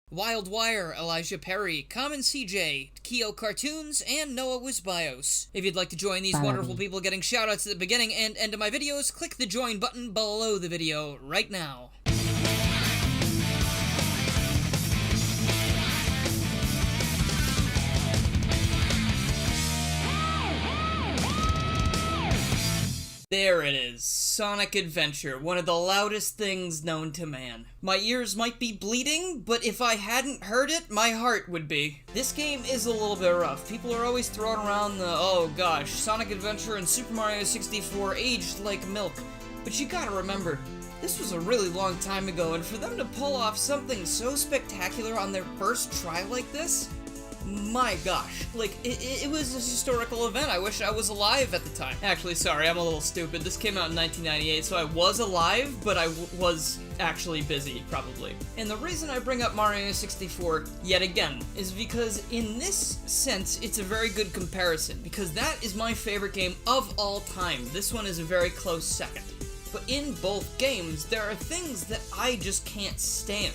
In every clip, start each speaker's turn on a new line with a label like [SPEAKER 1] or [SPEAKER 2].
[SPEAKER 1] Wild Wire, Elijah Perry, Common CJ, Keo Cartoons, and Noah Wisbios. If you'd like to join these wonderful people getting shoutouts at the beginning and end of my videos, click the join button below the video right now. There it is, Sonic Adventure, one of the loudest things known to man. My ears might be bleeding, but if I hadn't heard it, my heart would be. This game is a little bit rough. People are always throwing around the, oh gosh, Sonic Adventure and Super Mario 64 aged like milk. But you gotta remember, this was a really long time ago, and for them to pull off something so spectacular on their first try like this, my gosh, like, it was a historical event. I wish I was alive at the time. Actually, sorry, I'm a little stupid. This came out in 1998, so I was alive, but I was actually busy, probably. And the reason I bring up Mario 64, yet again, is because in this sense, it's a very good comparison, because that is my favorite game of all time. This one is a very close second. But in both games, there are things that I just can't stand.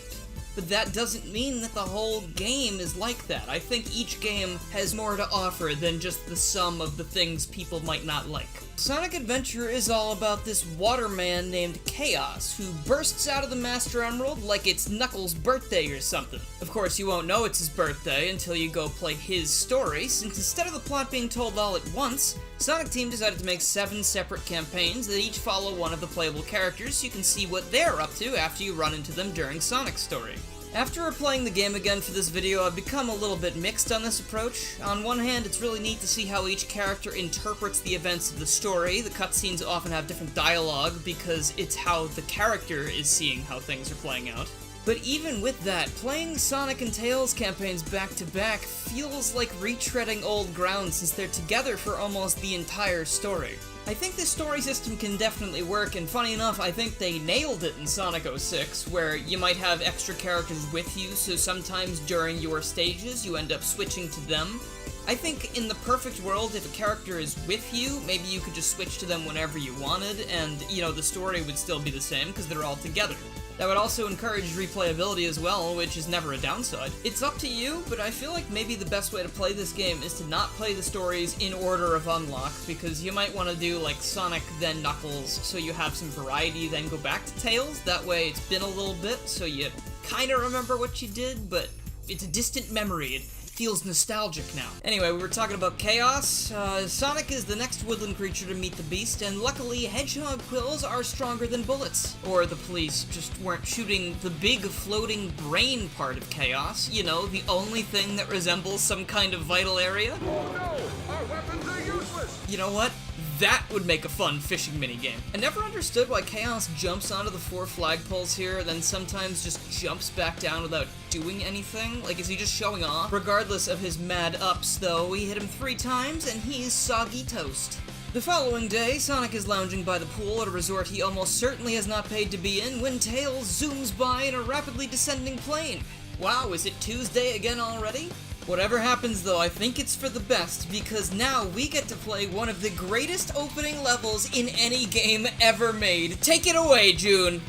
[SPEAKER 1] But that doesn't mean that the whole game is like that. I think each game has more to offer than just the sum of the things people might not like. Sonic Adventure is all about this waterman named Chaos, who bursts out of the Master Emerald like it's Knuckles' birthday or something. Of course, you won't know it's his birthday until you go play his story, since instead of the plot being told all at once, Sonic Team decided to make 7 separate campaigns that each follow one of the playable characters so you can see what they're up to after you run into them during Sonic's story. After replaying the game again for this video, I've become a little bit mixed on this approach. On one hand, it's really neat to see how each character interprets the events of the story. The cutscenes often have different dialogue because it's how the character is seeing how things are playing out. But even with that, playing Sonic and Tails campaigns back to back feels like retreading old ground since they're together for almost the entire story. I think this story system can definitely work, and funny enough, I think they nailed it in Sonic 06, where you might have extra characters with you, so sometimes during your stages you end up switching to them. I think in the perfect world, if a character is with you, maybe you could just switch to them whenever you wanted, and, you know, the story would still be the same because they're all together. That would also encourage replayability as well, which is never a downside. It's up to you, but I feel like maybe the best way to play this game is to not play the stories in order of unlock, because you might want to do like Sonic then Knuckles, so you have some variety, then go back to Tails. That way it's been a little bit, so you kinda remember what you did, but it's a distant memory. It feels nostalgic now. Anyway, we were talking about Chaos. Sonic is the next woodland creature to meet the beast, and luckily, hedgehog quills are stronger than bullets. Or the police just weren't shooting the big floating brain part of Chaos, you know, the only thing that resembles some kind of vital area.
[SPEAKER 2] Oh no! Our weapons are useless!
[SPEAKER 1] You know what? That would make a fun fishing minigame. I never understood why Chaos jumps onto the 4 flagpoles here, then sometimes just jumps back down without doing anything. Like, is he just showing off? Regardless of his mad ups, though, we hit him 3 times, and he's soggy toast. The following day, Sonic is lounging by the pool at a resort he almost certainly has not paid to be in when Tails zooms by in a rapidly descending plane. Wow, is it Tuesday again already? Whatever happens though, I think it's for the best, because now we get to play one of the greatest opening levels in any game ever made. Take it away, June!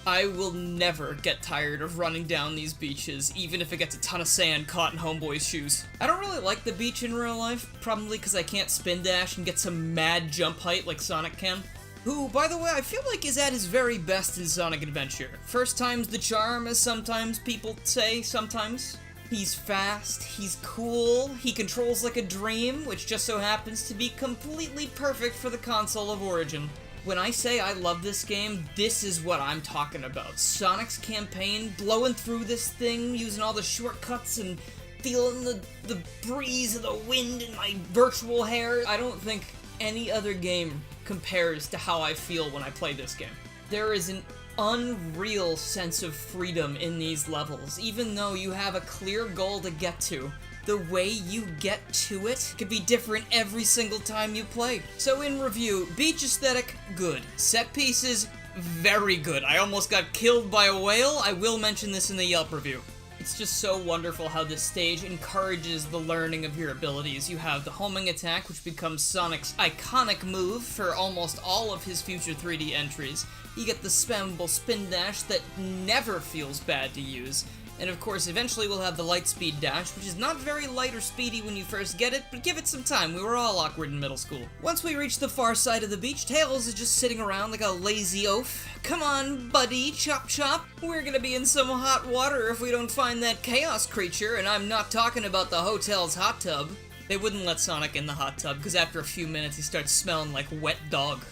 [SPEAKER 1] I will never get tired of running down these beaches, even if it gets a ton of sand caught in Homeboy's shoes. I don't really like the beach in real life, probably because I can't spin dash and get some mad jump height like Sonic can. Who, by the way, I feel like is at his very best in Sonic Adventure. First time's the charm, as sometimes people say, sometimes. He's fast, he's cool, he controls like a dream, which just so happens to be completely perfect for the console of Origin. When I say I love this game, this is what I'm talking about. Sonic's campaign, blowing through this thing, using all the shortcuts and feeling the breeze of the wind in my virtual hair. I don't think any other game compares to how I feel when I play this game. There is an unreal sense of freedom in these levels, even though you have a clear goal to get to. The way you get to it could be different every single time you play. So in review, beach aesthetic, good. Set pieces, very good. I almost got killed by a whale. I will mention this in the Yelp review. It's just so wonderful how this stage encourages the learning of your abilities. You have the homing attack, which becomes Sonic's iconic move for almost all of his future 3D entries. You get the spammable spin dash that never feels bad to use. And of course, eventually we'll have the light speed dash, which is not very light or speedy when you first get it, but give it some time, we were all awkward in middle school. Once we reach the far side of the beach, Tails is just sitting around like a lazy oaf. Come on, buddy, chop chop. We're gonna be in some hot water if we don't find that chaos creature, and I'm not talking about the hotel's hot tub. They wouldn't let Sonic in the hot tub, because after a few minutes he starts smelling like wet dog.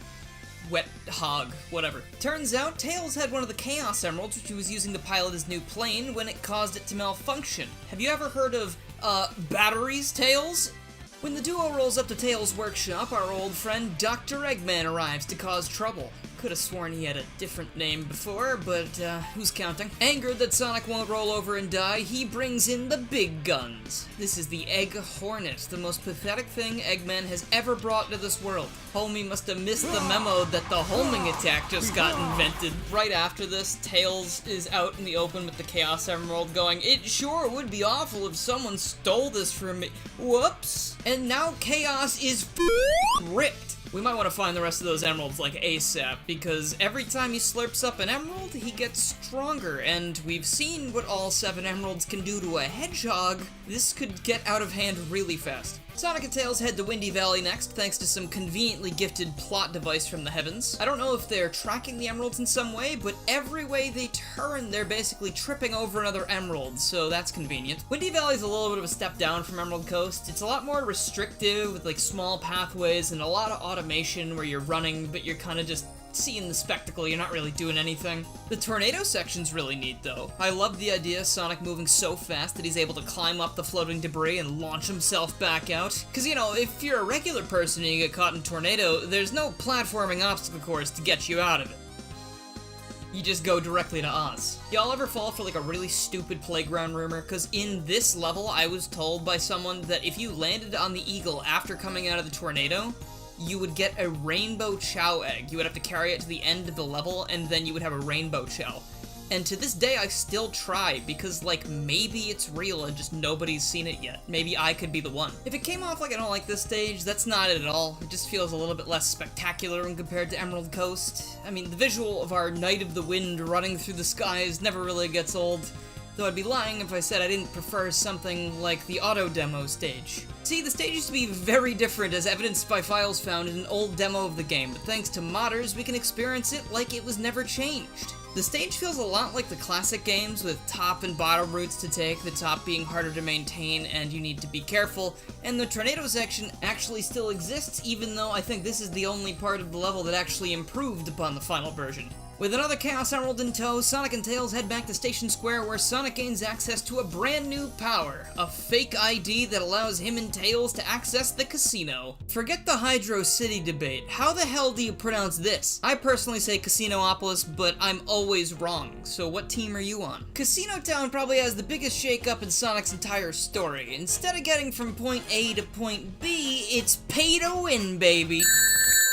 [SPEAKER 1] Wet hog, whatever. Turns out, Tails had one of the Chaos Emeralds, which he was using to pilot his new plane, when it caused it to malfunction. Have you ever heard of, batteries, Tails? When the duo rolls up to Tails' workshop, our old friend Dr. Eggman arrives to cause trouble. Could have sworn he had a different name before, but, who's counting? Angered that Sonic won't roll over and die, he brings in the big guns. This is the Egg Hornet, the most pathetic thing Eggman has ever brought to this world. Homie must have missed the memo that the homing attack just got invented. Right after this, Tails is out in the open with the Chaos Emerald going, "It sure would be awful if someone stole this from me." Whoops. And now Chaos is ripped. We might want to find the rest of those emeralds like ASAP, because every time he slurps up an emerald, he gets stronger, and we've seen what all 7 emeralds can do to a hedgehog. This could get out of hand really fast. Sonic and Tails head to Windy Valley next, thanks to some conveniently gifted plot device from the heavens. I don't know if they're tracking the emeralds in some way, but every way they turn, they're basically tripping over another emerald, so that's convenient. Windy Valley's a little bit of a step down from Emerald Coast. It's a lot more restrictive, with like small pathways and a lot of automation where you're running, but you're kind of just seeing the spectacle, you're not really doing anything. The tornado section's really neat though. I love the idea of Sonic moving so fast that he's able to climb up the floating debris and launch himself back out. Cause you know, if you're a regular person and you get caught in a tornado, there's no platforming obstacle course to get you out of it. You just go directly to Oz. Y'all ever fall for like a really stupid playground rumor? Cause in this level, I was told by someone that if you landed on the Eagle after coming out of the tornado, you would get a rainbow Chao egg. You would have to carry it to the end of the level, and then you would have a rainbow Chao. And to this day, I still try, because, like, maybe it's real and just nobody's seen it yet. Maybe I could be the one. If it came off like I don't like this stage, that's not it at all. It just feels a little bit less spectacular when compared to Emerald Coast. I mean, the visual of our Knight of the Wind running through the skies never really gets old. Though I'd be lying if I said I didn't prefer something like the auto demo stage. See, the stage used to be very different as evidenced by files found in an old demo of the game, but thanks to modders, we can experience it like it was never changed. The stage feels a lot like the classic games, with top and bottom routes to take, the top being harder to maintain and you need to be careful, and the tornado section actually still exists, even though I think this is the only part of the level that actually improved upon the final version. With another Chaos Emerald in tow, Sonic and Tails head back to Station Square where Sonic gains access to a brand new power, a fake ID that allows him and Tails to access the casino. Forget the Hydro City debate. How the hell do you pronounce this? I personally say Casinopolis, but I'm always wrong, so what team are you on? Casino Town probably has the biggest shake-up in Sonic's entire story. Instead of getting from point A to point B, it's pay to win, baby.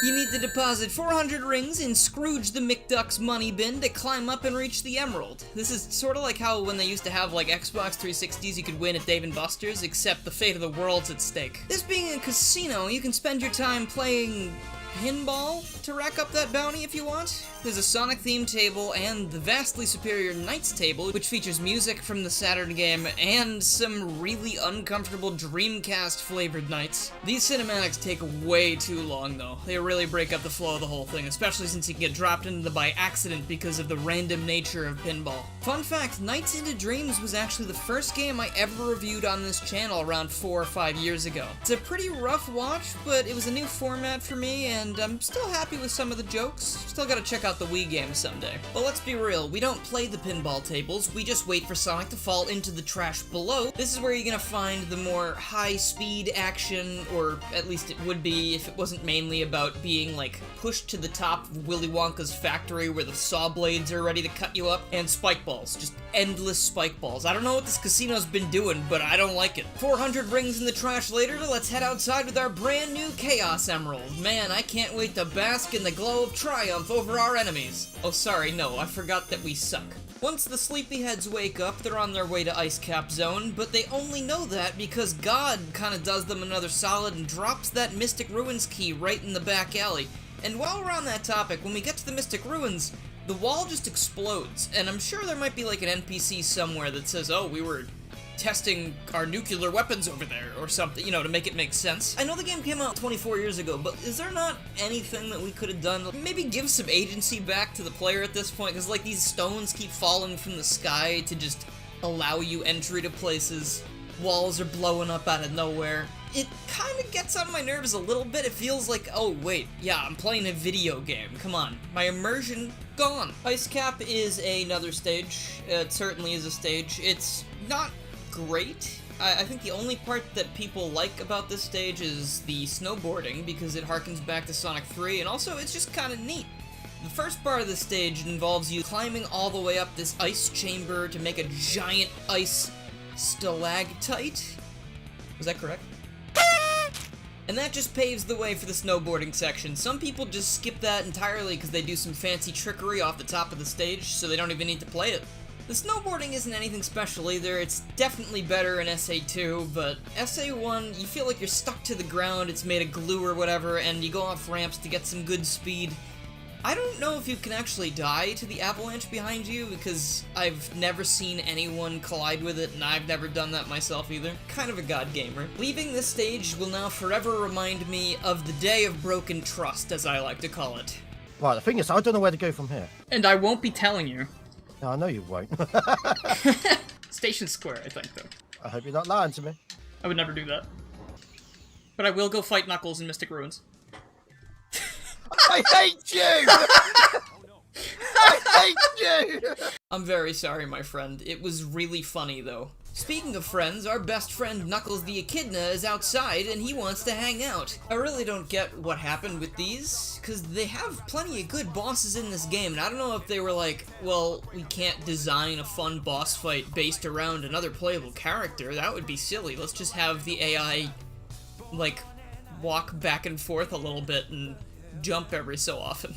[SPEAKER 1] You need to deposit 400 rings in Scrooge the McDuck's money bin to climb up and reach the emerald. This is sort of like how when they used to have like Xbox 360s you could win at Dave & Buster's, except the fate of the world's at stake. This being a casino, you can spend your time playing pinball to rack up that bounty if you want. There's a Sonic-themed table and the vastly superior Knights table, which features music from the Saturn game and some really uncomfortable Dreamcast-flavored Knights. These cinematics take way too long, though. They really break up the flow of the whole thing, especially since you can get dropped into them by accident because of the random nature of pinball. Fun fact, Nights into Dreams was actually the first game I ever reviewed on this channel around 4 or 5 years ago. It's a pretty rough watch, but it was a new format for me, and I'm still happy with some of the jokes. Still gotta check out the Wii game someday. But let's be real, we don't play the pinball tables, we just wait for Sonic to fall into the trash below. This is where you're gonna find the more high-speed action, or at least it would be if it wasn't mainly about being, like, pushed to the top of Willy Wonka's factory where the saw blades are ready to cut you up, and spike balls. Just endless spike balls. I don't know what this casino's been doing, but I don't like it. 400 rings in the trash later, let's head outside with our brand new Chaos Emerald. Man, I can't wait to bask in the glow of triumph over our enemies. Oh, sorry, no, I forgot that we suck. Once the sleepyheads wake up, they're on their way to Ice Cap Zone, but they only know that because God kinda does them another solid and drops that Mystic Ruins key right in the back alley. And while we're on that topic, when we get to the Mystic Ruins, the wall just explodes, and I'm sure there might be like an NPC somewhere that says, oh, we were testing our nuclear weapons over there, or something, you know, to make it make sense. I know the game came out 24 years ago, but is there not anything that we could have done? Maybe give some agency back to the player at this point, because like these stones keep falling from the sky to just allow you entry to places. Walls are blowing up out of nowhere. It kind of gets on my nerves a little bit. It feels like, oh wait, yeah, I'm playing a video game. Come on. My immersion gone. Ice Cap is another stage. It certainly is a stage. It's not great. I think the only part that people like about this stage is the snowboarding, because it harkens back to Sonic 3, and also it's just kind of neat. The first part of the stage involves you climbing all the way up this ice chamber to make a giant ice stalactite. Was that correct? And that just paves the way for the snowboarding section. Some people just skip that entirely because they do some fancy trickery off the top of the stage, so they don't even need to play it. The snowboarding isn't anything special either. It's definitely better in SA2, but SA1, you feel like you're stuck to the ground, it's made of glue or whatever, and you go off ramps to get some good speed. I don't know if you can actually die to the avalanche behind you, because I've never seen anyone collide with it, and I've never done that myself either. Kind of a god gamer. Leaving this stage will now forever remind me of the day of broken trust, as I like to call it.
[SPEAKER 3] Right, the thing is, I don't know where to go from here.
[SPEAKER 4] And I won't be telling you.
[SPEAKER 3] No, I know you won't.
[SPEAKER 4] Station Square, I think, though.
[SPEAKER 3] I hope you're not lying to me.
[SPEAKER 4] I would never do that. But I will go fight Knuckles in Mystic Ruins.
[SPEAKER 3] I hate you! I hate you!
[SPEAKER 1] I'm very sorry, my friend. It was really funny, though. Speaking of friends, our best friend Knuckles the Echidna is outside and he wants to hang out. I really don't get what happened with these, because they have plenty of good bosses in this game, and I don't know if they were like, well, we can't design a fun boss fight based around another playable character. That would be silly. Let's just have the AI, like, walk back and forth a little bit and jump every so often.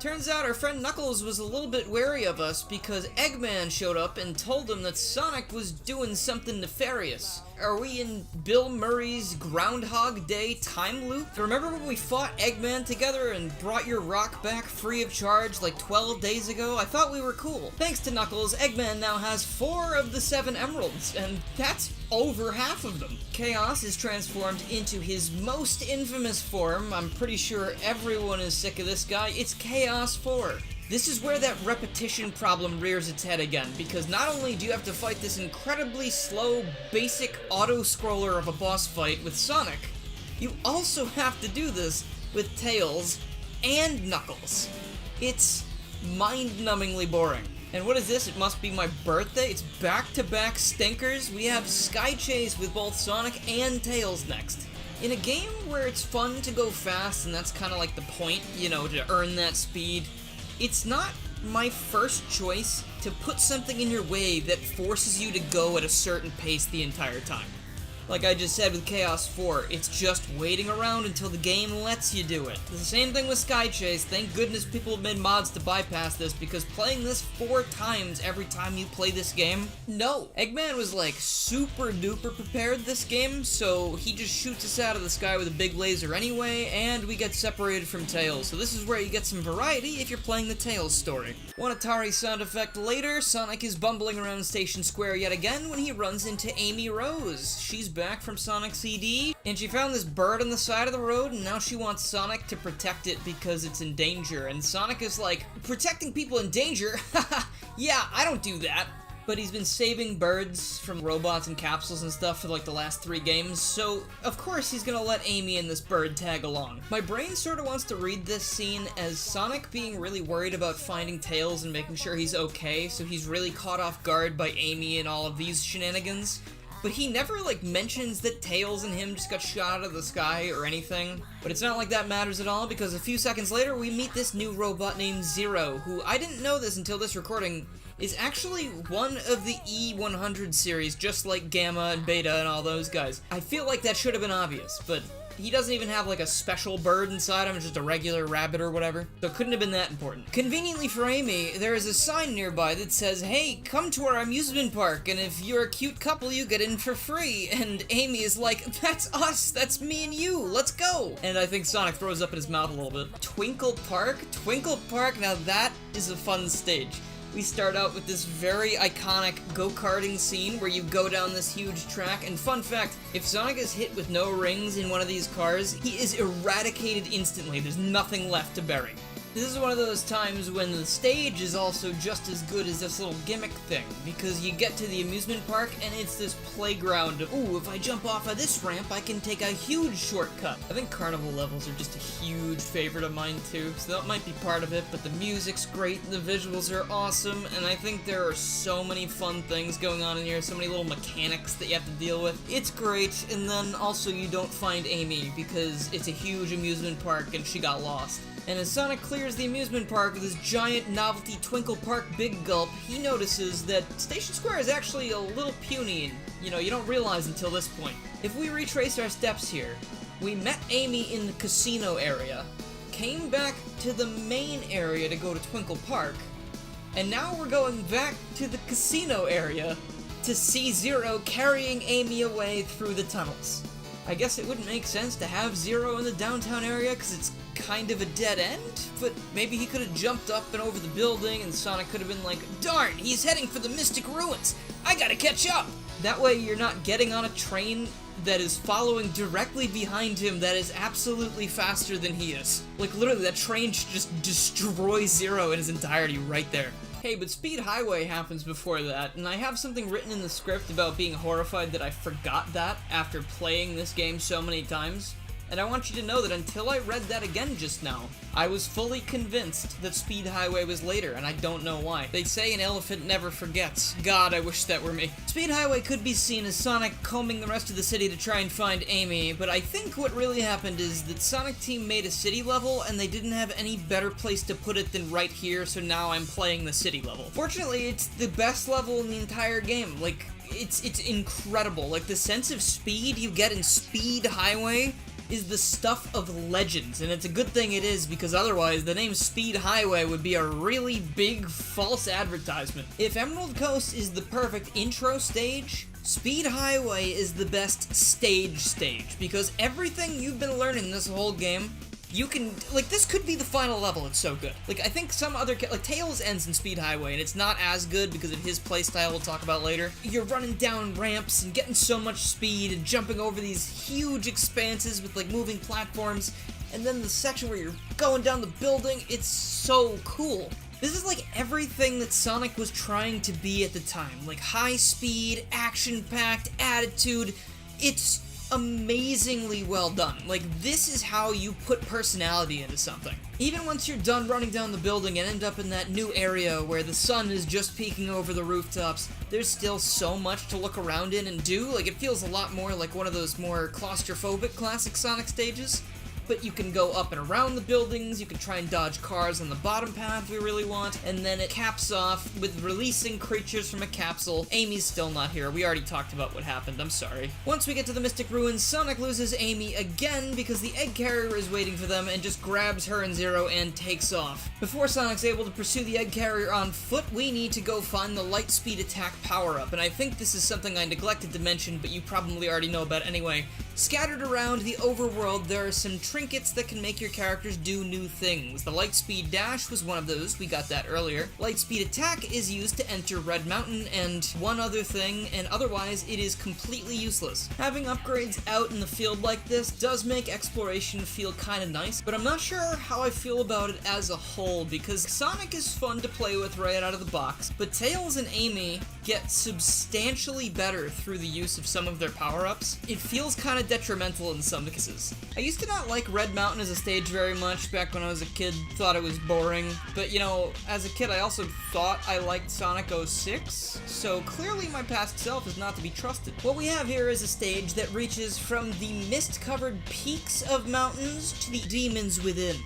[SPEAKER 1] Turns out our friend Knuckles was a little bit wary of us because Eggman showed up and told him that Sonic was doing something nefarious. Are we in Bill Murray's Groundhog Day time loop? Remember when we fought Eggman together and brought your rock back free of charge like 12 days ago? I thought we were cool. Thanks to Knuckles, Eggman now has 4 of the 7 emeralds, and that's over half of them. Chaos is transformed into his most infamous form. I'm pretty sure everyone is sick of this guy. It's Chaos 4. This is where that repetition problem rears its head again, because not only do you have to fight this incredibly slow, basic auto-scroller of a boss fight with Sonic, you also have to do this with Tails and Knuckles. It's mind-numbingly boring. And what is this? It must be my birthday? It's back-to-back stinkers? We have Sky Chase with both Sonic and Tails next. In a game where it's fun to go fast, and that's kind of like the point, you know, to earn that speed, it's not my first choice to put something in your way that forces you to go at a certain pace the entire time. Like I just said with Chaos 4, it's just waiting around until the game lets you do it. The same thing with Sky Chase. Thank goodness people have made mods to bypass this, because playing this 4 times every time you play this game? No. Eggman was like super duper prepared this game, so he just shoots us out of the sky with a big laser anyway, and we get separated from Tails. So this is where you get some variety if you're playing the Tails story. One Atari sound effect later, Sonic is bumbling around Station Square yet again when he runs into Amy Rose. She's back from Sonic CD, and she found this bird on the side of the road, and now she wants Sonic to protect it because it's in danger. And Sonic is like, protecting people in danger? Haha, yeah, I don't do that. But he's been saving birds from robots and capsules and stuff for like the last 3 games, so of course he's gonna let Amy and this bird tag along. My brain sort of wants to read this scene as Sonic being really worried about finding Tails and making sure he's okay, so he's really caught off guard by Amy and all of these shenanigans. But he never, like, mentions that Tails and him just got shot out of the sky or anything. But it's not like that matters at all, because a few seconds later we meet this new robot named Zero, who, I didn't know this until this recording, is actually one of the E100 series, just like Gamma and Beta and all those guys. I feel like that should have been obvious, but He doesn't even have like a special bird inside him, just a regular rabbit or whatever. So it couldn't have been that important. Conveniently for Amy, there is a sign nearby that says, hey, come to our amusement park, and if you're a cute couple, you get in for free. And Amy is like, that's us, that's me and you, let's go. And I think Sonic throws up in his mouth a little bit. Twinkle Park? Twinkle Park, now that is a fun stage. We start out with this very iconic go-karting scene where you go down this huge track, and fun fact, if Sonic is hit with no rings in one of these cars, he is eradicated instantly. There's nothing left to bury. This is one of those times when the stage is also just as good as this little gimmick thing, because you get to the amusement park and it's this playground of, ooh, if I jump off of this ramp, I can take a huge shortcut. I think carnival levels are just a huge favorite of mine too, so that might be part of it, but the music's great, the visuals are awesome, and I think there are so many fun things going on in here, so many little mechanics that you have to deal with. It's great, and then also you don't find Amy, because it's a huge amusement park and she got lost. And as Sonic clears the amusement park with his giant novelty Twinkle Park Big Gulp, he notices that Station Square is actually a little puny, and, you don't realize until this point. If we retrace our steps here, we met Amy in the casino area, came back to the main area to go to Twinkle Park, and now we're going back to the casino area to see Zero carrying Amy away through the tunnels. I guess it wouldn't make sense to have Zero in the downtown area because it's kind of a dead end, but maybe he could have jumped up and over the building and Sonic could have been like, darn, he's heading for the Mystic Ruins, I gotta catch up! That way you're not getting on a train that is following directly behind him that is absolutely faster than he is. Like literally that train should just destroy Zero in his entirety right there. Hey, but Speed Highway happens before that, and I have something written in the script about being horrified that I forgot that after playing this game so many times. And I want you to know that until I read that again just now, I was fully convinced that Speed Highway was later, and I don't know why. They say an elephant never forgets. God, I wish that were me. Speed Highway could be seen as Sonic combing the rest of the city to try and find Amy, but I think what really happened is that Sonic Team made a city level, and they didn't have any better place to put it than right here, so now I'm playing the city level. Fortunately, it's the best level in the entire game. Like, it's incredible. Like, the sense of speed you get in Speed Highway is the stuff of legends, and it's a good thing it is, because otherwise the name Speed Highway would be a really big false advertisement. If Emerald Coast is the perfect intro stage, Speed Highway is the best stage, because everything you've been learning this whole game, you can, like, this could be the final level, it's so good. Like, I think some other, like, Tails ends in Speed Highway, and it's not as good because of his playstyle we'll talk about later. You're running down ramps and getting so much speed and jumping over these huge expanses with, like, moving platforms, and then the section where you're going down the building, it's so cool. This is like everything that Sonic was trying to be at the time. Like, high speed, action-packed, attitude, it's amazingly well done. Like, this is how you put personality into something. Even once you're done running down the building and end up in that new area where the sun is just peeking over the rooftops, there's still so much to look around in and do. Like, it feels a lot more like one of those more claustrophobic classic Sonic stages. But you can go up and around the buildings, you can try and dodge cars on the bottom path we really want, and then it caps off with releasing creatures from a capsule. Amy's still not here, we already talked about what happened, I'm sorry. Once we get to the Mystic Ruins, Sonic loses Amy again because the egg carrier is waiting for them and just grabs her and Zero and takes off. Before Sonic's able to pursue the egg carrier on foot, we need to go find the light speed attack power-up, and I think this is something I neglected to mention, but you probably already know about anyway. Scattered around the overworld, there are some trinkets that can make your characters do new things. The Lightspeed Dash was one of those, we got that earlier. Lightspeed Attack is used to enter Red Mountain, and one other thing, and otherwise it is completely useless. Having upgrades out in the field like this does make exploration feel kinda nice, but I'm not sure how I feel about it as a whole, because Sonic is fun to play with right out of the box, but Tails and Amy get substantially better through the use of some of their power-ups. It feels kinda detrimental in some cases. I used to not like Red Mountain as a stage very much back when I was a kid, thought it was boring, but as a kid I also thought I liked Sonic 06, so clearly my past self is not to be trusted. What we have here is a stage that reaches from the mist-covered peaks of mountains to the demons within.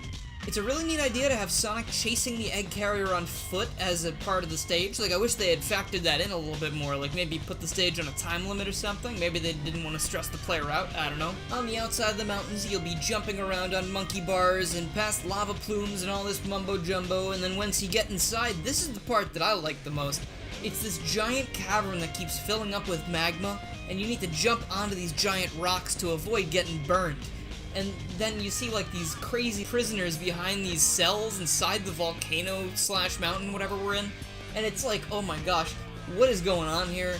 [SPEAKER 1] It's a really neat idea to have Sonic chasing the egg carrier on foot as a part of the stage. Like, I wish they had factored that in a little bit more, like maybe put the stage on a time limit or something. Maybe they didn't want to stress the player out, I don't know. On the outside of the mountains, you'll be jumping around on monkey bars and past lava plumes and all this mumbo jumbo, and then once you get inside, this is the part that I like the most. It's this giant cavern that keeps filling up with magma, and you need to jump onto these giant rocks to avoid getting burned. And then you see like these crazy prisoners behind these cells inside the volcano / mountain, whatever we're in. And it's like, oh my gosh, what is going on here?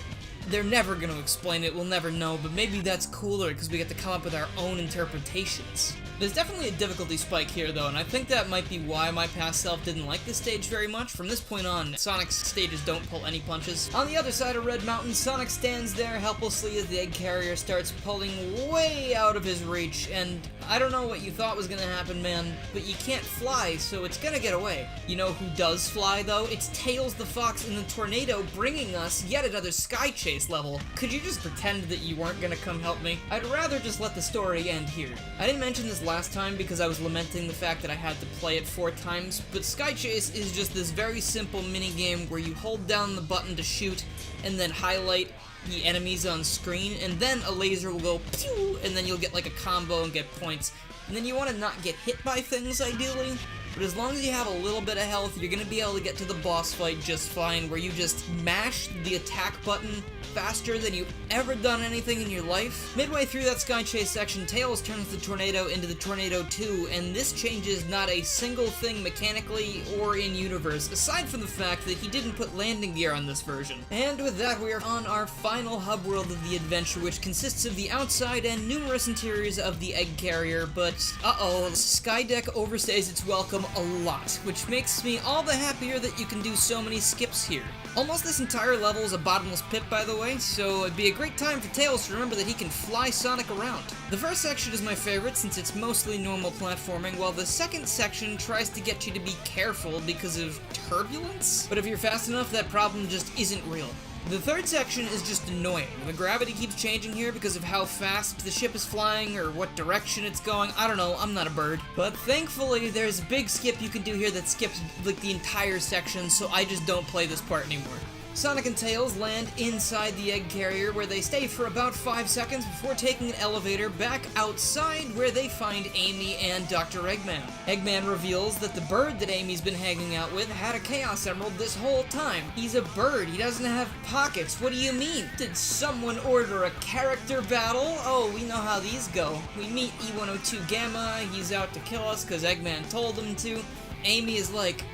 [SPEAKER 1] They're never going to explain it, we'll never know, but maybe that's cooler because we get to come up with our own interpretations. There's definitely a difficulty spike here though, and I think that might be why my past self didn't like this stage very much. From this point on, Sonic's stages don't pull any punches. On the other side of Red Mountain, Sonic stands there helplessly as the egg carrier starts pulling way out of his reach, and I don't know what you thought was gonna happen, man, but you can't fly, so it's gonna get away. You know who does fly though? It's Tails the Fox in the tornado, bringing us yet another Sky Chase level. Could you just pretend that you weren't gonna come help me? I'd rather just let the story end here. I didn't mention this last time because I was lamenting the fact that I had to play it 4 times, but Sky Chase is just this very simple minigame where you hold down the button to shoot and then highlight the enemies on screen, and then a laser will go pew, and then you'll get like a combo and get points. And then you want to not get hit by things ideally, but as long as you have a little bit of health, you're going to be able to get to the boss fight just fine, where you just mash the attack button faster than you've ever done anything in your life. Midway through that Sky Chase section, Tails turns the tornado into the Tornado 2, and this changes not a single thing mechanically or in universe, aside from the fact that he didn't put landing gear on this version. And with that, we are on our final hub world of the adventure, which consists of the outside and numerous interiors of the egg carrier, but uh-oh, Skydeck overstays its welcome a lot, which makes me all the happier that you can do so many skips here. Almost this entire level is a bottomless pit, by the way, so it'd be a great time for Tails to remember that he can fly Sonic around. The first section is my favorite since it's mostly normal platforming, while the second section tries to get you to be careful because of turbulence. But if you're fast enough, that problem just isn't real. The third section is just annoying. The gravity keeps changing here because of how fast the ship is flying or what direction it's going. I don't know, I'm not a bird. But thankfully, there's a big skip you can do here that skips like the entire section, so I just don't play this part anymore. Sonic and Tails land inside the egg carrier, where they stay for about 5 seconds before taking an elevator back outside, where they find Amy and Dr. Eggman. Eggman reveals that the bird that Amy's been hanging out with had a Chaos Emerald this whole time. He's a bird, he doesn't have pockets, what do you mean? Did someone order a character battle? Oh, we know how these go. We meet E102 Gamma, he's out to kill us because Eggman told him to. Amy is like,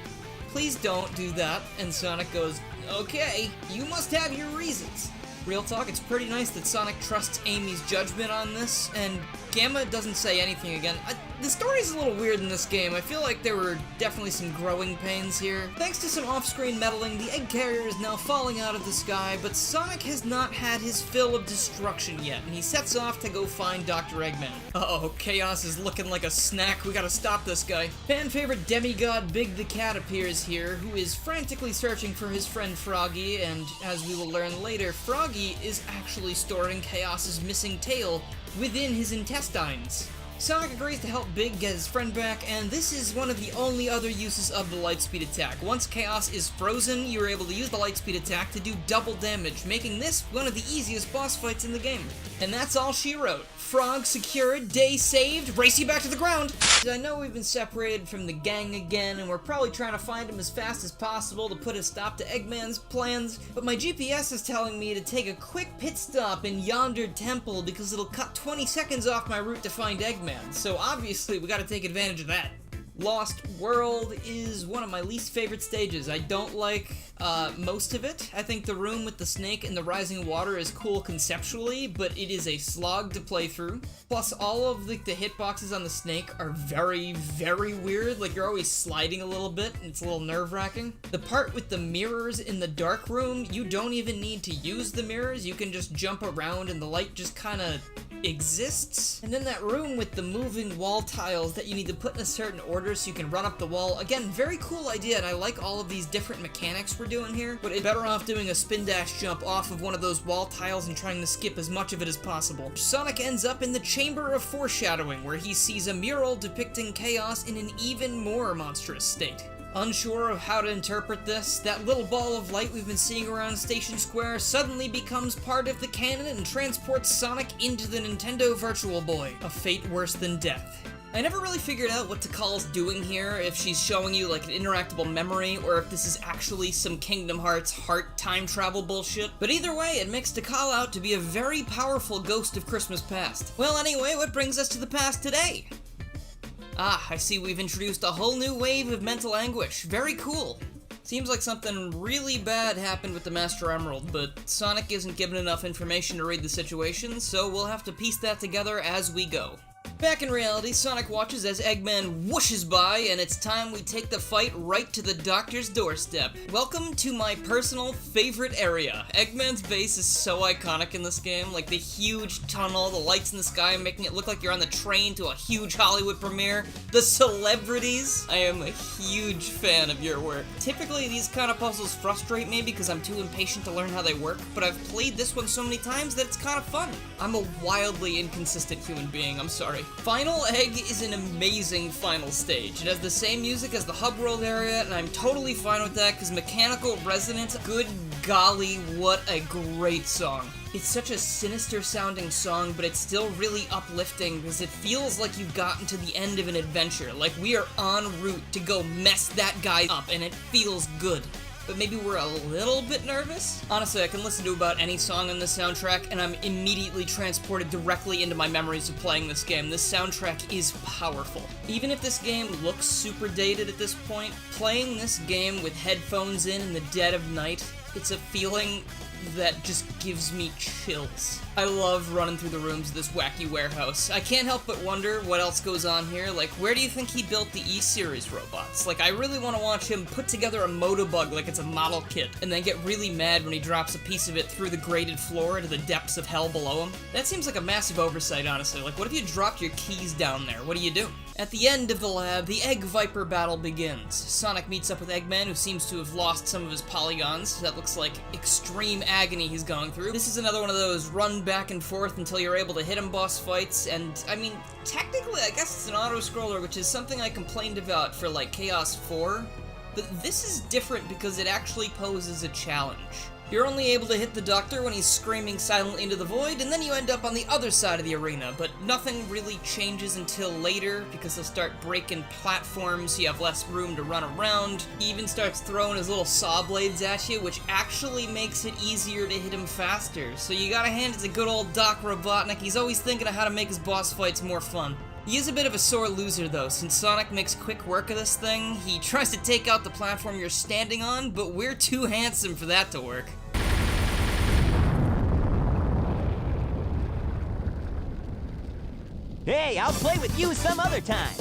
[SPEAKER 1] please don't do that, and Sonic goes, okay, you must have your reasons. Real talk, it's pretty nice that Sonic trusts Amy's judgment on this, and Gamma doesn't say anything again. The story's a little weird in this game. I feel like there were definitely some growing pains here. Thanks to some off-screen meddling, the egg carrier is now falling out of the sky, but Sonic has not had his fill of destruction yet, and he sets off to go find Dr. Eggman. Uh-oh, Chaos is looking like a snack. We gotta stop this guy. Fan-favorite demigod Big the Cat appears here, who is frantically searching for his friend Froggy, and as we will learn later, Froggy is actually storing Chaos's missing tail within his intestines. Sonic agrees to help Big get his friend back, and this is one of the only other uses of the Lightspeed attack. Once Chaos is frozen, you are able to use the Lightspeed attack to do double damage, making this one of the easiest boss fights in the game. And that's all she wrote. Frog secured, day saved, race you back to the ground! I know we've been separated from the gang again, and we're probably trying to find him as fast as possible to put a stop to Eggman's plans, but my GPS is telling me to take a quick pit stop in yonder temple because it'll cut 20 seconds off my route to find Eggman, so obviously we gotta take advantage of that. Lost World is one of my least favorite stages. I don't like most of it. I think the room with the snake and the rising water is cool conceptually, but it is a slog to play through. Plus, all of the hitboxes on the snake are very, very weird. Like, you're always sliding a little bit, and it's a little nerve-wracking. The part with the mirrors in the dark room, you don't even need to use the mirrors. You can just jump around, and the light just kinda exists. And then that room with the moving wall tiles that you need to put in a certain order so you can run up the wall. Again, very cool idea, and I like all of these different mechanics we're doing here, but it's better off doing a spin dash jump off of one of those wall tiles and trying to skip as much of it as possible. Sonic ends up in the Chamber of Foreshadowing, where he sees a mural depicting chaos in an even more monstrous state. Unsure of how to interpret this, that little ball of light we've been seeing around Station Square suddenly becomes part of the canon and transports Sonic into the Nintendo Virtual Boy, a fate worse than death. I never really figured out what Tikal's doing here, if she's showing you like an interactable memory, or if this is actually some Kingdom Hearts heart time travel bullshit. But either way, it makes Tikal out to be a very powerful ghost of Christmas past. Well anyway, what brings us to the past today? Ah, I see we've introduced a whole new wave of mental anguish. Very cool. Seems like something really bad happened with the Master Emerald, but Sonic isn't given enough information to read the situation, so we'll have to piece that together as we go. Back in reality, Sonic watches as Eggman whooshes by, and it's time we take the fight right to the doctor's doorstep. Welcome to my personal favorite area. Eggman's base is so iconic in this game, like the huge tunnel, the lights in the sky making it look like you're on the train to a huge Hollywood premiere, the celebrities. I am a huge fan of your work. Typically, these kind of puzzles frustrate me because I'm too impatient to learn how they work, but I've played this one so many times that it's kind of fun. I'm a wildly inconsistent human being, I'm sorry. Final Egg is an amazing final stage. It has the same music as the Hub World area, and I'm totally fine with that because Mechanical Resonance, good golly, what a great song. It's such a sinister sounding song, but it's still really uplifting because it feels like you've gotten to the end of an adventure, like we are en route to go mess that guy up, and it feels good. But maybe we're a little bit nervous? Honestly, I can listen to about any song on this soundtrack, and I'm immediately transported directly into my memories of playing this game. This soundtrack is powerful. Even if this game looks super dated at this point, playing this game with headphones in the dead of night, it's a feeling that just gives me chills. I love running through the rooms of this wacky warehouse. I can't help but wonder what else goes on here. Like, where do you think he built the E-Series robots? Like, I really want to watch him put together a Motobug like it's a model kit, and then get really mad when he drops a piece of it through the grated floor into the depths of hell below him. That seems like a massive oversight, honestly. Like, what if you dropped your keys down there? What do you do? At the end of the lab, the Egg Viper battle begins. Sonic meets up with Eggman, who seems to have lost some of his polygons. That looks like extreme agony he's going through. This is another one of those run back and forth until you're able to hit him boss fights, and I mean, technically I guess it's an auto-scroller, which is something I complained about for like Chaos 4, but this is different because it actually poses a challenge. You're only able to hit the Doctor when he's screaming silently into the void, and then you end up on the other side of the arena, but nothing really changes until later, because he'll start breaking platforms, so you have less room to run around. He even starts throwing his little saw blades at you, which actually makes it easier to hit him faster, so you gotta hand it to good old Doc Robotnik. He's always thinking of how to make his boss fights more fun. He is a bit of a sore loser though, since Sonic makes quick work of this thing. He tries to take out the platform you're standing on, but we're too handsome for that to work.
[SPEAKER 5] Hey, I'll play with you some other time.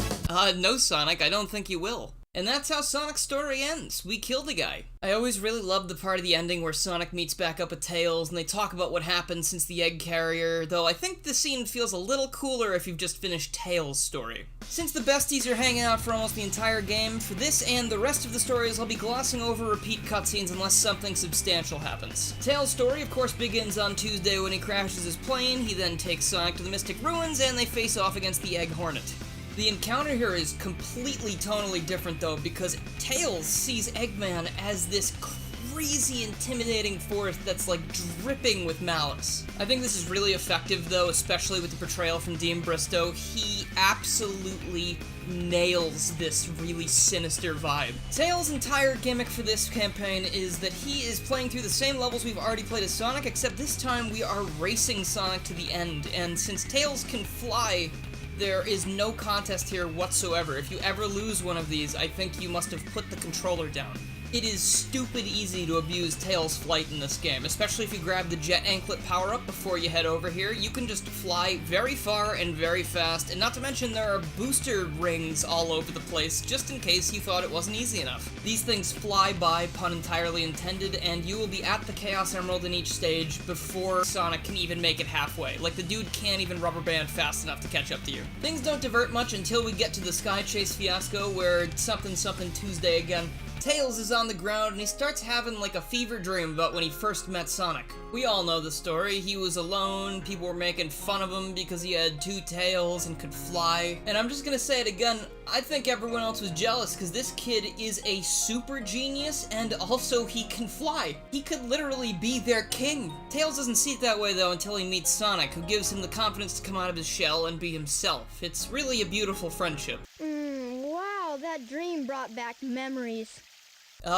[SPEAKER 1] No Sonic, I don't think you will. And that's how Sonic's story ends. We kill the guy. I always really loved the part of the ending where Sonic meets back up with Tails and they talk about what happened since the egg carrier, though I think the scene feels a little cooler if you've just finished Tails' story. Since the besties are hanging out for almost the entire game, for this and the rest of the stories I'll be glossing over repeat cutscenes unless something substantial happens. Tails' story of course begins on Tuesday when he crashes his plane. He then takes Sonic to the Mystic Ruins and they face off against the Egg Hornet. The encounter here is completely tonally different though, because Tails sees Eggman as this crazy intimidating force that's like dripping with malice. I think this is really effective though, especially with the portrayal from Dean Bristow. He absolutely nails this really sinister vibe. Tails' entire gimmick for this campaign is that he is playing through the same levels we've already played as Sonic, except this time we are racing Sonic to the end, and since Tails can fly, there is no contest here whatsoever. If you ever lose one of these, I think you must have put the controller down. It is stupid easy to abuse Tails' flight in this game, especially if you grab the jet anklet power-up before you head over here. You can just fly very far and very fast, and not to mention there are booster rings all over the place, just in case you thought it wasn't easy enough. These things fly by, pun entirely intended, and you will be at the Chaos Emerald in each stage before Sonic can even make it halfway. Like, the dude can't even rubber band fast enough to catch up to you. Things don't divert much until we get to the Sky Chase fiasco, where something Tuesday again. Tails is on the ground and he starts having like a fever dream about when he first met Sonic. We all know the story. He was alone, people were making fun of him because he had two tails and could fly. And I'm just gonna say it again, I think everyone else was jealous because this kid is a super genius and also he can fly. He could literally be their king. Tails doesn't see it that way though until he meets Sonic, who gives him the confidence to come out of his shell and be himself. It's really a beautiful friendship.
[SPEAKER 6] Wow, that dream brought back memories.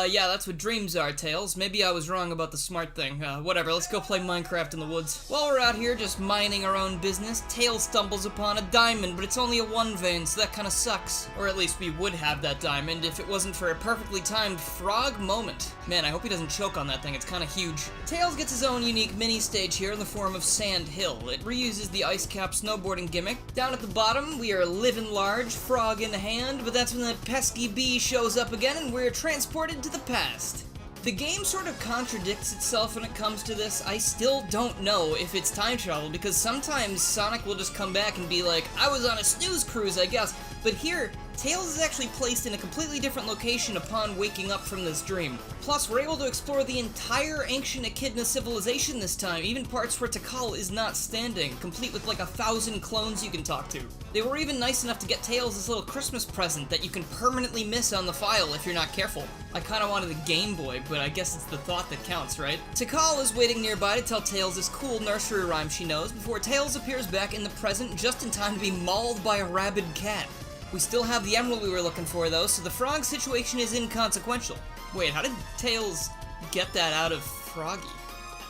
[SPEAKER 1] Yeah, that's what dreams are, Tails. Maybe I was wrong about the smart thing. Whatever, let's go play Minecraft in the woods. While we're out here just minding our own business, Tails stumbles upon a diamond, but it's only a one vein, so that kinda sucks. Or at least we would have that diamond if it wasn't for a perfectly timed frog moment. Man, I hope he doesn't choke on that thing, it's kinda huge. Tails gets his own unique mini-stage here in the form of Sand Hill. It reuses the ice cap snowboarding gimmick. Down at the bottom, we are living large, frog in hand, but that's when that pesky bee shows up again and we're transported to the past. The game sort of contradicts itself when it comes to this. I still don't know if it's time travel because sometimes Sonic will just come back and be like, I was on a snooze cruise, I guess. But here, Tails is actually placed in a completely different location upon waking up from this dream. Plus, we're able to explore the entire ancient Echidna civilization this time, even parts where Tikal is not standing, complete with like 1,000 clones you can talk to. They were even nice enough to get Tails this little Christmas present that you can permanently miss on the file if you're not careful. I kinda wanted a Game Boy, but I guess it's the thought that counts, right? Tikal is waiting nearby to tell Tails this cool nursery rhyme she knows before Tails appears back in the present just in time to be mauled by a rabid cat. We still have the emerald we were looking for though, so the frog situation is inconsequential. Wait, how did Tails get that out of Froggy?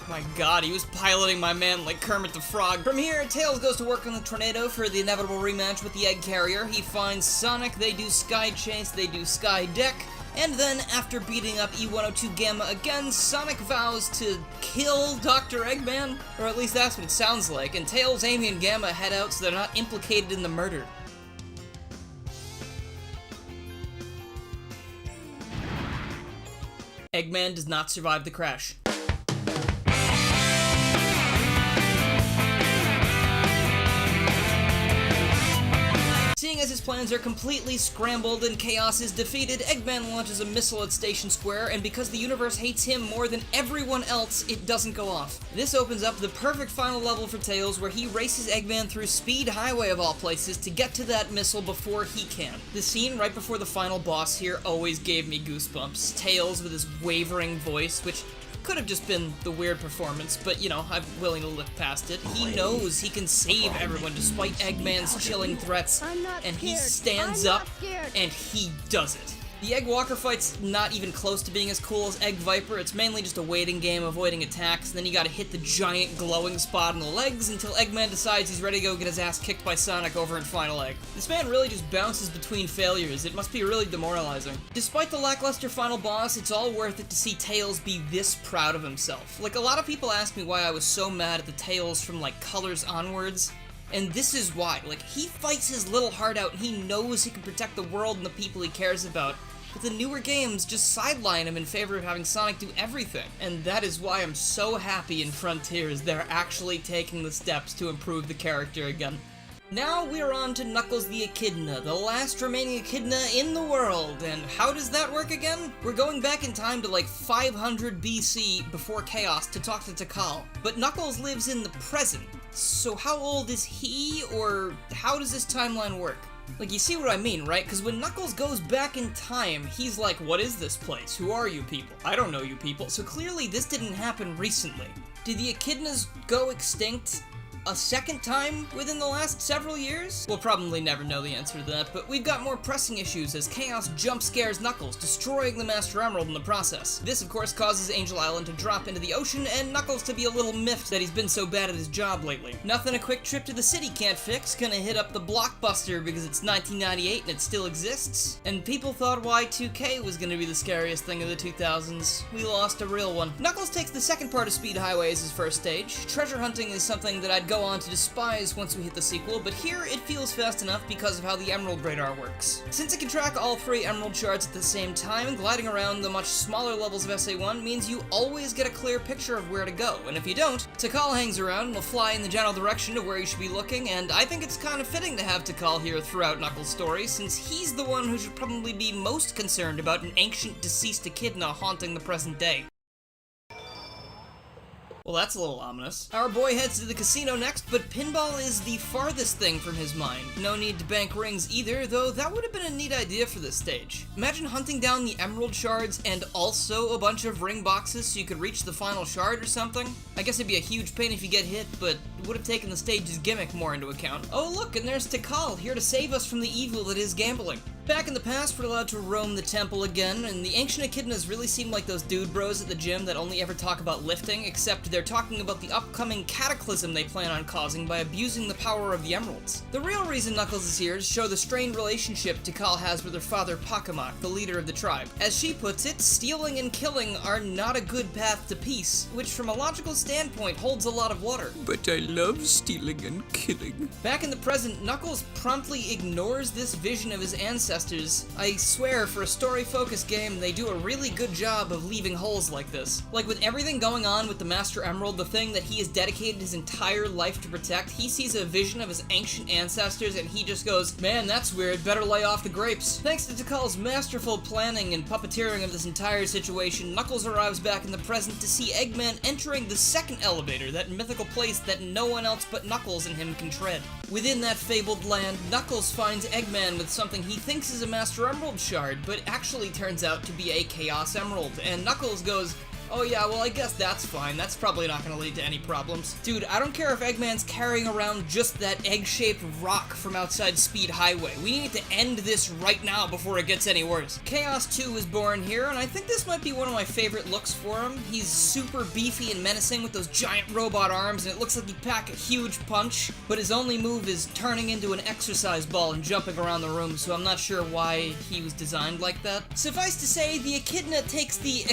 [SPEAKER 1] My god, he was piloting my man like Kermit the Frog. From here, Tails goes to work on the tornado for the inevitable rematch with the egg carrier. He finds Sonic, they do Sky Chase, they do Sky Deck, and then, after beating up E102 Gamma again, Sonic vows to kill Dr. Eggman, or at least that's what it sounds like, and Tails, Amy, and Gamma head out so they're not implicated in the murder. Eggman does not survive the crash. Seeing as his plans are completely scrambled and chaos is defeated, Eggman launches a missile at Station Square, and because the universe hates him more than everyone else, it doesn't go off. This opens up the perfect final level for Tails, where he races Eggman through Speed Highway of all places to get to that missile before he can. The scene right before the final boss here always gave me goosebumps. Tails with his wavering voice, which could have just been the weird performance, but you know, I'm willing to look past it. He knows he can save everyone despite Eggman's chilling threats, and he stands up and he does it. The Egg Walker fight's not even close to being as cool as Egg Viper. It's mainly just a waiting game, avoiding attacks, and then you gotta hit the giant glowing spot on the legs until Eggman decides he's ready to go get his ass kicked by Sonic over in Final Egg. This man really just bounces between failures. It must be really demoralizing. Despite the lackluster final boss, it's all worth it to see Tails be this proud of himself. Like, a lot of people ask me why I was so mad at the Tails from, like, Colors onwards. And this is why. Like, he fights his little heart out and he knows he can protect the world and the people he cares about. But the newer games just sideline him in favor of having Sonic do everything. And that is why I'm so happy in Frontiers they're actually taking the steps to improve the character again. Now we're on to Knuckles the Echidna, the last remaining Echidna in the world. And how does that work again? We're going back in time to like 500 BC before Chaos to talk to Tikal. But Knuckles lives in the present. So how old is he, or how does this timeline work? Like, you see what I mean, right? Because when Knuckles goes back in time, he's like, what is this place? Who are you people? I don't know you people. So clearly this didn't happen recently. Did the Echidnas go extinct a second time within the last several years? We'll probably never know the answer to that, but we've got more pressing issues as Chaos jump scares Knuckles, destroying the Master Emerald in the process. This, of course, causes Angel Island to drop into the ocean and Knuckles to be a little miffed that he's been so bad at his job lately. Nothing a quick trip to the city can't fix, gonna hit up the Blockbuster because it's 1998 and it still exists. And people thought Y2K was gonna be the scariest thing of the 2000s. We lost a real one. Knuckles takes the second part of Speed Highway as his first stage. Treasure hunting is something that I'd go on to despise once we hit the sequel, but here it feels fast enough because of how the Emerald Radar works. Since it can track all 3 Emerald shards at the same time, gliding around the much smaller levels of SA1 means you always get a clear picture of where to go, and if you don't, Tikal hangs around and will fly in the general direction of where you should be looking, and I think it's kind of fitting to have Tikal here throughout Knuckles' story, since he's the one who should probably be most concerned about an ancient deceased echidna haunting the present day. Well, that's a little ominous. Our boy heads to the casino next, but pinball is the farthest thing from his mind. No need to bank rings either, though that would have been a neat idea for this stage. Imagine hunting down the emerald shards and also a bunch of ring boxes so you could reach the final shard or something. I guess it'd be a huge pain if you get hit, but it would have taken the stage's gimmick more into account. Oh look, and there's Tikal, here to save us from the evil that is gambling. Back in the past, we're allowed to roam the temple again, and the ancient echidnas really seem like those dude bros at the gym that only ever talk about lifting, except they're talking about the upcoming cataclysm they plan on causing by abusing the power of the emeralds. The real reason Knuckles is here is to show the strained relationship Tikal has with her father Pakamak, the leader of the tribe. As she puts it, stealing and killing are not a good path to peace, which from a logical standpoint holds a lot of water.
[SPEAKER 7] But I love stealing and killing.
[SPEAKER 1] Back in the present, Knuckles promptly ignores this vision of his ancestors. I swear, for a story-focused game, they do a really good job of leaving holes like this. Like with everything going on with the Master Emerald, the thing that he has dedicated his entire life to protect, he sees a vision of his ancient ancestors and he just goes, man, that's weird, better lay off the grapes. Thanks to Tikal's masterful planning and puppeteering of this entire situation, Knuckles arrives back in the present to see Eggman entering the second elevator, that mythical place that no one else but Knuckles and him can tread. Within that fabled land, Knuckles finds Eggman with something he thinks is a Master Emerald shard, but actually turns out to be a Chaos Emerald, and Knuckles goes, oh yeah, well I guess that's fine, that's probably not gonna lead to any problems. Dude, I don't care if Eggman's carrying around just that egg-shaped rock from outside Speed Highway. We need to end this right now before it gets any worse. Chaos 2 was born here, and I think this might be one of my favorite looks for him. He's super beefy and menacing with those giant robot arms, and it looks like he'd pack a huge punch, but his only move is turning into an exercise ball and jumping around the room, so I'm not sure why he was designed like that. Suffice to say, the echidna takes the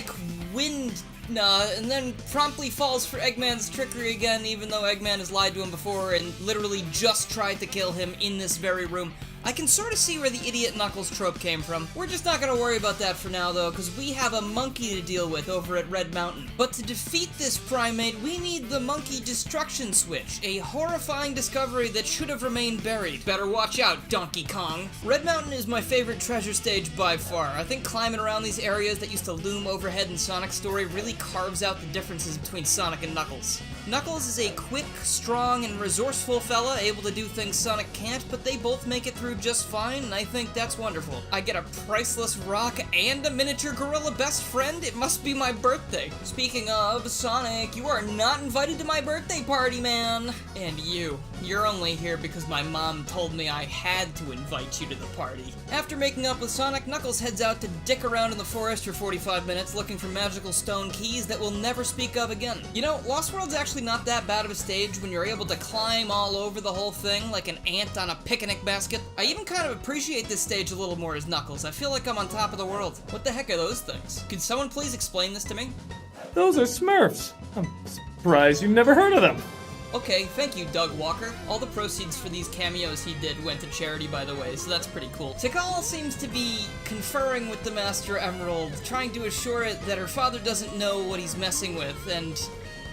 [SPEAKER 1] and then promptly falls for Eggman's trickery again, even though Eggman has lied to him before and literally just tried to kill him in this very room. I can sort of see where the idiot Knuckles trope came from. We're just not gonna worry about that for now though, because we have a monkey to deal with over at Red Mountain. But to defeat this primate, we need the monkey destruction switch, a horrifying discovery that should have remained buried. Better watch out, Donkey Kong. Red Mountain is my favorite treasure stage by far. I think climbing around these areas that used to loom overhead in Sonic's story really carves out the differences between Sonic and Knuckles. Knuckles is a quick, strong, and resourceful fella, able to do things Sonic can't, but they both make it through just fine, and I think that's wonderful. I get a priceless rock and a miniature gorilla best friend? It must be my birthday. Speaking of, Sonic, you are not invited to my birthday party, man. And you're only here because my mom told me I had to invite you to the party. After making up with Sonic, Knuckles heads out to dick around in the forest for 45 minutes looking for magical stone keys that we'll never speak of again. You know, Lost World's actually not that bad of a stage when you're able to climb all over the whole thing like an ant on a picnic basket. I even kind of appreciate this stage a little more as Knuckles. I feel like I'm on top of the world. What the heck are those things? Could someone please explain this to me?
[SPEAKER 8] Those are Smurfs. I'm surprised you've never heard of them.
[SPEAKER 1] Okay, thank you, Doug Walker. All the proceeds for these cameos he did went to charity, by the way, so that's pretty cool. Tikal seems to be conferring with the Master Emerald, trying to assure it that her father doesn't know what he's messing with, and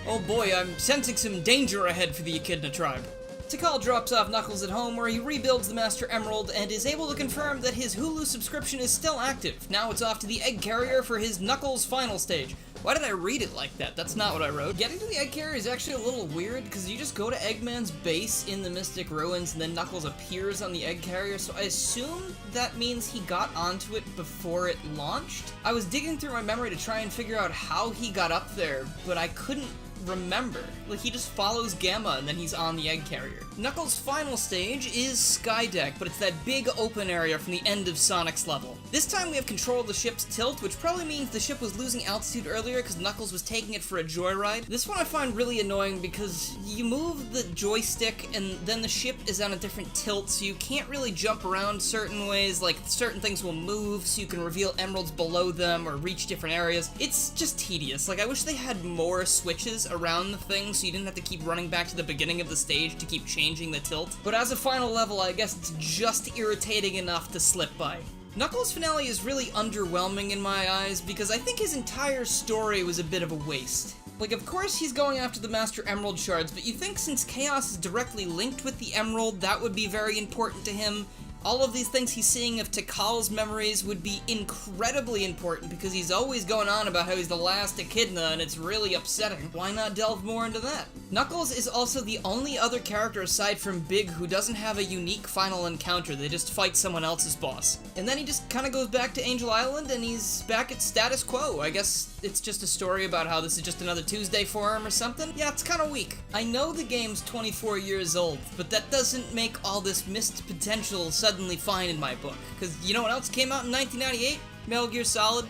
[SPEAKER 1] oh boy, I'm sensing some danger ahead for the Echidna tribe. Tikal drops off Knuckles at home where he rebuilds the Master Emerald and is able to confirm that his Hulu subscription is still active. Now it's off to the Egg Carrier for his Knuckles final stage. Why did I read it like that? That's not what I wrote. Getting to the Egg Carrier is actually a little weird because you just go to Eggman's base in the Mystic Ruins and then Knuckles appears on the Egg Carrier, so I assume that means he got onto it before it launched? I was digging through my memory to try and figure out how he got up there, but I couldn't remember. Like, he just follows Gamma and then he's on the egg carrier. Knuckles' final stage is Skydeck, but it's that big open area from the end of Sonic's level. This time we have control of the ship's tilt, which probably means the ship was losing altitude earlier because Knuckles was taking it for a joyride. This one I find really annoying because you move the joystick and then the ship is on a different tilt, so you can't really jump around certain ways, like certain things will move so you can reveal emeralds below them or reach different areas. It's just tedious. Like, I wish they had more switches around the thing so you didn't have to keep running back to the beginning of the stage to keep changing the tilt. But as a final level, I guess it's just irritating enough to slip by. Knuckles' finale is really underwhelming in my eyes because I think his entire story was a bit of a waste. Like, of course he's going after the Master Emerald shards, but you think since Chaos is directly linked with the Emerald, that would be very important to him. All of these things he's seeing of Tikal's memories would be incredibly important because he's always going on about how he's the last Echidna and it's really upsetting. Why not delve more into that? Knuckles is also the only other character aside from Big who doesn't have a unique final encounter. They just fight someone else's boss. And then he just kind of goes back to Angel Island and he's back at status quo. I guess it's just a story about how this is just another Tuesday for him or something. Yeah, it's kind of weak. I know the game's 24 years old, but that doesn't make all this missed potential suddenly fine in my book. Because you know what else came out in 1998? Metal Gear Solid,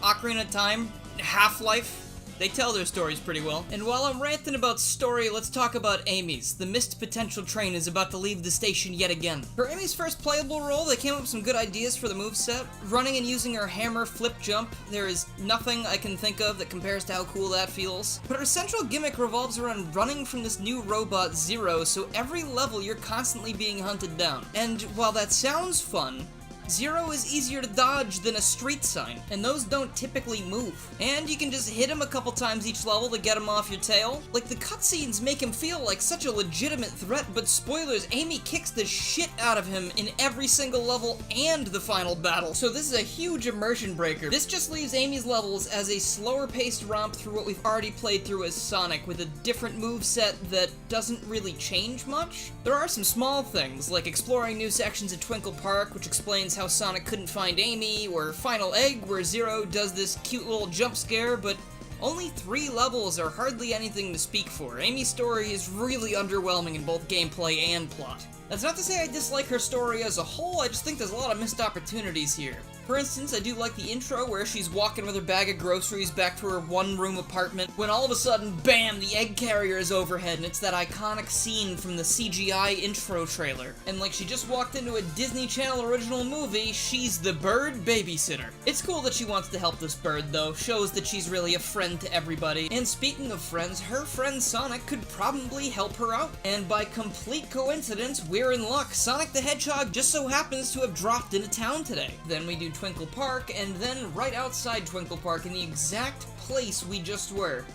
[SPEAKER 1] Ocarina of Time, Half-Life. They tell their stories pretty well. And while I'm ranting about story, let's talk about Amy's. The missed potential train is about to leave the station yet again. For Amy's first playable role, they came up with some good ideas for the moveset. Running and using her hammer flip jump, there is nothing I can think of that compares to how cool that feels. But her central gimmick revolves around running from this new robot Zero, so every level you're constantly being hunted down. And while that sounds fun, Zero is easier to dodge than a street sign, and those don't typically move. And you can just hit him a couple times each level to get him off your tail. Like, the cutscenes make him feel like such a legitimate threat, but spoilers, Amy kicks the shit out of him in every single level and the final battle. So this is a huge immersion breaker. This just leaves Amy's levels as a slower paced romp through what we've already played through as Sonic, with a different moveset that doesn't really change much. There are some small things, like exploring new sections of Twinkle Park, which explains how Sonic couldn't find Amy, or Final Egg, where Zero does this cute little jump scare, but only 3 levels are hardly anything to speak for. Amy's story is really underwhelming in both gameplay and plot. That's not to say I dislike her story as a whole, I just think there's a lot of missed opportunities here. For instance, I do like the intro where she's walking with her bag of groceries back to her one-room apartment, when all of a sudden, bam, the egg carrier is overhead, and it's that iconic scene from the CGI intro trailer. And like she just walked into a Disney Channel original movie, she's the bird babysitter. It's cool that she wants to help this bird, though, shows that she's really a friend to everybody. And speaking of friends, her friend Sonic could probably help her out. And by complete coincidence, we're in luck. Sonic the Hedgehog just so happens to have dropped into town today. Then we do Twinkle Park, and then right outside Twinkle Park, in the exact place we just were,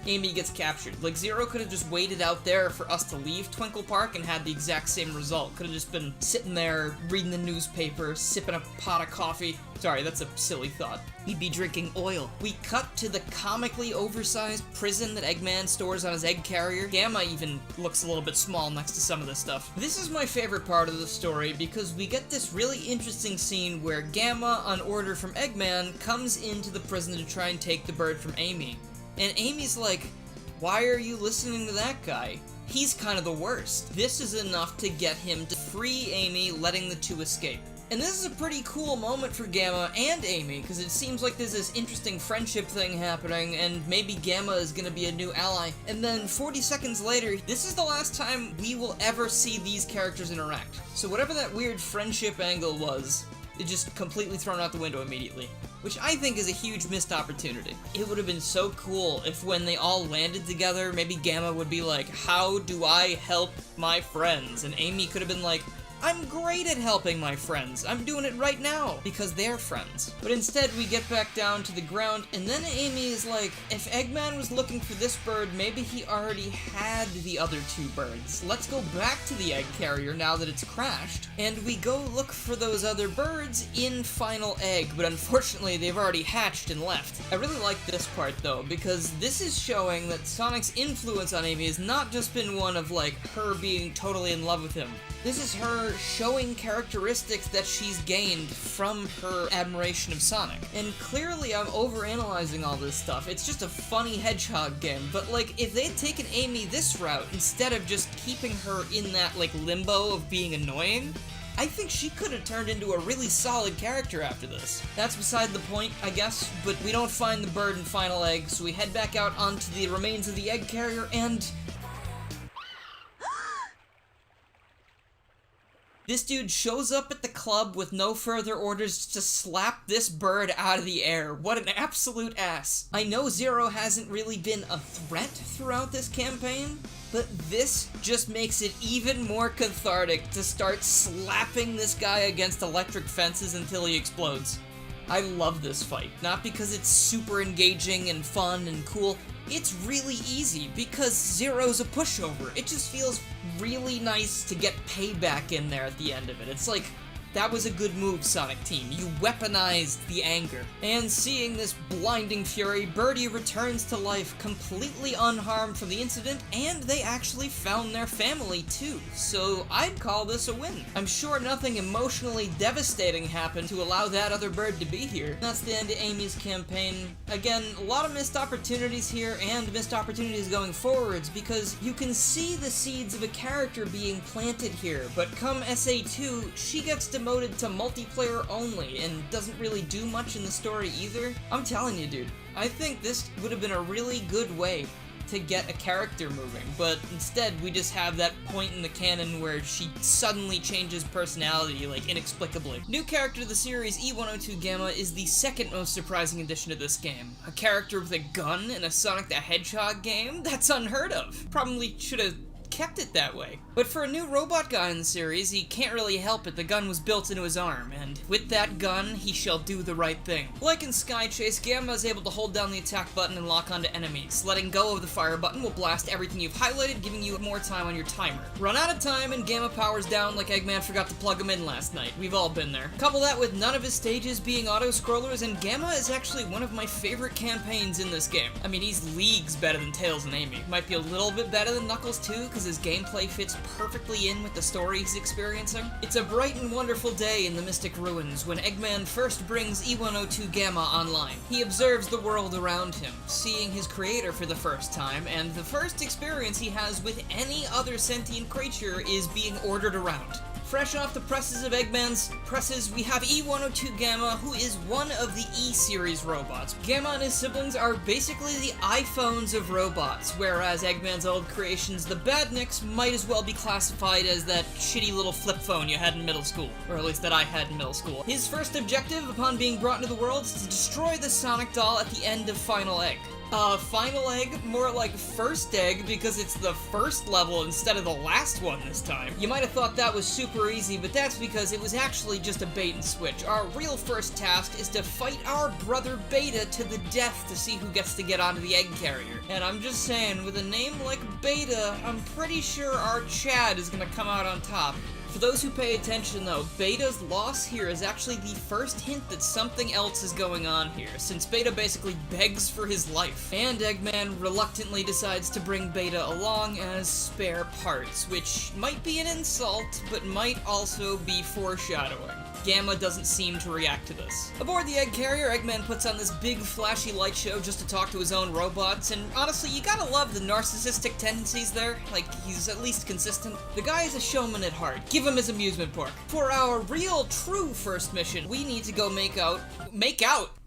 [SPEAKER 1] Amy gets captured. Like, Zero could have just waited out there for us to leave Twinkle Park and had the exact same result. Could have just been sitting there, reading the newspaper, sipping a pot of coffee. Sorry, that's a silly thought. We'd be drinking oil. We cut to the comically oversized prison that Eggman stores on his egg carrier. Gamma even looks a little bit small next to some of this stuff. This is my favorite part of the story because we get this really interesting scene where Gamma, on order from Eggman, comes into the prison to try and take the bird from Amy. And Amy's like, why are you listening to that guy? He's kind of the worst. This is enough to get him to free Amy, letting the two escape. And this is a pretty cool moment for Gamma and Amy, because it seems like there's this interesting friendship thing happening, and maybe Gamma is gonna be a new ally. And then 40 seconds later, this is the last time we will ever see these characters interact. So whatever that weird friendship angle was, it's just completely thrown out the window immediately. Which I think is a huge missed opportunity. It would have been so cool if when they all landed together, maybe Gamma would be like, how do I help my friends? And Amy could have been like, I'm great at helping my friends. I'm doing it right now because they're friends. But instead we get back down to the ground, and then Amy is like, if Eggman was looking for this bird, maybe he already had the other 2 birds. Let's go back to the egg carrier now that it's crashed, and we go look for those other birds in Final Egg, but unfortunately they've already hatched and left. I really like this part though, because this is showing that Sonic's influence on Amy has not just been one of like her being totally in love with him. This is her her showing characteristics that she's gained from her admiration of Sonic. And clearly I'm overanalyzing all this stuff. It's just a funny hedgehog game, but like, if they'd taken Amy this route instead of just keeping her in that like limbo of being annoying, I think she could have turned into a really solid character after this. That's beside the point, I guess, but we don't find the bird and final egg, so we head back out onto the remains of the egg carrier, and this dude shows up at the club with no further orders to slap this bird out of the air. What an absolute ass. I know Zero hasn't really been a threat throughout this campaign, but this just makes it even more cathartic to start slapping this guy against electric fences until he explodes. I love this fight, not because it's super engaging and fun and cool. It's really easy because Zero's a pushover. It just feels really nice to get payback in there at the end of it. It's like, that was a good move, Sonic Team. You weaponized the anger. And seeing this blinding fury, Birdie returns to life completely unharmed from the incident, and they actually found their family too. So I'd call this a win. I'm sure nothing emotionally devastating happened to allow that other bird to be here. That's the end of Amy's campaign. Again, a lot of missed opportunities here and missed opportunities going forwards, because you can see the seeds of a character being planted here, but come SA2, she gets demoted to multiplayer only and doesn't really do much in the story either. I'm telling you, dude, I think this would have been a really good way to get a character moving, but instead we just have that point in the canon where she suddenly changes personality, like, inexplicably. New character to the series, E102 Gamma, is the second most surprising addition to this game. A character with a gun in a Sonic the Hedgehog game? That's unheard of. Probably should have kept it that way. But for a new robot guy in the series, he can't really help it. The gun was built into his arm, and with that gun, he shall do the right thing. Like in Sky Chase, Gamma is able to hold down the attack button and lock onto enemies. Letting go of the fire button will blast everything you've highlighted, giving you more time on your timer. Run out of time, and Gamma powers down like Eggman forgot to plug him in last night. We've all been there. Couple that with none of his stages being auto-scrollers, and Gamma is actually one of my favorite campaigns in this game. I mean, he's leagues better than Tails and Amy. Might be a little bit better than Knuckles too, because his gameplay fits perfectly in with the story he's experiencing. It's a bright and wonderful day in the Mystic Ruins when Eggman first brings E102 Gamma online. He observes the world around him, seeing his creator for the first time, and the first experience he has with any other sentient creature is being ordered around. Fresh off the presses of Eggman's presses, we have E102 Gamma, who is one of the E-series robots. Gamma and his siblings are basically the iPhones of robots, whereas Eggman's old creations, the Badniks, might as well be classified as that shitty little flip phone you had in middle school, or at least that I had in middle school. His first objective upon being brought into the world is to destroy the Sonic doll at the end of Final Egg. Final Egg? More like First Egg, because it's the first level instead of the last one this time. You might have thought that was super easy, but that's because it was actually just a bait and switch. Our real first task is to fight our brother Beta to the death to see who gets to get onto the egg carrier. And I'm just saying, with a name like Beta, I'm pretty sure our Chad is gonna come out on top. For those who pay attention though, Beta's loss here is actually the first hint that something else is going on here, since Beta basically begs for his life. And Eggman reluctantly decides to bring Beta along as spare parts, which might be an insult, but might also be foreshadowing. Gamma doesn't seem to react to this. Aboard the egg carrier, Eggman puts on this big flashy light show just to talk to his own robots, and honestly, you gotta love the narcissistic tendencies there. Like, he's at least consistent. The guy is a showman at heart. Give him his amusement park. For our real, true first mission, we need to go make out?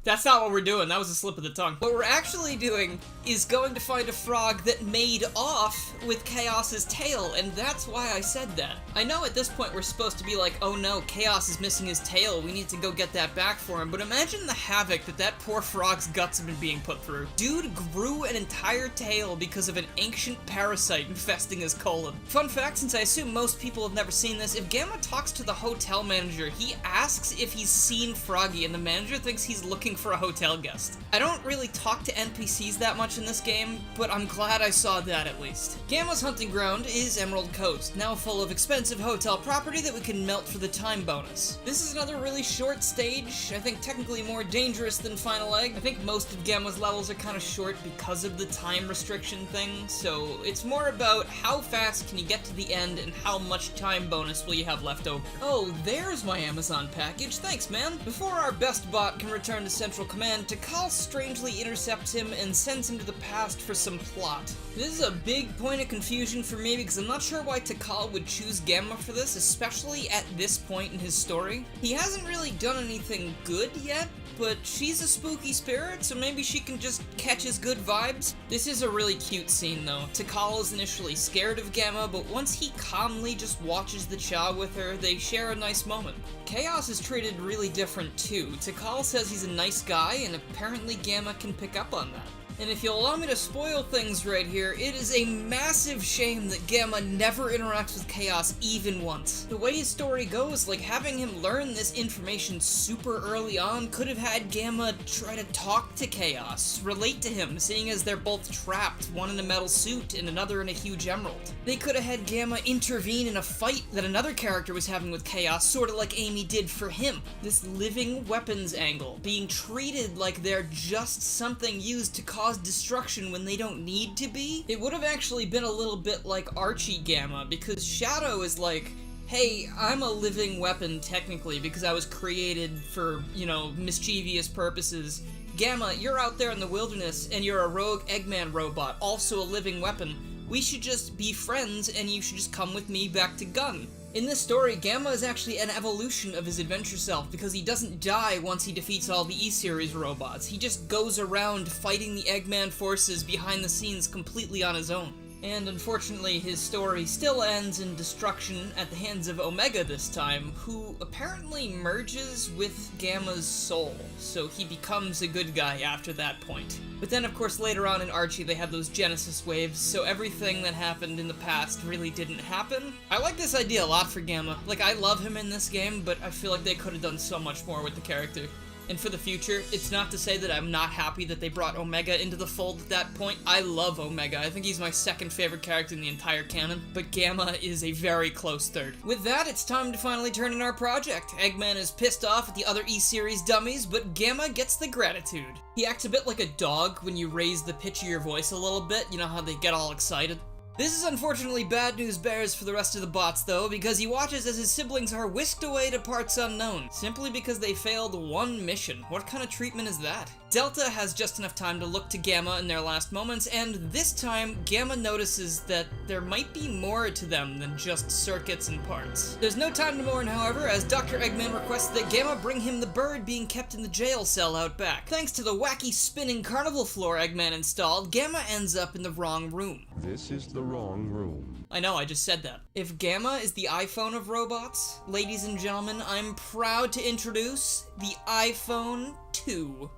[SPEAKER 1] That's not what we're doing, that was a slip of the tongue. What we're actually doing is going to find a frog that made off with Chaos's tail, and that's why I said that. I know at this point we're supposed to be like, oh no, Chaos is missing his tail, we need to go get that back for him, but imagine the havoc that poor frog's guts have been being put through. Dude grew an entire tail because of an ancient parasite infesting his colon. Fun fact, since I assume most people have never seen this, if Gamma talks to the hotel manager, he asks if he's seen Froggy, and the manager thinks he's looking looking for a hotel guest. I don't really talk to NPCs that much in this game, but I'm glad I saw that at least. Gamma's hunting ground is Emerald Coast, now full of expensive hotel property that we can melt for the time bonus. This is another really short stage, I think technically more dangerous than Final Egg. I think most of Gamma's levels are kind of short because of the time restriction thing, so it's more about how fast can you get to the end and how much time bonus will you have left over. Oh, there's my Amazon package, thanks man! Before our best bot can return to Central Command, Tikal strangely intercepts him and sends him to the past for some plot. This is a big point of confusion for me because I'm not sure why Tikal would choose Gamma for this, especially at this point in his story. He hasn't really done anything good yet, but she's a spooky spirit, so maybe she can just catch his good vibes. This is a really cute scene though. Tikal is initially scared of Gamma, but once he calmly just watches the Chao with her, they share a nice moment. Chaos is treated really different too. Tikal says he's a nice guy, and apparently Gamma can pick up on that. And if you'll allow me to spoil things right here, it is a massive shame that Gamma never interacts with Chaos even once. The way his story goes, like having him learn this information super early on could have had Gamma try to talk to Chaos, relate to him, seeing as they're both trapped, one in a metal suit and another in a huge emerald. They could have had Gamma intervene in a fight that another character was having with Chaos, sort of like Amy did for him. This living weapons angle, being treated like they're just something used to cause destruction when they don't need to be. It would have actually been a little bit like Archie Gamma, because Shadow is like, hey, I'm a living weapon technically because I was created for, you know, mischievous purposes. Gamma, you're out there in the wilderness and you're a rogue Eggman robot, also a living weapon. We should just be friends and you should just come with me back to Gun. In this story, Gamma is actually an evolution of his adventure self because he doesn't die once he defeats all the E-Series robots. He just goes around fighting the Eggman forces behind the scenes completely on his own. And unfortunately, his story still ends in destruction at the hands of Omega this time, who apparently merges with Gamma's soul, so he becomes a good guy after that point. But then, of course, later on in Archie, they have those Genesis waves, so everything that happened in the past really didn't happen. I like this idea a lot for Gamma. Like, I love him in this game, but I feel like they could have done so much more with the character. And for the future, it's not to say that I'm not happy that they brought Omega into the fold at that point. I love Omega. I think he's my second favorite character in the entire canon, but Gamma is a very close third. With that, it's time to finally turn in our project. Eggman is pissed off at the other E-Series dummies, but Gamma gets the gratitude. He acts a bit like a dog when you raise the pitch of your voice a little bit. You know how they get all excited? This is unfortunately bad news bears for the rest of the bots though, because he watches as his siblings are whisked away to parts unknown, simply because they failed one mission. What kind of treatment is that? Delta has just enough time to look to Gamma in their last moments, and this time, Gamma notices that there might be more to them than just circuits and parts. There's no time to mourn, however, as Dr. Eggman requests that Gamma bring him the bird being kept in the jail cell out back. Thanks to the wacky spinning carnival floor Eggman installed, Gamma ends up in the wrong room.
[SPEAKER 2] This is the wrong room.
[SPEAKER 1] I know, I just said that. If Gamma is the iPhone of robots, ladies and gentlemen, I'm proud to introduce the iPhone 2.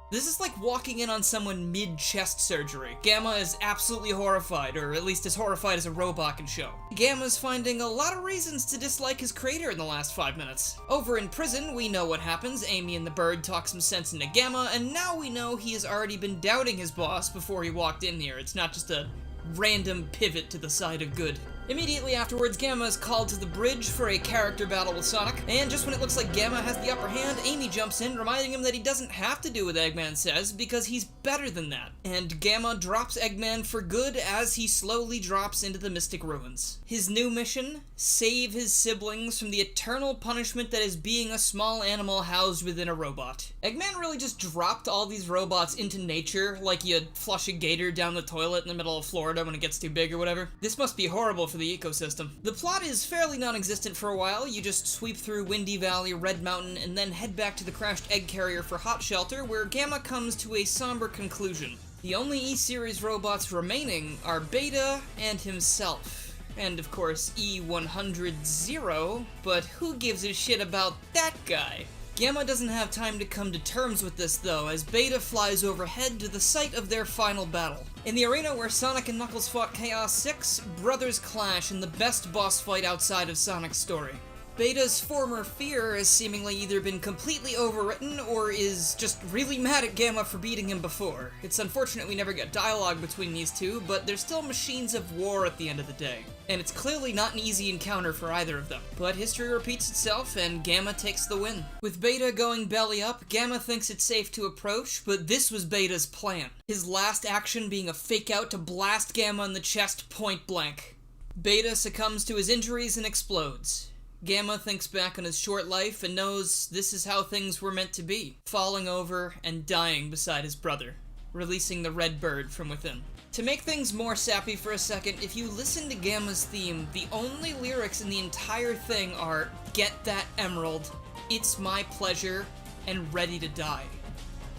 [SPEAKER 1] This is like walking in on someone mid-chest surgery. Gamma is absolutely horrified, or at least as horrified as a robot can show. Gamma's finding a lot of reasons to dislike his creator in the last 5 minutes. Over in prison, we know what happens. Amy and the bird talk some sense into Gamma, and now we know he has already been doubting his boss before he walked in here. It's not just a random pivot to the side of good. Immediately afterwards, Gamma is called to the bridge for a character battle with Sonic, and just when it looks like Gamma has the upper hand, Amy jumps in, reminding him that he doesn't have to do what Eggman says, because he's better than that. And Gamma drops Eggman for good as he slowly drops into the Mystic Ruins. His new mission? Save his siblings from the eternal punishment that is being a small animal housed within a robot. Eggman really just dropped all these robots into nature, like you flush a gator down the toilet in the middle of Florida when it gets too big or whatever. This must be horrible for the ecosystem. The plot is fairly non-existent for a while. You just sweep through Windy Valley, Red Mountain, and then head back to the crashed egg carrier for Hot Shelter, where Gamma comes to a somber conclusion. The only E-Series robots remaining are Beta and himself. And of course, E100-0, but who gives a shit about that guy? Gamma doesn't have time to come to terms with this though, as Beta flies overhead to the site of their final battle. In the arena where Sonic and Knuckles fought Chaos 6, brothers clash in the best boss fight outside of Sonic's story. Beta's former fear has seemingly either been completely overwritten or is just really mad at Gamma for beating him before. It's unfortunate we never get dialogue between these two, but they're still machines of war at the end of the day. And it's clearly not an easy encounter for either of them. But history repeats itself, and Gamma takes the win. With Beta going belly up, Gamma thinks it's safe to approach, but this was Beta's plan. His last action being a fake out to blast Gamma in the chest point blank. Beta succumbs to his injuries and explodes. Gamma thinks back on his short life and knows this is how things were meant to be, falling over and dying beside his brother, releasing the red bird from within. To make things more sappy for a second, if you listen to Gamma's theme, the only lyrics in the entire thing are, "Get that emerald, it's my pleasure, and ready to die."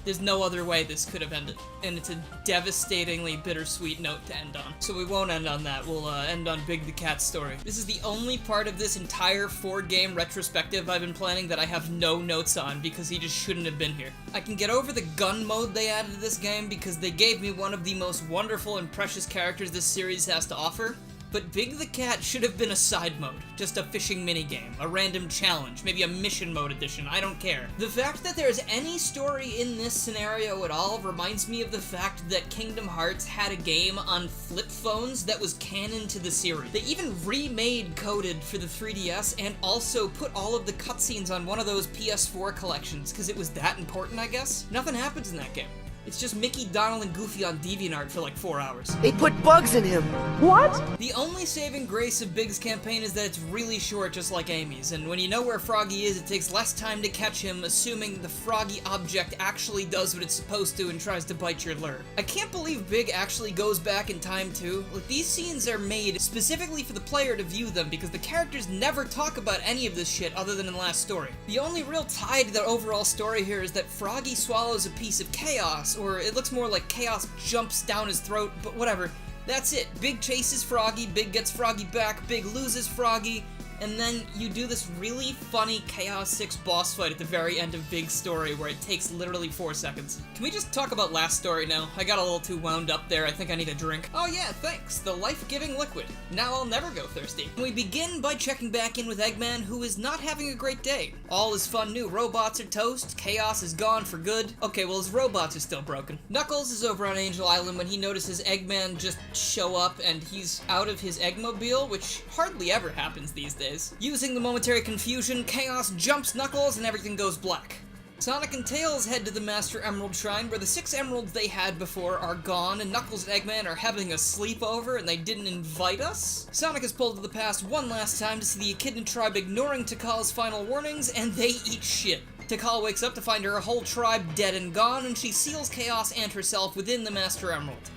[SPEAKER 1] There's no other way this could have ended, and it's a devastatingly bittersweet note to end on. So we won't end on that, we'll end on Big the Cat's story. This is the only part of this entire 4-game retrospective I've been planning that I have no notes on, because he just shouldn't have been here. I can get over the gun mode they added to this game, because they gave me one of the most wonderful and precious characters this series has to offer. But Big the Cat should have been a side mode, just a fishing minigame, a random challenge, maybe a mission mode edition, I don't care. The fact that there's any story in this scenario at all reminds me of the fact that Kingdom Hearts had a game on flip phones that was canon to the series. They even remade Coded for the 3DS and also put all of the cutscenes on one of those PS4 collections, because it was that important, I guess? Nothing happens in that game. It's just Mickey, Donald, and Goofy on DeviantArt for like 4 hours.
[SPEAKER 5] They put bugs in him. What?
[SPEAKER 1] The only saving grace of Big's campaign is that it's really short, just like Amy's, and when you know where Froggy is, it takes less time to catch him, assuming the Froggy object actually does what it's supposed to and tries to bite your lure. I can't believe Big actually goes back in time too. Like, these scenes are made specifically for the player to view them, because the characters never talk about any of this shit other than in the last story. The only real tie to the overall story here is that Froggy swallows a piece of chaos, or it looks more like chaos jumps down his throat, but whatever. That's it. Big chases Froggy, Big gets Froggy back, Big loses Froggy, and then you do this really funny Chaos 6 boss fight at the very end of Big's story where it takes literally 4 seconds. Can we just talk about last story now? I got a little too wound up there, I think I need a drink. Oh yeah, thanks, the life-giving liquid. Now I'll never go thirsty. We begin by checking back in with Eggman, who is not having a great day. All is fun new robots are toast, Chaos is gone for good. Okay, well his robots are still broken. Knuckles is over on Angel Island when he notices Eggman just show up and he's out of his Eggmobile, which hardly ever happens these days. Using the momentary confusion, Chaos jumps Knuckles and everything goes black. Sonic and Tails head to the Master Emerald Shrine, where the 6 emeralds they had before are gone, and Knuckles and Eggman are having a sleepover and they didn't invite us. Sonic is pulled to the past one last time to see the Echidna tribe ignoring Tikal's final warnings, and they eat shit. Tikal wakes up to find her whole tribe dead and gone, and she seals Chaos and herself within the Master Emerald.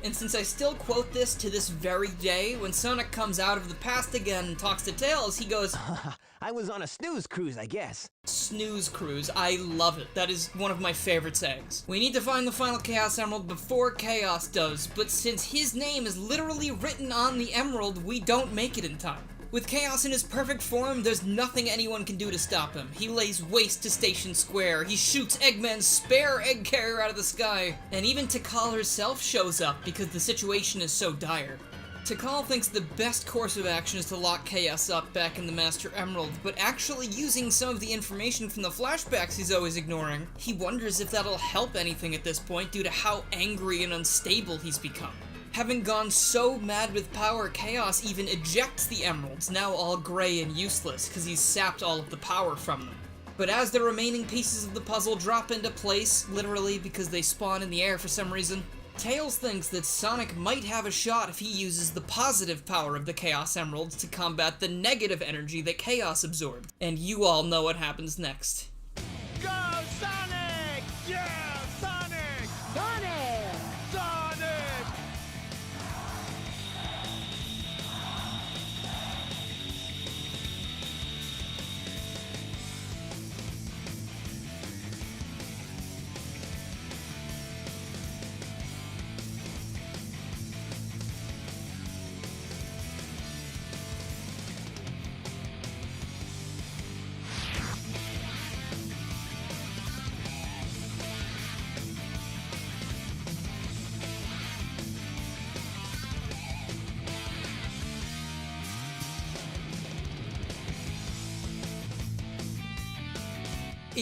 [SPEAKER 1] And since I still quote this to this very day, when Sonic comes out of the past again and talks to Tails, he goes,
[SPEAKER 5] I was on a snooze cruise, I guess.
[SPEAKER 1] Snooze cruise. I love it. That is one of my favorite sayings. We need to find the final Chaos Emerald before Chaos does, but since his name is literally written on the emerald, we don't make it in time. With Chaos in his perfect form, there's nothing anyone can do to stop him. He lays waste to Station Square, he shoots Eggman's spare egg carrier out of the sky, and even Tikal herself shows up because the situation is so dire. Tikal thinks the best course of action is to lock Chaos up back in the Master Emerald, but actually using some of the information from the flashbacks he's always ignoring, he wonders if that'll help anything at this point due to how angry and unstable he's become. Having gone so mad with power, Chaos even ejects the emeralds, now all gray and useless, because he's sapped all of the power from them. But as the remaining pieces of the puzzle drop into place, literally because they spawn in the air for some reason, Tails thinks that Sonic might have a shot if he uses the positive power of the Chaos Emeralds to combat the negative energy that Chaos absorbed. And you all know what happens next.
[SPEAKER 5] Go, Sonic! Yeah, Sonic! Sonic! Sonic!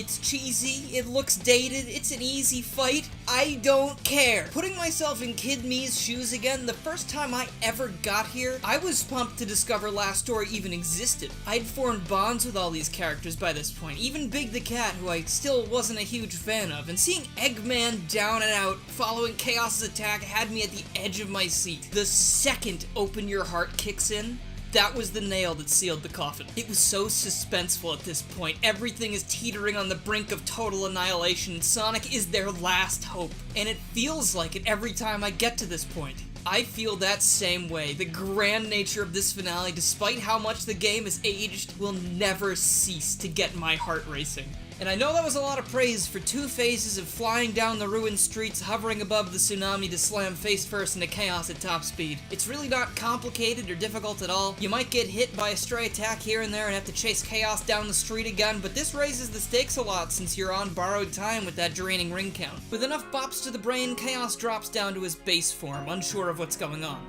[SPEAKER 1] It's cheesy, it looks dated, it's an easy fight. I don't care. Putting myself in Kid Me's shoes again, the first time I ever got here, I was pumped to discover Last Story even existed. I'd formed bonds with all these characters by this point, even Big the Cat, who I still wasn't a huge fan of, and seeing Eggman down and out following Chaos's attack had me at the edge of my seat. The second Open Your Heart kicks in, that was the nail that sealed the coffin. It was so suspenseful at this point. Everything is teetering on the brink of total annihilation. Sonic is their last hope, and it feels like it every time I get to this point. I feel that same way. The grand nature of this finale, despite how much the game has aged, will never cease to get my heart racing. And I know that was a lot of praise for 2 phases of flying down the ruined streets, hovering above the tsunami to slam face first into chaos at top speed. It's really not complicated or difficult at all. You might get hit by a stray attack here and there and have to chase chaos down the street again, but this raises the stakes a lot since you're on borrowed time with that draining ring count. With enough bops to the brain, chaos drops down to his base form, unsure of what's going on.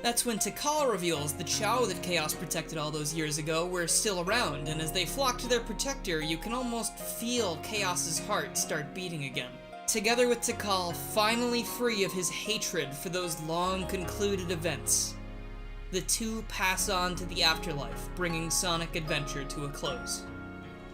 [SPEAKER 1] That's when Tikal reveals the Chao that Chaos protected all those years ago were still around, and as they flock to their protector, you can almost feel Chaos's heart start beating again. Together with Tikal, finally free of his hatred for those long concluded events, the two pass on to the afterlife, bringing Sonic Adventure to a close.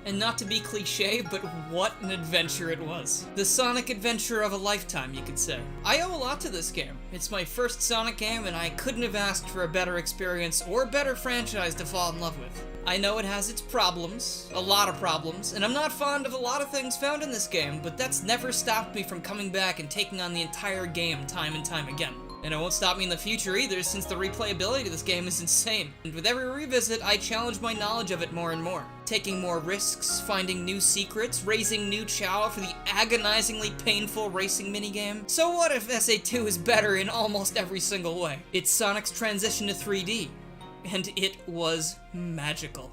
[SPEAKER 1] And not to be cliche, but what an adventure it was. The Sonic adventure of a lifetime, you could say. I owe a lot to this game. It's my first Sonic game, and I couldn't have asked for a better experience or better franchise to fall in love with. I know it has its problems, a lot of problems, and I'm not fond of a lot of things found in this game, but that's never stopped me from coming back and taking on the entire game time and time again. And it won't stop me in the future either, since the replayability of this game is insane. And with every revisit, I challenge my knowledge of it more and more. Taking more risks, finding new secrets, raising new Chao for the agonizingly painful racing minigame. So what if SA2 is better in almost every single way? It's Sonic's transition to 3D, and it was magical.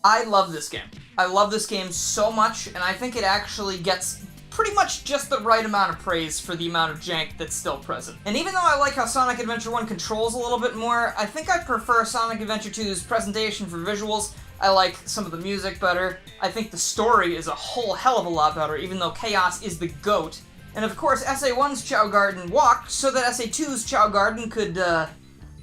[SPEAKER 1] I love this game. I love this game so much, and I think it actually gets pretty much just the right amount of praise for the amount of jank that's still present. And even though I like how Sonic Adventure 1 controls a little bit more, I think I prefer Sonic Adventure 2's presentation for visuals. I like some of the music better. I think the story is a whole hell of a lot better, even though Chaos is the GOAT. And of course, SA1's Chao Garden walked so that SA2's Chao Garden could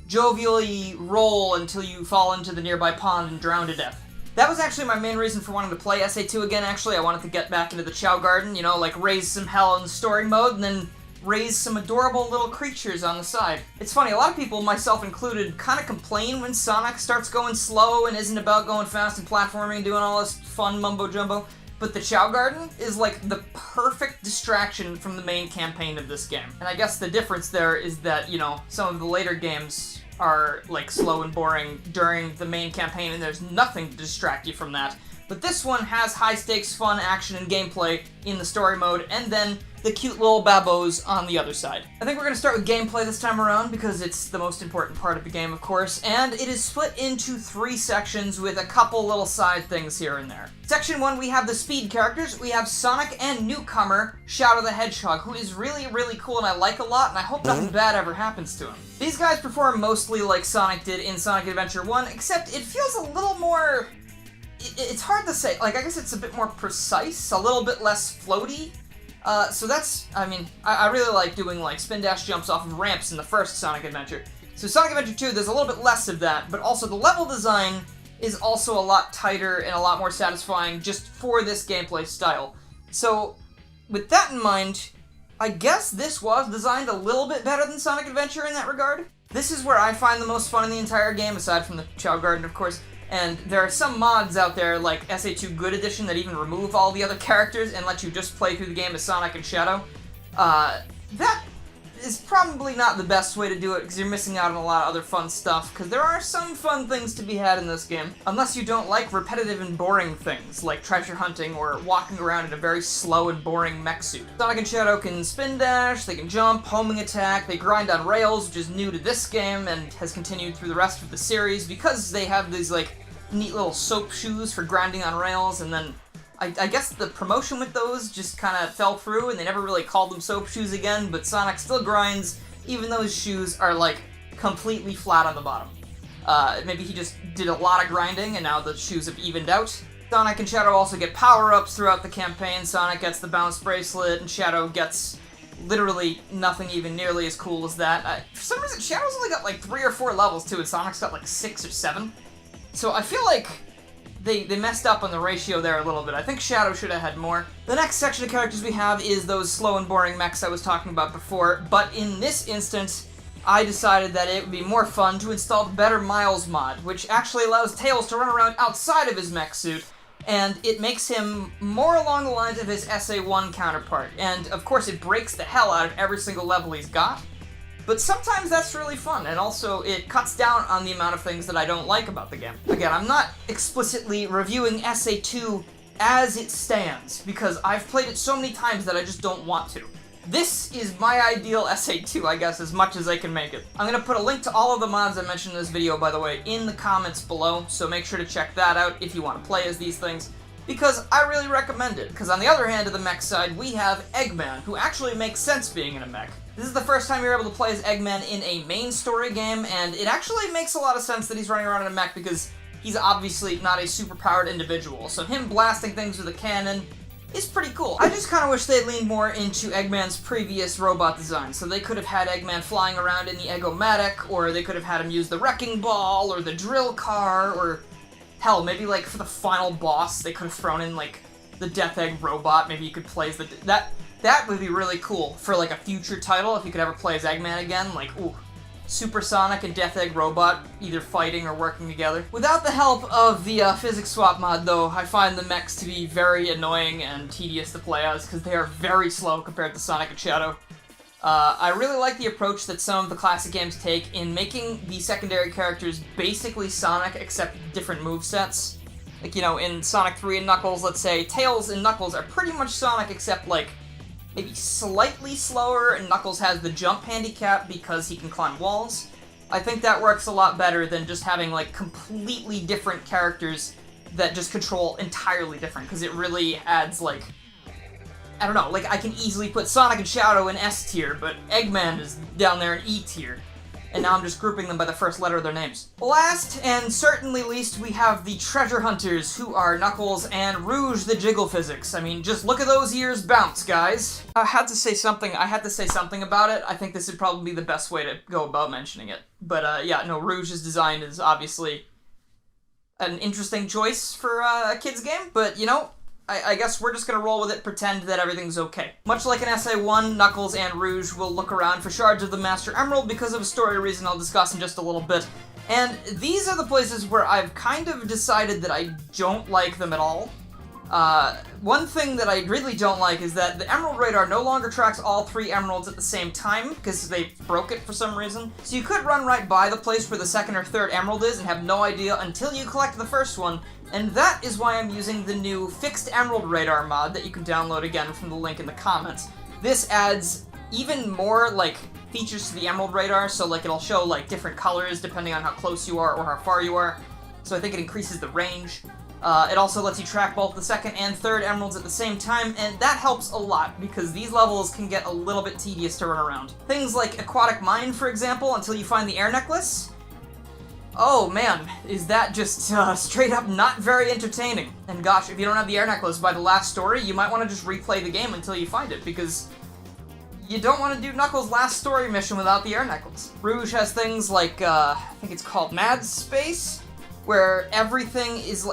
[SPEAKER 1] jovially roll until you fall into the nearby pond and drown to death. That was actually my main reason for wanting to play SA2 again, actually. I wanted to get back into the Chao Garden, you know, like raise some hell in the story mode, and then raise some adorable little creatures on the side. It's funny, a lot of people, myself included, kind of complain when Sonic starts going slow and isn't about going fast and platforming and doing all this fun mumbo-jumbo. But the Chao Garden is like the perfect distraction from the main campaign of this game. And I guess the difference there is that, you know, some of the later games are like slow and boring during the main campaign, and there's nothing to distract you from that. But this one has high stakes, fun action and gameplay in the story mode, and then the cute little babos on the other side. I think we're going to start with gameplay this time around because it's the most important part of the game, of course, and it is split into 3 sections with a couple little side things here and there. Section 1, we have the speed characters. We have Sonic and newcomer Shadow the Hedgehog, who is really, really cool and I like a lot, and I hope nothing bad ever happens to him. These guys perform mostly like Sonic did in Sonic Adventure 1, except it feels a little more... It's hard to say. Like, I guess it's a bit more precise, a little bit less floaty. So that's, I mean, I really like doing like spin dash jumps off of ramps in the first Sonic Adventure. So Sonic Adventure 2, there's a little bit less of that, but also the level design is also a lot tighter and a lot more satisfying just for this gameplay style. So with that in mind, I guess this was designed a little bit better than Sonic Adventure in that regard. This is where I find the most fun in the entire game, aside from the Chao Garden, of course. And there are some mods out there, like SA2 Good Edition, that even remove all the other characters and let you just play through the game as Sonic and Shadow. That is probably not the best way to do it, because you're missing out on a lot of other fun stuff, because there are some fun things to be had in this game, unless you don't like repetitive and boring things, like treasure hunting or walking around in a very slow and boring mech suit. Sonic and Shadow can spin dash, they can jump, homing attack, they grind on rails, which is new to this game and has continued through the rest of the series, because they have these, like, neat little soap shoes for grinding on rails, and then I guess the promotion with those just kind of fell through and they never really called them soap shoes again, but Sonic still grinds even though his shoes are like completely flat on the bottom. Maybe he just did a lot of grinding and now the shoes have evened out. Sonic and Shadow also get power-ups throughout the campaign. Sonic gets the bounce bracelet and Shadow gets literally nothing even nearly as cool as that. For some reason, Shadow's only got like 3 or 4 levels too, and Sonic's got like 6 or 7. So I feel like they messed up on the ratio there a little bit. I think Shadow should have had more. The next section of characters we have is those slow and boring mechs I was talking about before, but in this instance, I decided that it would be more fun to install the Better Miles mod, which actually allows Tails to run around outside of his mech suit, and it makes him more along the lines of his SA1 counterpart. And of course it breaks the hell out of every single level he's got, but sometimes that's really fun, and also it cuts down on the amount of things that I don't like about the game. Again, I'm not explicitly reviewing SA2 as it stands, because I've played it so many times that I just don't want to. This is my ideal SA2, I guess, as much as I can make it. I'm going to put a link to all of the mods I mentioned in this video, by the way, in the comments below, so make sure to check that out if you want to play as these things, because I really recommend it. Because on the other hand of the mech side, we have Eggman, who actually makes sense being in a mech. This is the first time you're able to play as Eggman in a main story game, and it actually makes a lot of sense that he's running around in a mech because he's obviously not a superpowered individual, so him blasting things with a cannon is pretty cool. I just kind of wish they'd leaned more into Eggman's previous robot design, so they could have had Eggman flying around in the Eggomatic, or they could have had him use the Wrecking Ball, or the Drill Car, or hell, maybe like for the final boss, they could have thrown in like the Death Egg robot. Maybe you could play as that would be really cool for like a future title if you could ever play as Eggman again, like, ooh. Super Sonic and Death Egg Robot either fighting or working together. Without the help of the physics swap mod, though, I find the mechs to be very annoying and tedious to play as because they are very slow compared to Sonic and Shadow. I really like the approach that some of the classic games take in making the secondary characters basically Sonic except different movesets. Like, you know, in Sonic 3 and Knuckles, let's say, Tails and Knuckles are pretty much Sonic except, like, maybe slightly slower, and Knuckles has the jump handicap because he can climb walls. I think that works a lot better than just having, like, completely different characters that just control entirely different, because it really adds, like, I don't know, like, I can easily put Sonic and Shadow in S tier, but Eggman is down there in E tier. And now I'm just grouping them by the first letter of their names. Last, and certainly least, we have the Treasure Hunters, who are Knuckles and Rouge the Jiggle Physics. I mean, just look at those ears bounce, guys. I had to say something about it. I think this would probably be the best way to go about mentioning it. But, yeah, no, Rouge's design is obviously an interesting choice for a kid's game, but, you know, I guess we're just gonna roll with it, pretend that everything's okay. Much like in SA1, Knuckles and Rouge will look around for shards of the Master Emerald because of a story reason I'll discuss in just a little bit. And these are the places where I've kind of decided that I don't like them at all. One thing that I really don't like is that the Emerald Radar no longer tracks all 3 emeralds at the same time, because they broke it for some reason. So you could run right by the place where the 2nd or 3rd emerald is and have no idea until you collect the first one, and that is why I'm using the new Fixed Emerald Radar mod that you can download again from the link in the comments. This adds even more, like, features to the Emerald Radar, so, like, it'll show, like, different colors depending on how close you are or how far you are, so I think it increases the range. It also lets you track both the 2nd and 3rd emeralds at the same time, and that helps a lot, because these levels can get a little bit tedious to run around. Things like Aquatic Mine, for example, until you find the air necklace. Oh man, is that just straight up not very entertaining. And gosh, if you don't have the air necklace by the last story, you might want to just replay the game until you find it, because you don't want to do Knuckles' last story mission without the air necklace. Rouge has things like, I think it's called Mad Space, where everything is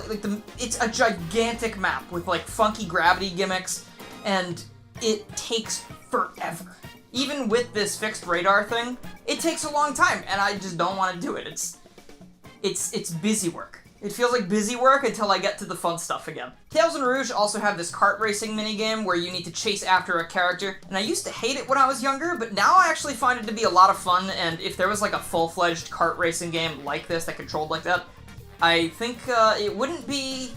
[SPEAKER 1] it's a gigantic map with like funky gravity gimmicks, and it takes forever. Even with this fixed radar thing, it takes a long time, and I just don't want to do it. It's busy work. It feels like busy work until I get to the fun stuff again. Tails and Rouge also have this kart racing minigame where you need to chase after a character, and I used to hate it when I was younger, but now I actually find it to be a lot of fun, and if there was like a full-fledged kart racing game like this that controlled like that, I think it wouldn't be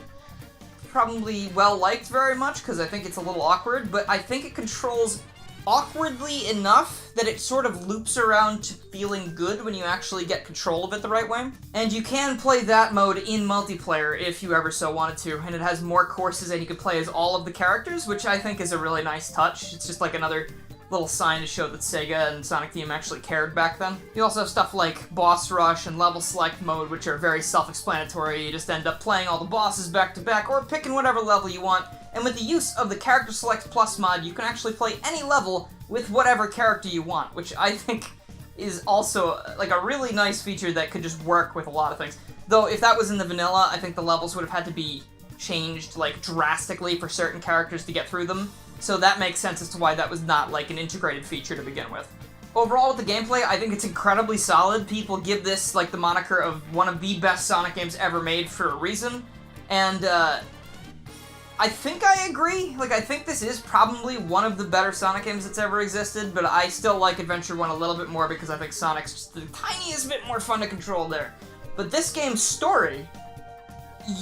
[SPEAKER 1] probably well-liked very much, because I think it's a little awkward, but I think it controls awkwardly enough that it sort of loops around to feeling good when you actually get control of it the right way. And you can play that mode in multiplayer if you ever so wanted to, and it has more courses and you can play as all of the characters, which I think is a really nice touch. It's just like another little sign to show that Sega and Sonic Team actually cared back then. You also have stuff like Boss Rush and Level Select Mode, which are very self-explanatory. You just end up playing all the bosses back to back, or picking whatever level you want. And with the use of the Character Select Plus mod, you can actually play any level with whatever character you want, which I think is also like a really nice feature that could just work with a lot of things. Though if that was in the vanilla, I think the levels would have had to be changed like drastically for certain characters to get through them. So that makes sense as to why that was not like an integrated feature to begin with. Overall with the gameplay, I think it's incredibly solid. People give this like the moniker of one of the best Sonic games ever made for a reason. And I think I agree. Like, I think this is probably one of the better Sonic games that's ever existed, but I still like Adventure 1 a little bit more because I think Sonic's just the tiniest bit more fun to control there. But this game's story,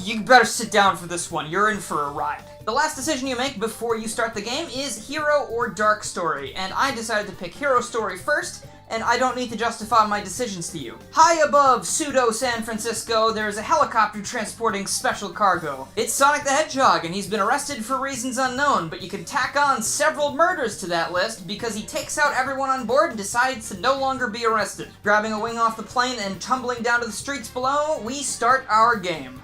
[SPEAKER 1] you better sit down for this one. You're in for a ride. The last decision you make before you start the game is Hero or Dark Story, and I decided to pick Hero Story first, and I don't need to justify my decisions to you. High above pseudo-San Francisco, there is a helicopter transporting special cargo. It's Sonic the Hedgehog, and he's been arrested for reasons unknown, but you can tack on several murders to that list because he takes out everyone on board and decides to no longer be arrested. Grabbing a wing off the plane and tumbling down to the streets below, we start our game.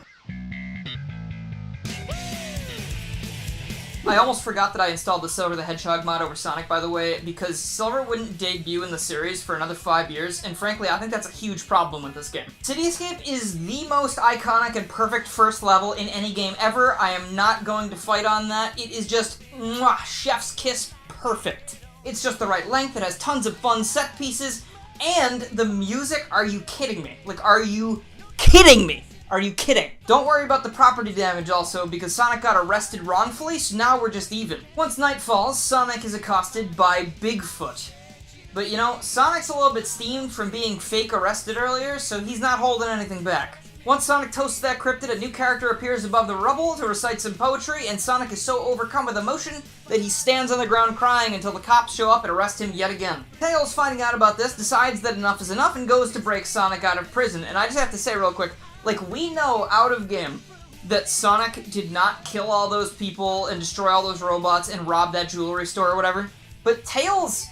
[SPEAKER 1] I almost forgot that I installed the Silver the Hedgehog mod over Sonic, by the way, because Silver wouldn't debut in the series for another 5 years, and frankly, I think that's a huge problem with this game. City Escape is the most iconic and perfect first level in any game ever. I am not going to fight on that. It is just, mwah, chef's kiss perfect. It's just the right length, it has tons of fun set pieces, and the music, are you kidding me? Like, are you kidding me? Are you kidding? Don't worry about the property damage also, because Sonic got arrested wrongfully, so now we're just even. Once night falls, Sonic is accosted by Bigfoot. But you know, Sonic's a little bit steamed from being fake arrested earlier, so he's not holding anything back. Once Sonic toasts that cryptid, a new character appears above the rubble to recite some poetry, and Sonic is so overcome with emotion that he stands on the ground crying until the cops show up and arrest him yet again. Tails, finding out about this, decides that enough is enough and goes to break Sonic out of prison. And I just have to say real quick, like, we know out of game that Sonic did not kill all those people and destroy all those robots and rob that jewelry store or whatever, but Tails,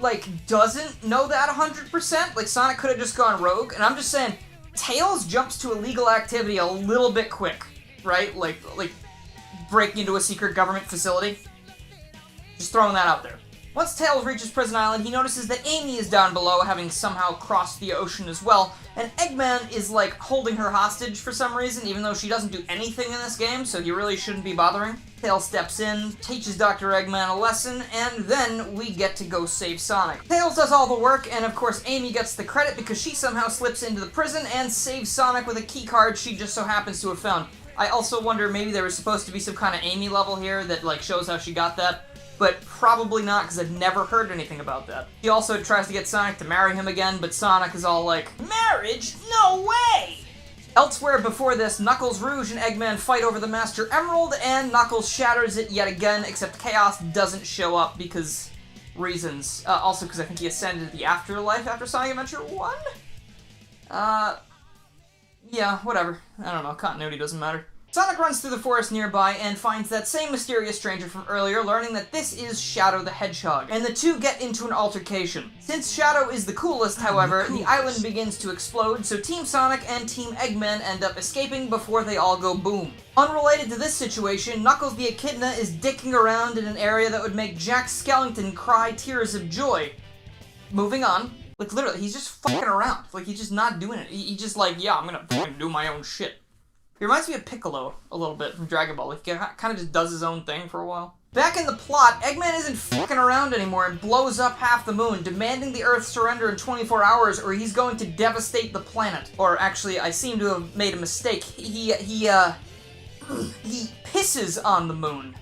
[SPEAKER 1] like, doesn't know that 100%. Like, Sonic could have just gone rogue, and I'm just saying, Tails jumps to illegal activity a little bit quick, right? Like breaking into a secret government facility. Just throwing that out there. Once Tails reaches Prison Island, he notices that Amy is down below, having somehow crossed the ocean as well, and Eggman is, like, holding her hostage for some reason, even though she doesn't do anything in this game, so he really shouldn't be bothering. Tails steps in, teaches Dr. Eggman a lesson, and then we get to go save Sonic. Tails does all the work, and of course Amy gets the credit because she somehow slips into the prison and saves Sonic with a key card she just so happens to have found. I also wonder, maybe there was supposed to be some kind of Amy level here that, like, shows how she got that. But probably not, because I've never heard anything about that. He also tries to get Sonic to marry him again, but Sonic is all like, marriage? No way! Elsewhere before this, Knuckles, Rouge, and Eggman fight over the Master Emerald, and Knuckles shatters it yet again, except Chaos doesn't show up because reasons. Also because I think he ascended to the afterlife after Sonic Adventure 1? Yeah, whatever. I don't know, continuity doesn't matter. Sonic runs through the forest nearby and finds that same mysterious stranger from earlier, learning that this is Shadow the Hedgehog, and the two get into an altercation. Since Shadow is the coolest, however, the island begins to explode, so Team Sonic and Team Eggman end up escaping before they all go boom. Unrelated to this situation, Knuckles the Echidna is dicking around in an area that would make Jack Skellington cry tears of joy. Moving on. Like, literally, he's just fucking around. Like, he's just not doing it. He's just like, yeah, I'm gonna fucking do my own shit. He reminds me of Piccolo a little bit from Dragon Ball. Like, he kind of just does his own ththing for a while. Back in the plot, Eggman isn't fucking around anymore and blows up half the moon, demanding the Earth surrender in 24 hours or he's going to devastate the planet. Or actually, I seem to have made a mistake. He pisses on the moon.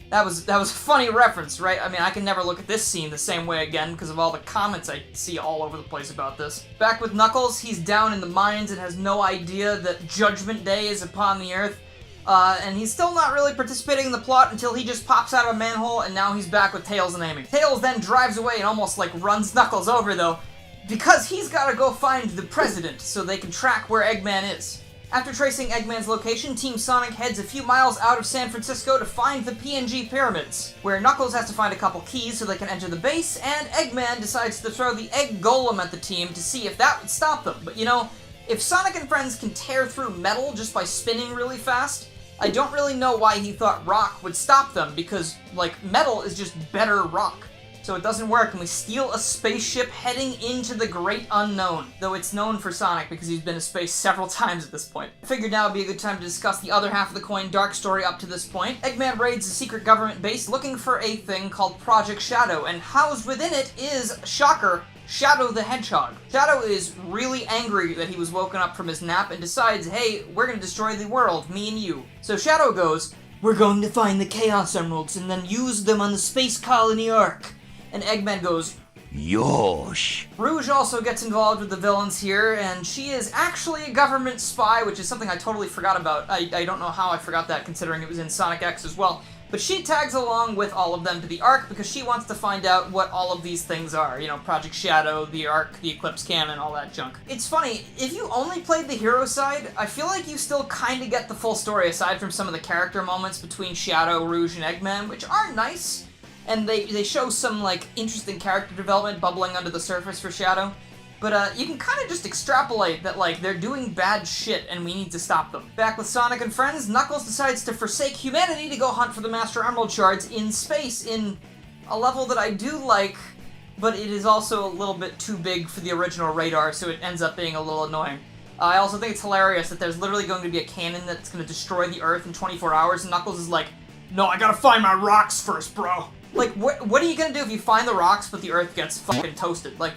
[SPEAKER 1] That was a funny reference, right? I mean, I can never look at this scene the same way again because of all the comments I see all over the place about this. Back with Knuckles, he's down in the mines and has no idea that Judgment Day is upon the Earth. And he's still not really participating in the plot until he just pops out of a manhole and now he's back with Tails and Amy. Tails then drives away and almost, like, runs Knuckles over, though, because he's gotta go find the president so they can track where Eggman is. After tracing Eggman's location, Team Sonic heads a few miles out of San Francisco to find the PNG Pyramids, where Knuckles has to find a couple keys so they can enter the base, and Eggman decides to throw the Egg Golem at the team to see if that would stop them. But you know, if Sonic and friends can tear through metal just by spinning really fast, I don't really know why he thought rock would stop them, because, like, metal is just better rock. So it doesn't work, and we steal a spaceship heading into the great unknown, though it's known for Sonic because he's been to space several times at this point. I figured now would be a good time to discuss the other half of the coin Dark story up to this point. Eggman raids a secret government base looking for a thing called Project Shadow, and housed within it is, shocker, Shadow the Hedgehog. Shadow is really angry that he was woken up from his nap and decides, hey, we're gonna destroy the world, me and you. So Shadow goes, we're going to find the Chaos Emeralds and then use them on the space colony Ark. And Eggman goes, Yosh. Rouge also gets involved with the villains here, and she is actually a government spy, which is something I totally forgot about. I don't know how I forgot that, considering it was in Sonic X as well. But she tags along with all of them to the Ark because she wants to find out what all of these things are. You know, Project Shadow, the Ark, the Eclipse Cannon, all that junk. It's funny, if you only played the hero side, I feel like you still kind of get the full story aside from some of the character moments between Shadow, Rouge, and Eggman, which are nice. And they show some, like, interesting character development bubbling under the surface for Shadow. But, you can kind of just extrapolate that, like, they're doing bad shit and we need to stop them. Back with Sonic and friends, Knuckles decides to forsake humanity to go hunt for the Master Emerald Shards in space in a level that I do like, but it is also a little bit too big for the original radar, so it ends up being a little annoying. I also think it's hilarious that there's literally going to be a cannon that's going to destroy the Earth in 24 hours, and Knuckles is like, no, I gotta find my rocks first, bro. Like, what are you gonna do if you find the rocks but the Earth gets fucking toasted? Like,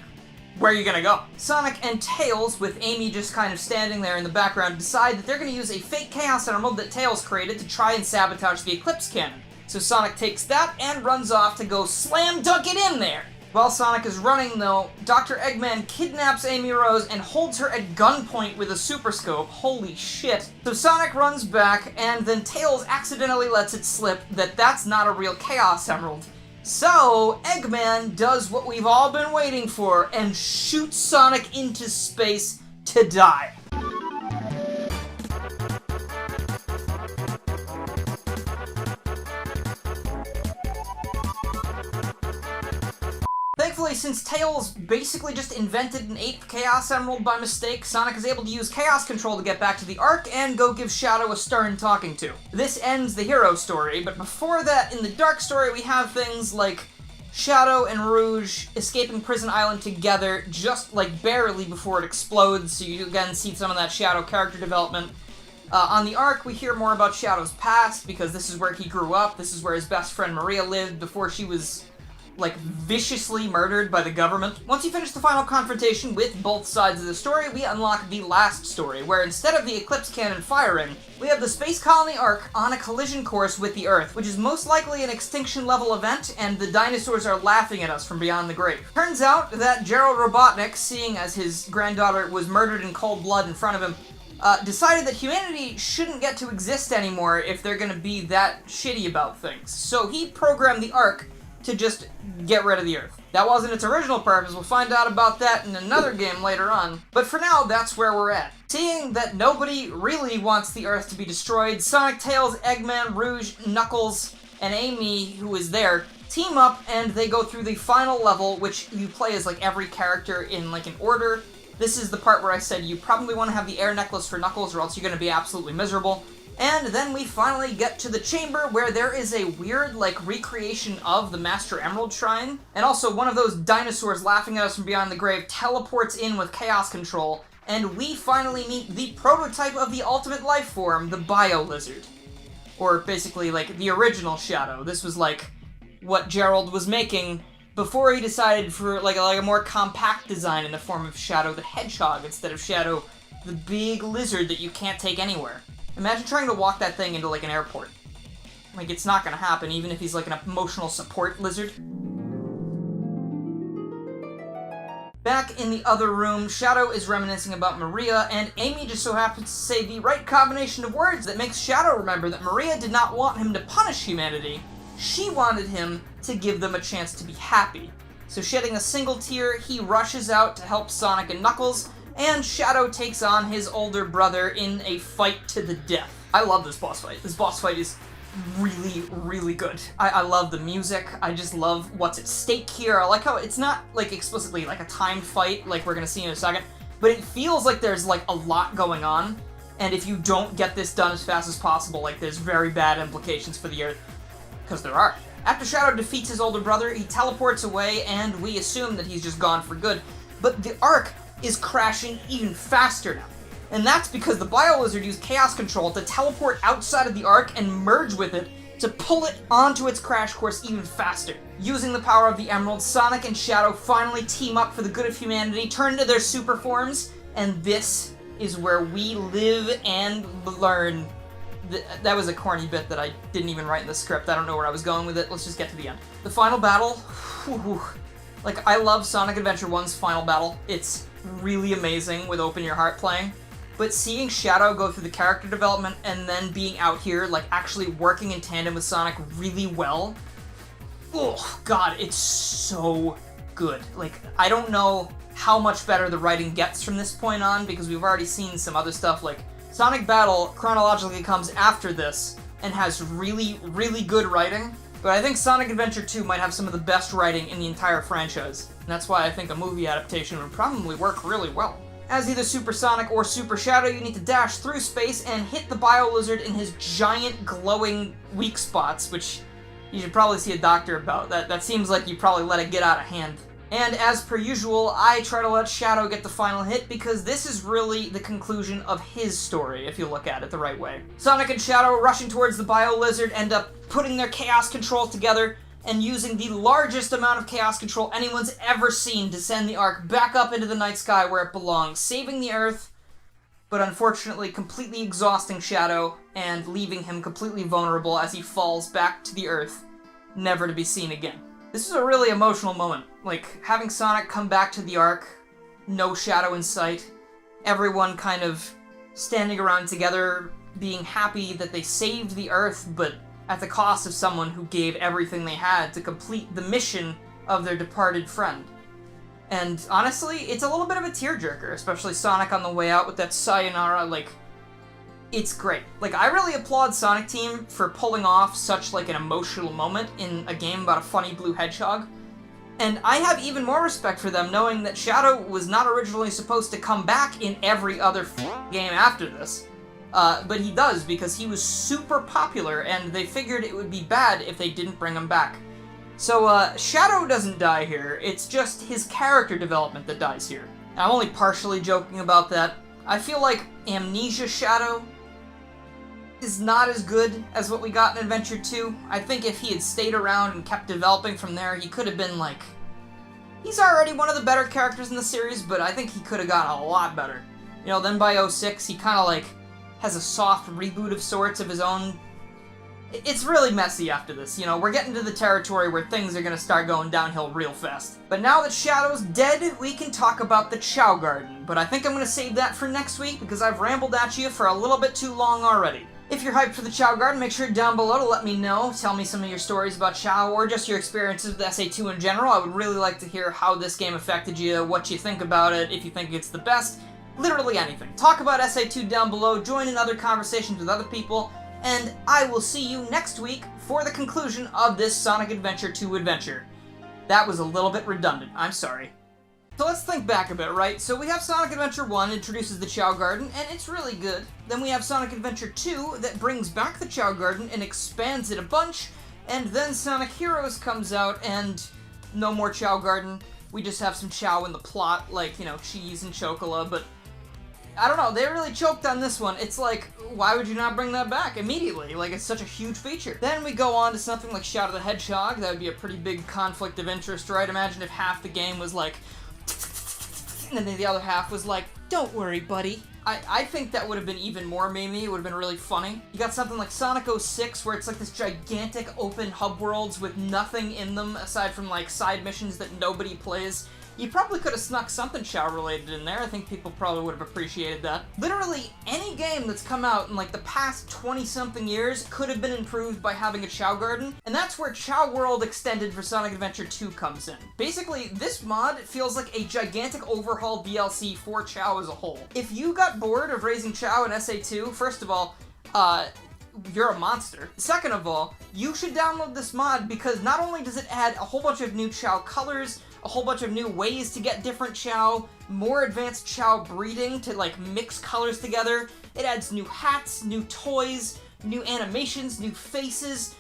[SPEAKER 1] where are you gonna go? Sonic and Tails, with Amy just kind of standing there in the background, decide that they're gonna use a fake Chaos Emerald that Tails created to try and sabotage the Eclipse Cannon. So Sonic takes that and runs off to go slam dunk it in there. While Sonic is running, though, Dr. Eggman kidnaps Amy Rose and holds her at gunpoint with a super scope. Holy shit. So Sonic runs back, and then Tails accidentally lets it slip that that's not a real Chaos Emerald. So, Eggman does what we've all been waiting for and shoots Sonic into space to die. Thankfully, since Tails basically just invented an 8th Chaos Emerald by mistake, Sonic is able to use Chaos Control to get back to the Ark and go give Shadow a stern talking to. This ends the hero story, but before that, in the Dark story, we have things like Shadow and Rouge escaping Prison Island together, just like barely before it explodes, so you again see some of that Shadow character development. On the Ark, we hear more about Shadow's past, because this is where he grew up, this is where his best friend Maria lived before she was, like, viciously murdered by the government. Once you finish the final confrontation with both sides of the story, we unlock the last story, where instead of the Eclipse Cannon firing, we have the Space Colony Ark on a collision course with the Earth, which is most likely an extinction-level event, and the dinosaurs are laughing at us from beyond the grave. Turns out that Gerald Robotnik, seeing as his granddaughter was murdered in cold blood in front of him, decided that humanity shouldn't get to exist anymore if they're gonna be that shitty about things. So he programmed the Ark to just get rid of the Earth. That wasn't its original purpose, we'll find out about that in another game later on, but for now, that's where we're at. Seeing that nobody really wants the Earth to be destroyed, Sonic, Tails, Eggman, Rouge, Knuckles, and Amy, who is there, team up and they go through the final level, which you play as like every character in like an order. This is the part where I said you probably want to have the air necklace for Knuckles or else you're going to be absolutely miserable. And then we finally get to the chamber where there is a weird, like, recreation of the Master Emerald Shrine. And also, one of those dinosaurs laughing at us from beyond the grave teleports in with Chaos Control, and we finally meet the prototype of the ultimate life form, the Bio Lizard. Or basically, like, the original Shadow. This was, like, what Gerald was making before he decided for, like a more compact design in the form of Shadow the Hedgehog instead of Shadow the big lizard that you can't take anywhere. Imagine trying to walk that thing into, like, an airport. Like, it's not gonna happen, even if he's, like, an emotional support lizard. Back in the other room, Shadow is reminiscing about Maria, and Amy just so happens to say the right combination of words that makes Shadow remember that Maria did not want him to punish humanity. She wanted him to give them a chance to be happy. So shedding a single tear, he rushes out to help Sonic and Knuckles, and Shadow takes on his older brother in a fight to the death. I love this boss fight. This boss fight is really, really good. I love the music. I just love what's at stake here. I like how it's not, like, explicitly, like, a timed fight, like we're gonna see in a second, but it feels like there's, like, a lot going on, and if you don't get this done as fast as possible, like, there's very bad implications for the Earth, because there are. After Shadow defeats his older brother, he teleports away, and we assume that he's just gone for good, but the Ark is crashing even faster now. And that's because the Bio-Lizard used Chaos Control to teleport outside of the Ark and merge with it to pull it onto its crash course even faster. Using the power of the Emerald, Sonic and Shadow finally team up for the good of humanity, turn into their super forms, and this is where we live and learn. That was a corny bit that I didn't even write in the script. I don't know where I was going with it. Let's just get to the end. The final battle, whew, like, I love Sonic Adventure 1's final battle. It's really amazing with Open Your Heart playing. But seeing Shadow go through the character development and then being out here, like, actually working in tandem with Sonic really well, oh god, it's so good. Like, I don't know how much better the writing gets from this point on, because we've already seen some other stuff, like, Sonic Battle chronologically comes after this and has really, really good writing, but I think Sonic Adventure 2 might have some of the best writing in the entire franchise, and that's why I think a movie adaptation would probably work really well. As either Super Sonic or Super Shadow, you need to dash through space and hit the Bio-Lizard in his giant glowing weak spots, which you should probably see a doctor about. That seems like you probably let it get out of hand. And as per usual, I try to let Shadow get the final hit because this is really the conclusion of his story, if you look at it the right way. Sonic and Shadow, rushing towards the Bio-Lizard, end up putting their Chaos Control together and using the largest amount of Chaos Control anyone's ever seen to send the Ark back up into the night sky where it belongs, saving the Earth, but unfortunately completely exhausting Shadow and leaving him completely vulnerable as he falls back to the Earth, never to be seen again. This is a really emotional moment. Like, having Sonic come back to the Ark, no Shadow in sight, everyone kind of standing around together, being happy that they saved the Earth, but at the cost of someone who gave everything they had to complete the mission of their departed friend. And honestly, it's a little bit of a tearjerker, especially Sonic on the way out with that sayonara, like, it's great. Like, I really applaud Sonic Team for pulling off such, like, an emotional moment in a game about a funny blue hedgehog. And I have even more respect for them knowing that Shadow was not originally supposed to come back in every other game after this. But he does, because he was super popular, and they figured it would be bad if they didn't bring him back. So, Shadow doesn't die here, it's just his character development that dies here. And I'm only partially joking about that. I feel like Amnesia Shadow is not as good as what we got in Adventure 2. I think if he had stayed around and kept developing from there, he could have been, like... He's already one of the better characters in the series, but I think he could have gotten a lot better. You know, then by 06, he kind of, like, has a soft reboot of sorts of his own. It's really messy after this, you know, we're getting to the territory where things are gonna start going downhill real fast. But now that Shadow's dead, we can talk about the Chao Garden, but I think I'm gonna save that for next week because I've rambled at you for a little bit too long already. If you're hyped for the Chao Garden, make sure down below to let me know, tell me some of your stories about Chao, or just your experiences with SA2 in general. I would really like to hear how this game affected you, what you think about it, if you think it's the best. Literally anything. Talk about SA2 down below, join in other conversations with other people, and I will see you next week for the conclusion of this Sonic Adventure 2 adventure. That was a little bit redundant, I'm sorry. So let's think back a bit, right? So we have Sonic Adventure 1 introduces the Chao Garden, and it's really good. Then we have Sonic Adventure 2 that brings back the Chao Garden and expands it a bunch, and then Sonic Heroes comes out and no more Chao Garden. We just have some Chao in the plot, like, you know, cheese and chocola, but I don't know, they really choked on this one. It's like, why would you not bring that back immediately? Like, it's such a huge feature. Then we go on to something like Shadow the Hedgehog. That would be a pretty big conflict of interest, right? Imagine if half the game was like, and then the other half was like, don't worry, buddy. I think that would have been even more memey. It would have been really funny. You got something like Sonic 06, where it's like this gigantic open hub worlds with nothing in them aside from like side missions that nobody plays. You probably could have snuck something Chao related in there. I think people probably would have appreciated that. Literally any game that's come out in like the past 20-something years could have been improved by having a Chao Garden, and that's where Chao World Extended for Sonic Adventure 2 comes in. Basically, this mod feels like a gigantic overhaul DLC for Chao as a whole. If you got bored of raising Chao in SA2, first of all, you're a monster. Second of all, you should download this mod because not only does it add a whole bunch of new Chao colors, a whole bunch of new ways to get different Chao, more advanced Chao breeding to like mix colors together, it adds new hats, new toys, new animations, new faces.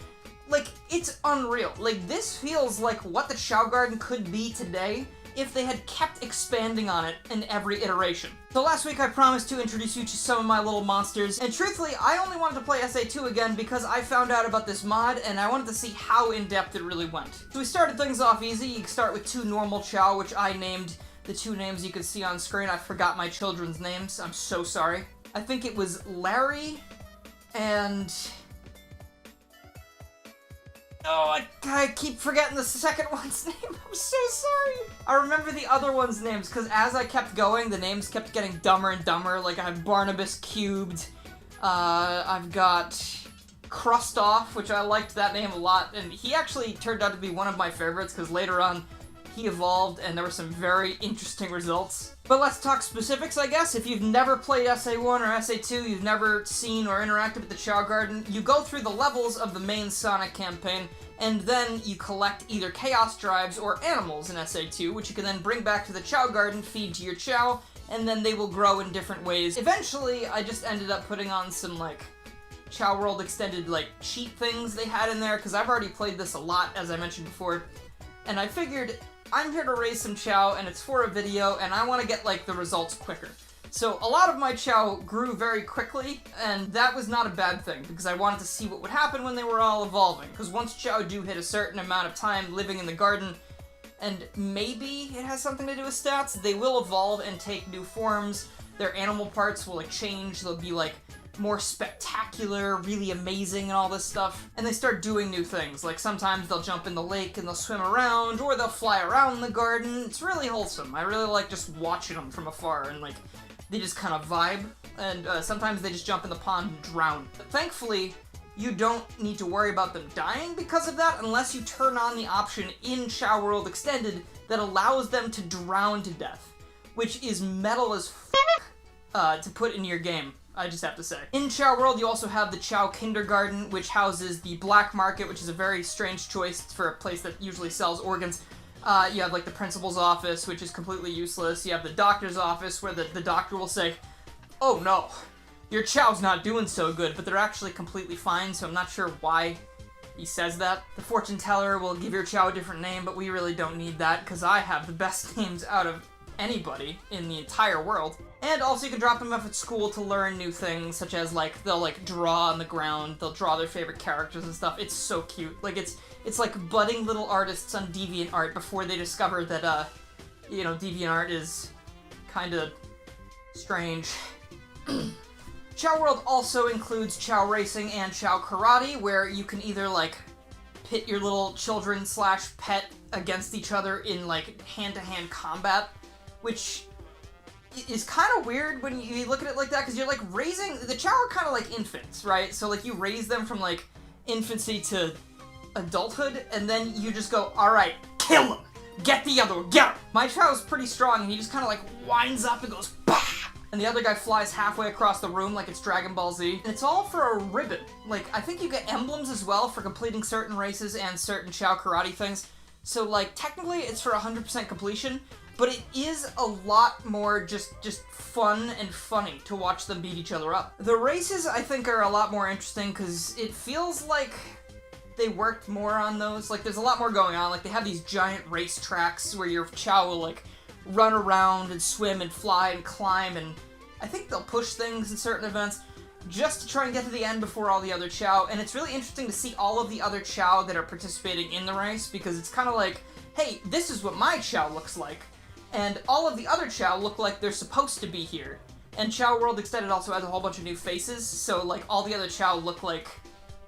[SPEAKER 1] Like, it's unreal. Like, this feels like what the Chao Garden could be today if they had kept expanding on it in every iteration. So last week I promised to introduce you to some of my little monsters, and truthfully, I only wanted to play SA2 again because I found out about this mod and I wanted to see how in-depth it really went. So we started things off easy. You start with 2 normal Chao, which I named the 2 names you can see on screen. I forgot my children's names. I'm so sorry. I think it was Larry and... Oh, I keep forgetting the second one's name. I'm so sorry. I remember the other one's names, because as I kept going, the names kept getting dumber and dumber. Like, I have Barnabas Cubed. I've got Krustoff, which I liked that name a lot. And he actually turned out to be one of my favorites, because later on, he evolved, and there were some very interesting results. But let's talk specifics, I guess. If you've never played SA1 or SA2, you've never seen or interacted with the Chao Garden, you go through the levels of the main Sonic campaign, and then you collect either Chaos Drives or animals in SA2, which you can then bring back to the Chao Garden, feed to your Chao, and then they will grow in different ways. Eventually, I just ended up putting on some, like, Chao World Extended, like, cheat things they had in there, because I've already played this a lot, as I mentioned before, and I figured I'm here to raise some Chao, and it's for a video, and I want to get, like, the results quicker. So, a lot of my Chao grew very quickly, and that was not a bad thing, because I wanted to see what would happen when they were all evolving. Because once Chao do hit a certain amount of time living in the garden, and maybe it has something to do with stats, they will evolve and take new forms. Their animal parts will, like, change. They'll be, like, more spectacular, really amazing, and all this stuff. And they start doing new things. Like, sometimes they'll jump in the lake and they'll swim around, or they'll fly around the garden. It's really wholesome. I really like just watching them from afar, and, like, they just kind of vibe. And sometimes they just jump in the pond and drown. But thankfully, you don't need to worry about them dying because of that, unless you turn on the option in Chao World Extended that allows them to drown to death, which is metal as f*** to put in your game. I just have to say. In Chao World, you also have the Chao Kindergarten, which houses the black market, which is a very strange choice for a place that usually sells organs. You have, like, the principal's office, which is completely useless. You have the doctor's office, where the doctor will say, "Oh no, your Chao's not doing so good," but they're actually completely fine, so I'm not sure why he says that. The fortune teller will give your Chao a different name, but we really don't need that, because I have the best names out of anybody in the entire world. And also you can drop them off at school to learn new things, such as, like, they'll, like, draw on the ground, they'll draw their favorite characters and stuff. It's so cute. Like, it's like budding little artists on DeviantArt before they discover that, you know, DeviantArt is kinda strange. Chao World also includes Chao Racing and Chao Karate, where you can either, like, pit your little children / pet against each other in, like, hand-to-hand combat, which is kind of weird when you look at it like that, because you're, like, raising... The Chao are kind of like infants, right? So, like, you raise them from, like, infancy to adulthood, and then you just go, alright, kill him! Get the other one, get him! My Chao's pretty strong, and he just kind of, like, winds up and goes, bah! And the other guy flies halfway across the room like it's Dragon Ball Z. And it's all for a ribbon. Like, I think you get emblems as well for completing certain races and certain Chao Karate things. So, like, technically it's for 100% completion, but it is a lot more just fun and funny to watch them beat each other up. The races, I think, are a lot more interesting because it feels like they worked more on those. Like, there's a lot more going on. Like, they have these giant race tracks where your Chao will, like, run around and swim and fly and climb, and I think they'll push things in certain events just to try and get to the end before all the other Chao. And it's really interesting to see all of the other Chao that are participating in the race, because it's kind of like, hey, this is what my Chao looks like. And all of the other Chao look like they're supposed to be here. And Chao World Extended also has a whole bunch of new faces, so, like, all the other Chao look like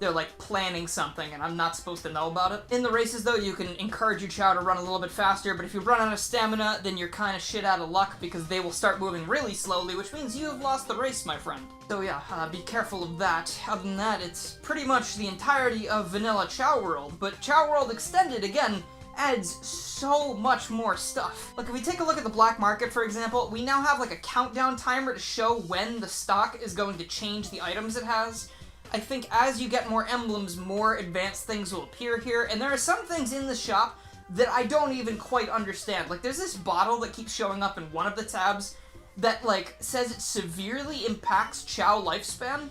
[SPEAKER 1] they're like planning something and I'm not supposed to know about it. In the races though, you can encourage your Chao to run a little bit faster, but if you run out of stamina, then you're kind of shit out of luck because they will start moving really slowly, which means you have lost the race, my friend. So yeah, be careful of that. Other than that, it's pretty much the entirety of vanilla Chao World, but Chao World Extended, again, adds so much more stuff. Like, if we take a look at the black market, for example, we now have like a countdown timer to show when the stock is going to change the items it has. I think as you get more emblems, more advanced things will appear here, and there are some things in the shop that I don't even quite understand. Like, there's this bottle that keeps showing up in one of the tabs that, like, says it severely impacts Chao lifespan,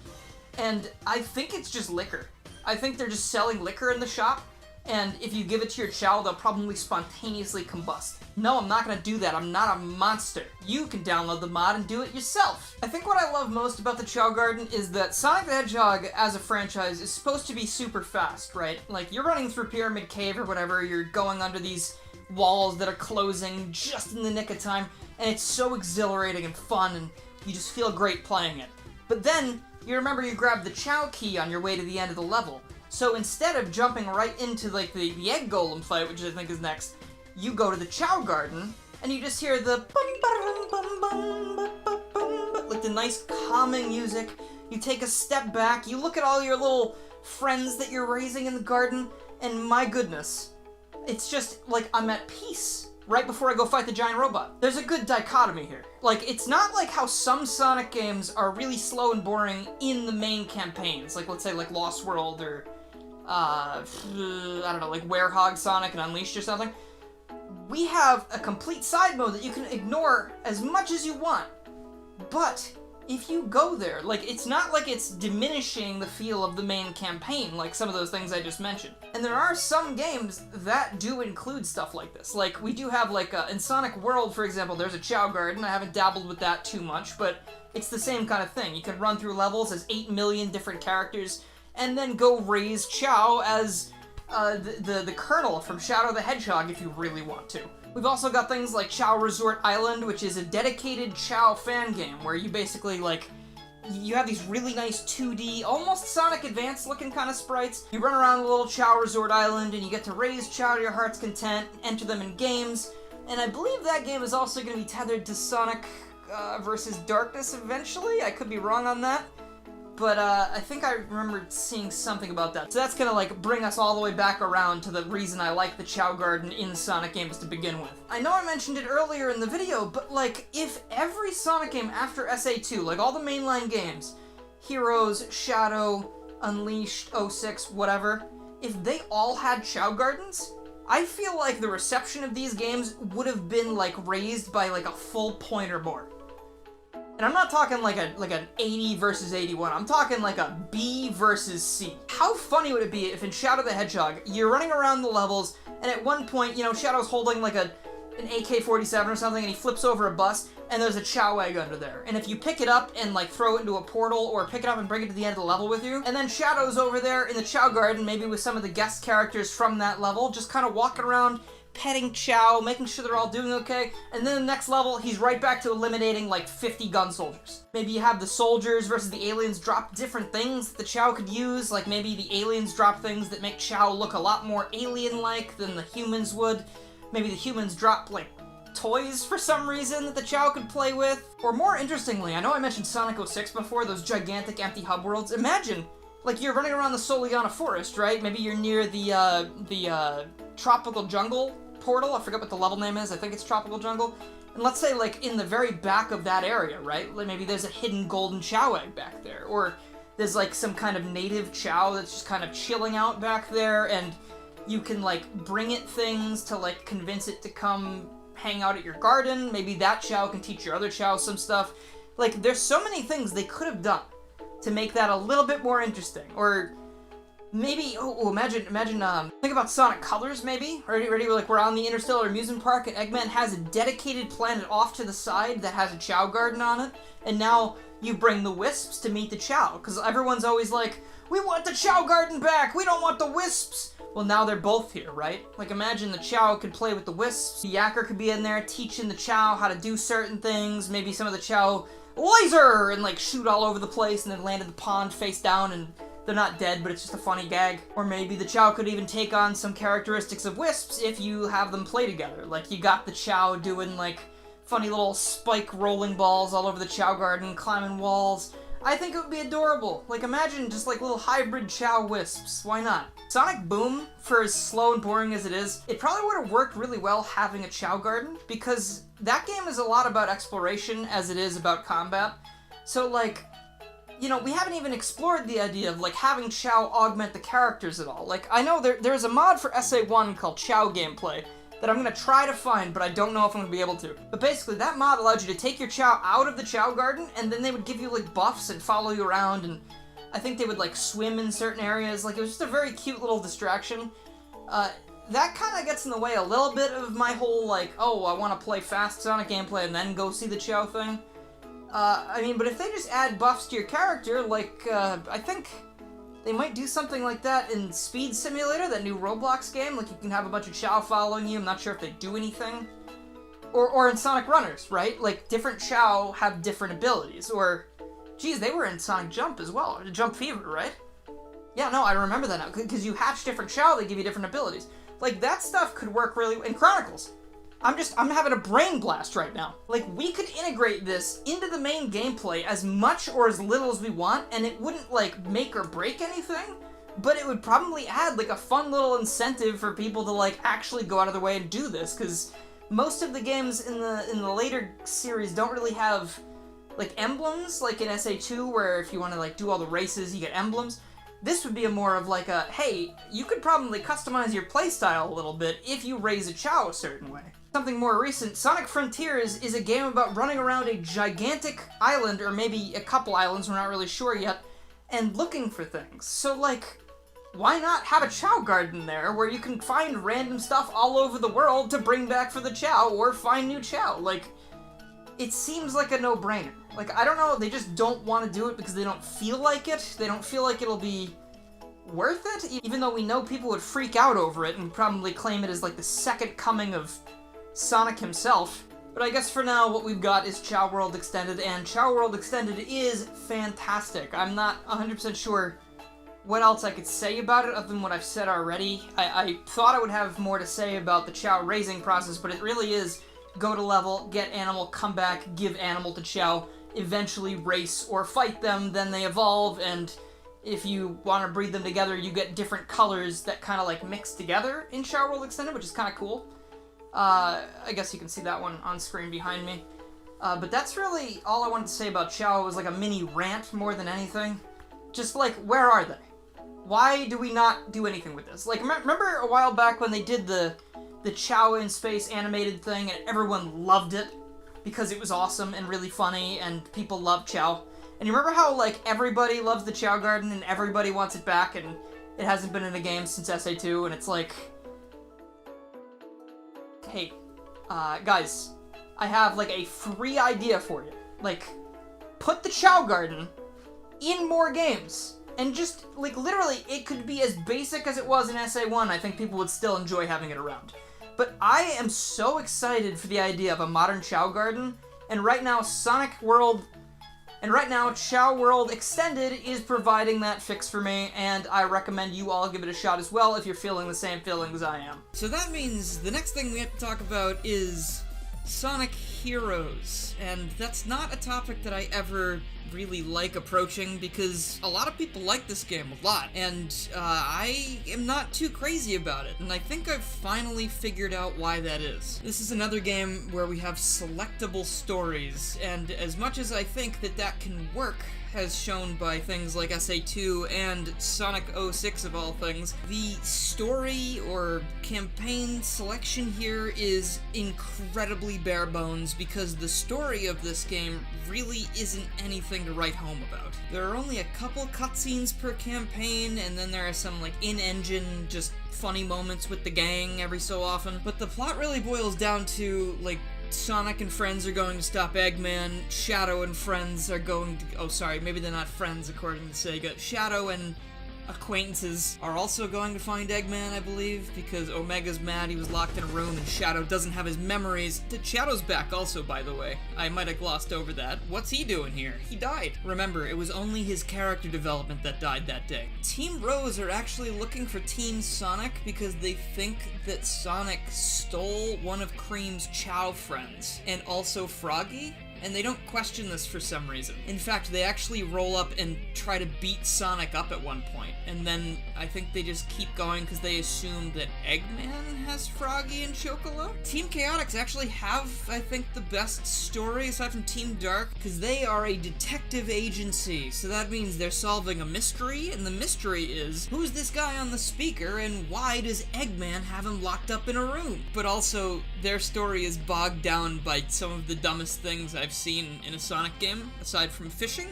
[SPEAKER 1] and I think it's just liquor. I think they're just selling liquor in the shop, and if you give it to your Chao, they'll probably spontaneously combust. No, I'm not gonna do that. I'm not a monster. You can download the mod and do it yourself. I think what I love most about the Chao Garden is that Sonic the Hedgehog, as a franchise, is supposed to be super fast, right? Like, you're running through Pyramid Cave or whatever, you're going under these walls that are closing just in the nick of time, and it's so exhilarating and fun, and you just feel great playing it. But then, you remember you grabbed the Chao key on your way to the end of the level. So instead of jumping right into, like, the egg golem fight, which I think is next, you go to the Chao Garden, and you just hear the like the nice calming music. You take a step back, you look at all your little friends that you're raising in the garden, and my goodness, it's just like I'm at peace right before I go fight the giant robot. There's a good dichotomy here. Like, it's not like how some Sonic games are really slow and boring in the main campaigns, like, let's say, like Lost World, or I don't know, like Werehog Sonic and Unleashed or something. We have a complete side mode that you can ignore as much as you want. But if you go there, like, it's not like it's diminishing the feel of the main campaign, like some of those things I just mentioned. And there are some games that do include stuff like this. Like, we do have, like, in Sonic World, for example, there's a Chao Garden. I haven't dabbled with that too much, but it's the same kind of thing. You can run through levels as 8 million different characters, and then go raise Chao as the Colonel from Shadow the Hedgehog if you really want to. We've also got things like Chao Resort Island, which is a dedicated Chao fan game where you basically, like, you have these really nice 2D, almost Sonic Advance looking kind of sprites. You run around the little Chao Resort Island and you get to raise Chao to your heart's content, enter them in games, and I believe that game is also going to be tethered to Sonic versus Darkness eventually. I could be wrong on that. But I think I remember seeing something about that. So that's gonna, like, bring us all the way back around to the reason I like the Chao Garden in Sonic games to begin with. I know I mentioned it earlier in the video, but, like, if every Sonic game after SA2, like all the mainline games, Heroes, Shadow, Unleashed, 06, whatever, if they all had Chao Gardens, I feel like the reception of these games would have been, like, raised by, like, a full point or more. And I'm not talking like an 80 versus 81, I'm talking like a B versus C. How funny would it be if in Shadow the Hedgehog, you're running around the levels, and at one point, you know, Shadow's holding like an AK-47 or something, and he flips over a bus, and there's a Chao egg under there. And if you pick it up and, like, throw it into a portal, or pick it up and bring it to the end of the level with you, and then Shadow's over there in the Chao Garden, maybe with some of the guest characters from that level, just kind of walking around, petting Chao, making sure they're all doing okay, and then the next level, he's right back to eliminating, like, 50 gun soldiers. Maybe you have the soldiers versus the aliens drop different things that the Chao could use, like maybe the aliens drop things that make Chao look a lot more alien-like than the humans would. Maybe the humans drop, like, toys for some reason that the Chao could play with. Or more interestingly, I know I mentioned Sonic 06 before, those gigantic empty hub worlds. Imagine, like, you're running around the Soliana Forest, right? Maybe you're near the Tropical Jungle portal. I forget what the level name is. I think it's Tropical Jungle. And let's say, like, in the very back of that area, right? Like, maybe there's a hidden golden Chao egg back there. Or there's, like, some kind of native Chao that's just kind of chilling out back there, and you can, like, bring it things to, like, convince it to come hang out at your garden. Maybe that Chao can teach your other Chao some stuff. Like, there's so many things they could have done to make that a little bit more interesting. Or maybe, imagine, think about Sonic Colors, maybe? Ready? Like, we're on the Interstellar Amusement Park, and Eggman has a dedicated planet off to the side that has a Chao Garden on it, and now you bring the Wisps to meet the Chao, because everyone's always like, we want the Chao Garden back, we don't want the Wisps! Well, now they're both here, right? Like, imagine the Chao could play with the Wisps, the Yacker could be in there teaching the Chao how to do certain things, maybe some of the Chao laser, and, like, shoot all over the place, and then land in the pond face down, and they're not dead, but it's just a funny gag. Or maybe the Chao could even take on some characteristics of Wisps if you have them play together. Like, you got the Chao doing, like, funny little spike rolling balls all over the Chao Garden, climbing walls. I think it would be adorable. Like, imagine just, like, little hybrid Chao Wisps. Why not? Sonic Boom, for as slow and boring as it is, it probably would have worked really well having a Chao Garden, because that game is a lot about exploration as it is about combat. So, like, you know, we haven't even explored the idea of, like, having Chao augment the characters at all. Like, I know there's a mod for SA1 called Chao Gameplay that I'm gonna try to find, but I don't know if I'm gonna be able to. But basically, that mod allowed you to take your Chao out of the Chao Garden, and then they would give you, like, buffs and follow you around, and I think they would, like, swim in certain areas. Like, it was just a very cute little distraction. That kind of gets in the way a little bit of my whole, like, oh, I want to play fast Sonic gameplay and then go see the Chao thing. I mean, but if they just add buffs to your character, like, I think they might do something like that in Speed Simulator, that new Roblox game. Like, you can have a bunch of Chao following you. I'm not sure if they do anything. Or in Sonic Runners, right? Like, different Chao have different abilities. Or, geez, they were in Sonic Jump as well. Jump Fever, right? Yeah, no, I remember that now. Because you hatch different Chao, they give you different abilities. Like, that stuff could work really... In Chronicles. I'm having a brain blast right now. Like, we could integrate this into the main gameplay as much or as little as we want, and it wouldn't, like, make or break anything, but it would probably add, like, a fun little incentive for people to, like, actually go out of their way and do this, because most of the games in the later series don't really have, like, emblems, like in SA2, where if you want to, like, do all the races, you get emblems. This would be a more of like a, hey, you could probably customize your playstyle a little bit if you raise a Chao a certain way. Something more recent, Sonic Frontiers is a game about running around a gigantic island, or maybe a couple islands, we're not really sure yet, and looking for things. So, like, why not have a Chao Garden there, where you can find random stuff all over the world to bring back for the Chao, or find new Chao? Like, it seems like a no-brainer. Like, I don't know, they just don't want to do it because they don't feel like it. They don't feel like it'll be worth it, even though we know people would freak out over it and probably claim it as, like, the second coming of Sonic himself. But I guess for now, what we've got is Chao World Extended, and Chao World Extended is fantastic. I'm not 100% sure what else I could say about it other than what I've said already. I thought I would have more to say about the Chao raising process, but it really is go to level, get animal, come back, give animal to Chao, eventually race or fight them, then they evolve, and if you want to breed them together, you get different colors that kind of like mix together in Chao World Extended, which is kind of cool. I guess you can see that one on screen behind me. But that's really all I wanted to say about Chao. It was like a mini rant more than anything. Just like, where are they? Why do we not do anything with this? Like, remember a while back when they did the Chao in Space animated thing and everyone loved it because it was awesome and really funny and people love Chao? And you remember how, like, everybody loves the Chao Garden and everybody wants it back and it hasn't been in a game since SA2, and it's like, hey, guys, I have, like, a free idea for you. Like, put the Chao Garden in more games. And just, like, literally, it could be as basic as it was in SA1. I think people would still enjoy having it around. But I am so excited for the idea of a modern Chao Garden, and right now Chao World Extended is providing that fix for me, and I recommend you all give it a shot as well if you're feeling the same feelings I am. So that means the next thing we have to talk about is Sonic Heroes, and that's not a topic that I ever really like approaching because a lot of people like this game a lot, and I am not too crazy about it, and I think I've finally figured out why that is. This is another game where we have selectable stories, and as much as I think that can work, as shown by things like SA2 and Sonic 06 of all things, the story or campaign selection here is incredibly bare bones because the story of this game really isn't anything to write home about. There are only a couple cutscenes per campaign, and then there are some like in-engine just funny moments with the gang every so often, but the plot really boils down to like Sonic and friends are going to stop Eggman, Shadow and friends are going to... Oh, sorry, maybe they're not friends according to Sega. Shadow and acquaintances are also going to find Eggman, I believe, because Omega's mad he was locked in a room and Shadow doesn't have his memories. Shadow's back also, by the way. I might have glossed over that. What's he doing here? He died. Remember, it was only his character development that died that day. Team Rose are actually looking for Team Sonic because they think that Sonic stole one of Cream's Chao friends, and also Froggy, and they don't question this for some reason. In fact, they actually roll up and try to beat Sonic up at one point, and then I think they just keep going because they assume that Eggman has Froggy and Chocolo. Team Chaotix actually have, I think, the best story aside from Team Dark, because they are a detective agency, so that means they're solving a mystery, and the mystery is, who's this guy on the speaker, and why does Eggman have him locked up in a room? But also, their story is bogged down by some of the dumbest things I've seen in a Sonic game, aside from fishing.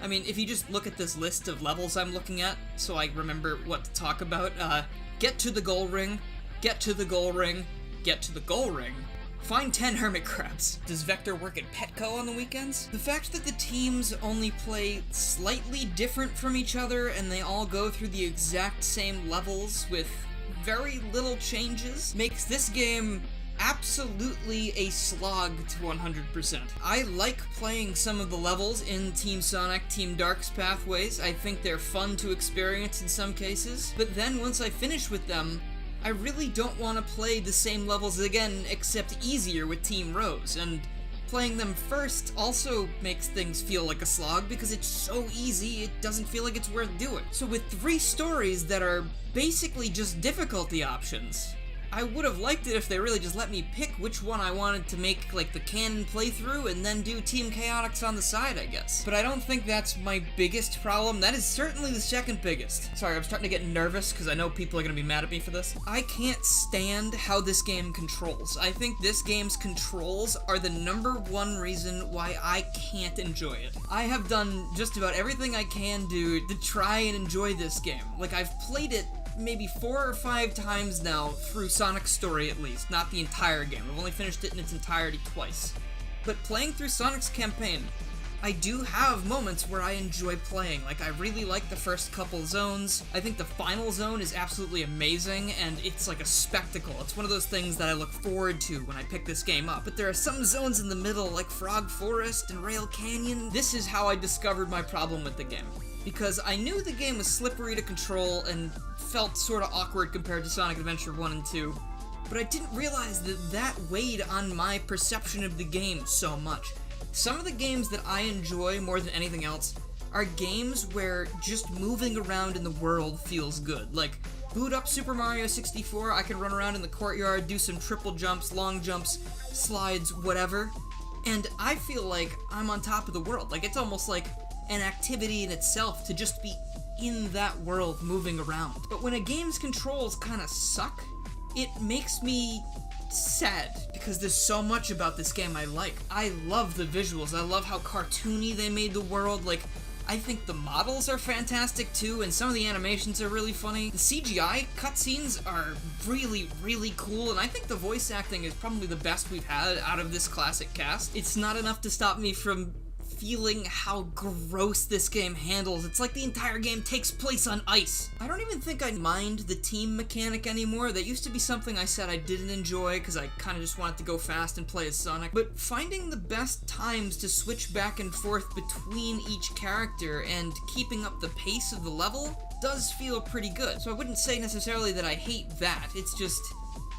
[SPEAKER 1] I mean, if you just look at this list of levels I'm looking at, so I remember what to talk about, get to the goal ring, get to the goal ring, get to the goal ring, find 10 hermit crabs. Does Vector work at Petco on the weekends? The fact that the teams only play slightly different from each other and they all go through the exact same levels with very little changes makes this game absolutely a slog to 100%. I like playing some of the levels in Team Sonic, Team Dark's pathways. I think they're fun to experience in some cases, but then once I finish with them, I really don't want to play the same levels again, except easier with Team Rose, and playing them first also makes things feel like a slog because it's so easy, it doesn't feel like it's worth doing. So with 3 stories that are basically just difficulty options, I would have liked it if they really just let me pick which one I wanted to make, like, the canon playthrough and then do Team Chaotix on the side, I guess. But I don't think that's my biggest problem. That is certainly the second biggest. Sorry, I'm starting to get nervous because I know people are going to be mad at me for this. I can't stand how this game controls. I think this game's controls are the #1 reason why I can't enjoy it. I have done just about everything I can do to try and enjoy this game. Like, I've played it maybe 4 or 5 times now through Sonic's story at least, not the entire game. I've only finished it in its entirety twice. But playing through Sonic's campaign, I do have moments where I enjoy playing. Like, I really like the first couple zones. I think the final zone is absolutely amazing, and it's like a spectacle. It's one of those things that I look forward to when I pick this game up. But there are some zones in the middle, like Frog Forest and Rail Canyon. This is how I discovered my problem with the game, because I knew the game was slippery to control and felt sort of awkward compared to Sonic Adventure 1 and 2, but I didn't realize that that weighed on my perception of the game so much. Some of the games that I enjoy more than anything else are games where just moving around in the world feels good. Like, boot up Super Mario 64, I can run around in the courtyard, do some triple jumps, long jumps, slides, whatever, and I feel like I'm on top of the world. Like, it's almost like an activity in itself to just be in that world moving around. But when a game's controls kind of suck, it makes me sad because there's so much about this game I like. I love the visuals. I love how cartoony they made the world. Like, I think the models are fantastic too, and some of the animations are really funny. The CGI cutscenes are really, really cool, and I think the voice acting is probably the best we've had out of this classic cast. It's not enough to stop me from feeling how gross this game handles. It's like the entire game takes place on ice. I don't even think I mind the team mechanic anymore. That used to be something I said I didn't enjoy because I kind of just wanted to go fast and play as Sonic. But finding the best times to switch back and forth between each character and keeping up the pace of the level does feel pretty good. So I wouldn't say necessarily that I hate that. It's just,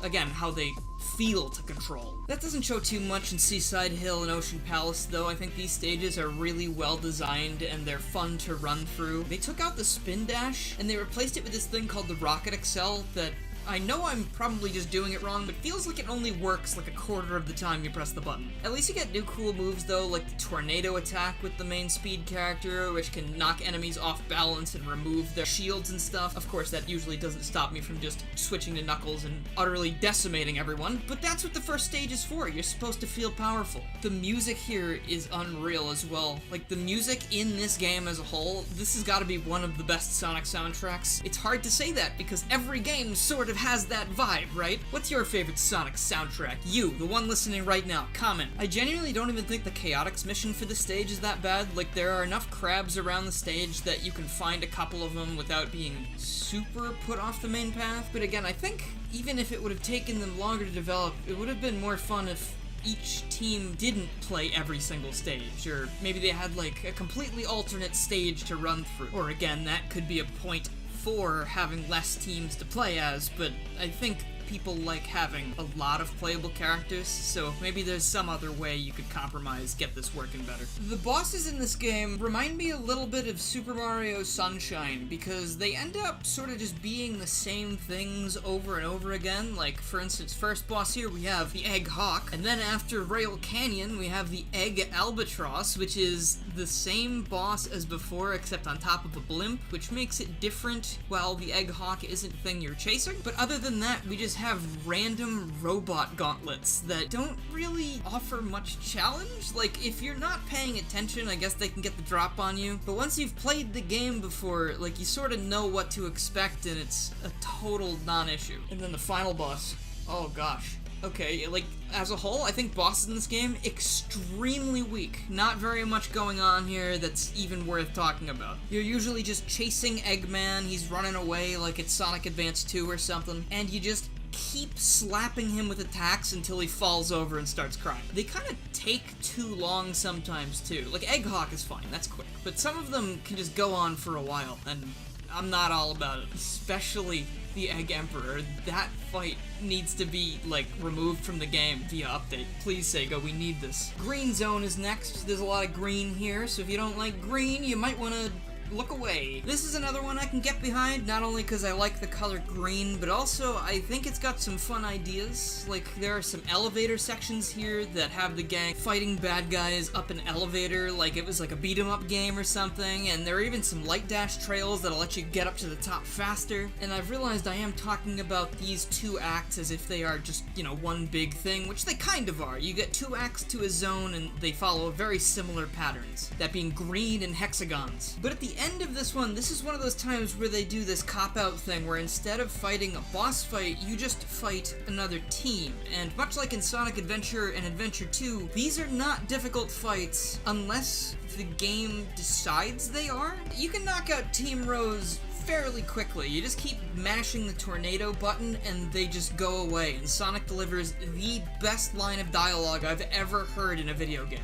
[SPEAKER 1] again, how they feel to control. That doesn't show too much in Seaside Hill and Ocean Palace, though. I think these stages are really well designed and they're fun to run through. They took out the spin dash and they replaced it with this thing called the Rocket Excel that I know I'm probably just doing it wrong, but feels like it only works like a quarter of the time you press the button. At least you get new cool moves though, like the tornado attack with the main speed character, which can knock enemies off balance and remove their shields and stuff. Of course, that usually doesn't stop me from just switching to Knuckles and utterly decimating everyone, but that's what the first stage is for. You're supposed to feel powerful. The music here is unreal as well. Like, the music in this game as a whole, this has got to be one of the best Sonic soundtracks. It's hard to say that because every game sort of of has that vibe, right? What's your favorite Sonic soundtrack? You, the one listening right now, comment. I genuinely don't even think the Chaotix mission for the stage is that bad. Like, there are enough crabs around the stage that you can find a couple of them without being super put off the main path. But again, I think even if it would have taken them longer to develop, it would have been more fun if each team didn't play every single stage, or maybe they had like a completely alternate stage to run through. Or again, that could be a point for having less teams to play as, but I think people like having a lot of playable characters, so maybe there's some other way you could compromise, get this working better. The bosses in this game remind me a little bit of Super Mario Sunshine, because they end up sort of just being the same things over and over again. Like, for instance, first boss here we have the Egg Hawk, and then after Rail Canyon we have the Egg Albatross, which is the same boss as before except on top of a blimp, which makes it different while the Egg Hawk isn't the thing you're chasing. But other than that, we just have random robot gauntlets that don't really offer much challenge. Like, if you're not paying attention, I guess they can get the drop on you, but once you've played the game before, like, you sort of know what to expect, and it's a total non-issue. And then the final boss, oh gosh. Okay, like, as a whole, I think bosses in this game, extremely weak. Not very much going on here that's even worth talking about. You're usually just chasing Eggman, he's running away like it's Sonic Advance 2 or something, and you just keep slapping him with attacks until he falls over and starts crying. They kind of take too long sometimes, too. Like, Egg Hawk is fine, that's quick. But some of them can just go on for a while, and I'm not all about it. Especially the Egg Emperor. That fight needs to be, like, removed from the game via update. Please, Sega, we need this. Green Zone is next. There's a lot of green here, so if you don't like green, you might want to look away. This is another one I can get behind, not only because I like the color green, but also I think it's got some fun ideas. Like, there are some elevator sections here that have the gang fighting bad guys up an elevator like it was like a beat-em-up game or something, and there are even some light dash trails that'll let you get up to the top faster. And I've realized I am talking about these two acts as if they are just, you know, one big thing, which they kind of are. You get 2 acts to a zone and they follow very similar patterns, that being green and hexagons. But at the end of this one, this is one of those times where they do this cop-out thing where instead of fighting a boss fight, you just fight another team. And much like in Sonic Adventure and Adventure 2, these are not difficult fights unless the game decides they are. You can knock out Team Rose fairly quickly. You just keep mashing the tornado button and they just go away, and Sonic delivers the best line of dialogue I've ever heard in a video game.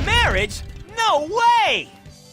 [SPEAKER 5] Marriage? No way!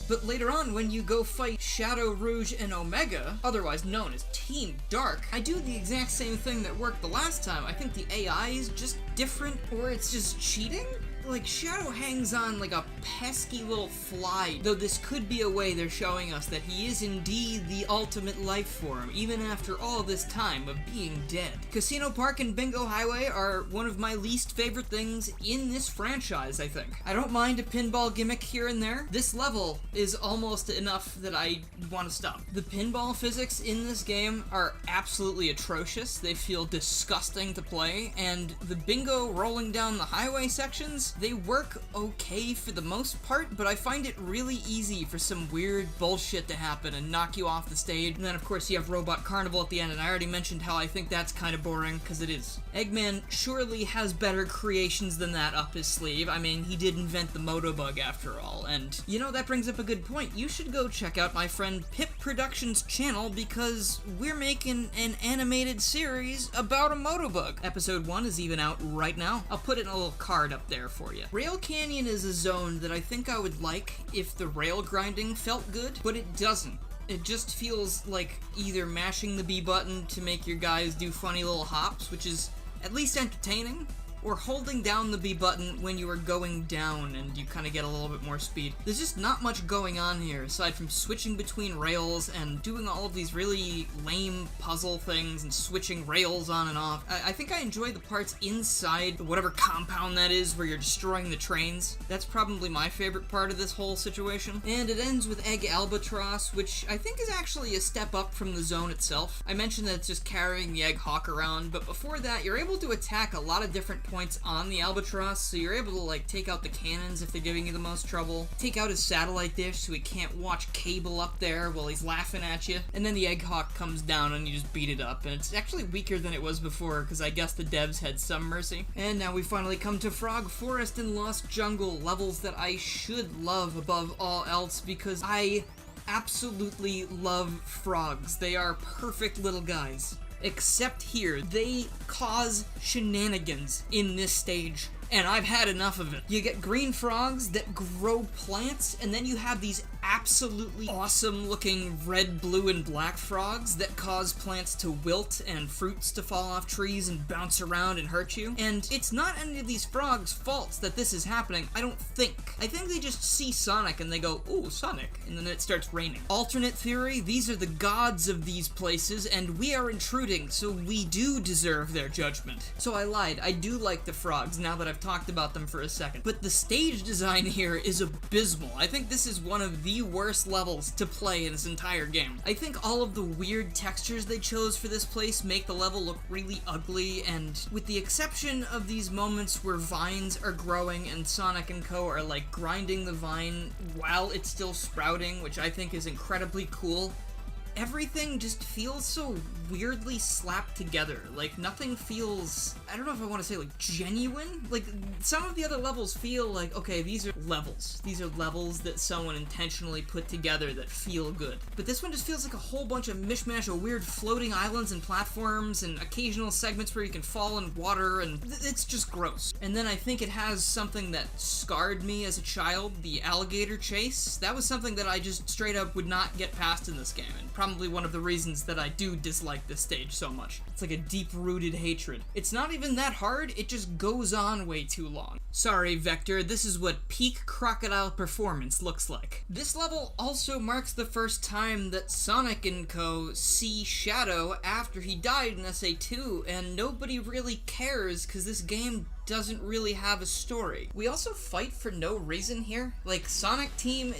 [SPEAKER 1] But later on, when you go fight Shadow, Rouge, and Omega, otherwise known as Team Dark, I do the exact same thing that worked the last time. I think the AI is just different, or it's just cheating? Like, Shadow hangs on like a pesky little fly, though this could be a way they're showing us that he is indeed the ultimate life form, even after all this time of being dead. Casino Park and Bingo Highway are one of my least favorite things in this franchise, I think. I don't mind a pinball gimmick here and there. This level is almost enough that I want to stop. The pinball physics in this game are absolutely atrocious. They feel disgusting to play, and the bingo rolling down the highway sections, they work okay for the most part, but I find it really easy for some weird bullshit to happen and knock you off the stage. And then of course you have Robot Carnival at the end, and I already mentioned how I think that's kind of boring, because it is. Eggman surely has better creations than that up his sleeve. I mean, he did invent the Motobug after all, and you know, that brings up a good point. You should go check out my friend Pip Productions' channel, because we're making an animated series about a Motobug. Episode 1 is even out right now. I'll put it in a little card up there for you. Rail Canyon is a zone that I think I would like if the rail grinding felt good, but it doesn't. It just feels like either mashing the B button to make your guys do funny little hops, which is at least entertaining, or holding down the B button when you are going down and you kind of get a little bit more speed. There's just not much going on here aside from switching between rails and doing all of these really lame puzzle things and switching rails on and off. I think I enjoy the parts inside whatever compound that is where you're destroying the trains. That's probably my favorite part of this whole situation. And it ends with Egg Albatross, which I think is actually a step up from the zone itself. I mentioned that it's just carrying the Egg Hawk around, but before that, you're able to attack a lot of different checkpoints on the Albatross, so you're able to like take out the cannons if they're giving you the most trouble, take out his satellite dish so he can't watch cable up there while he's laughing at you, and then the Egg Hawk comes down and you just beat it up, and it's actually weaker than it was before because I guess the devs had some mercy. And now we finally come to Frog Forest and Lost Jungle, levels that I should love above all else because I absolutely love frogs. They are perfect little guys. Except here, they cause shenanigans in this stage, and I've had enough of it. You get green frogs that grow plants, and then you have these absolutely awesome looking red, blue, and black frogs that cause plants to wilt and fruits to fall off trees and bounce around and hurt you. And it's not any of these frogs' faults that this is happening, I don't think. I think they just see Sonic and they go, ooh, Sonic, and then it starts raining. Alternate theory, these are the gods of these places, and we are intruding, so we do deserve their judgment. So I lied, I do like the frogs now that I've talked about them for a second. But the stage design here is abysmal. I think this is one of the worst levels to play in this entire game. I think all of the weird textures they chose for this place make the level look really ugly, and with the exception of these moments where vines are growing and Sonic and Co. are like grinding the vine while it's still sprouting, which I think is incredibly cool, everything just feels so weirdly slapped together. Like, nothing feels, I don't know if I want to say, like, genuine? Like, some of the other levels feel like, okay, these are levels. These are levels that someone intentionally put together that feel good. But this one just feels like a whole bunch of mishmash of weird floating islands and platforms and occasional segments where you can fall in water, and it's just gross. And then I think it has something that scarred me as a child, the alligator chase. That was something that I just straight up would not get past in this game, and probably one of the reasons that I do dislike this stage so much. It's like a deep-rooted hatred. It's not even that hard, it just goes on way too long. Sorry, Vector, this is what peak crocodile performance looks like. This level also marks the first time that Sonic & Co. see Shadow after he died in SA2, and nobody really cares because this game doesn't really have a story. We also fight for no reason here. Like, Team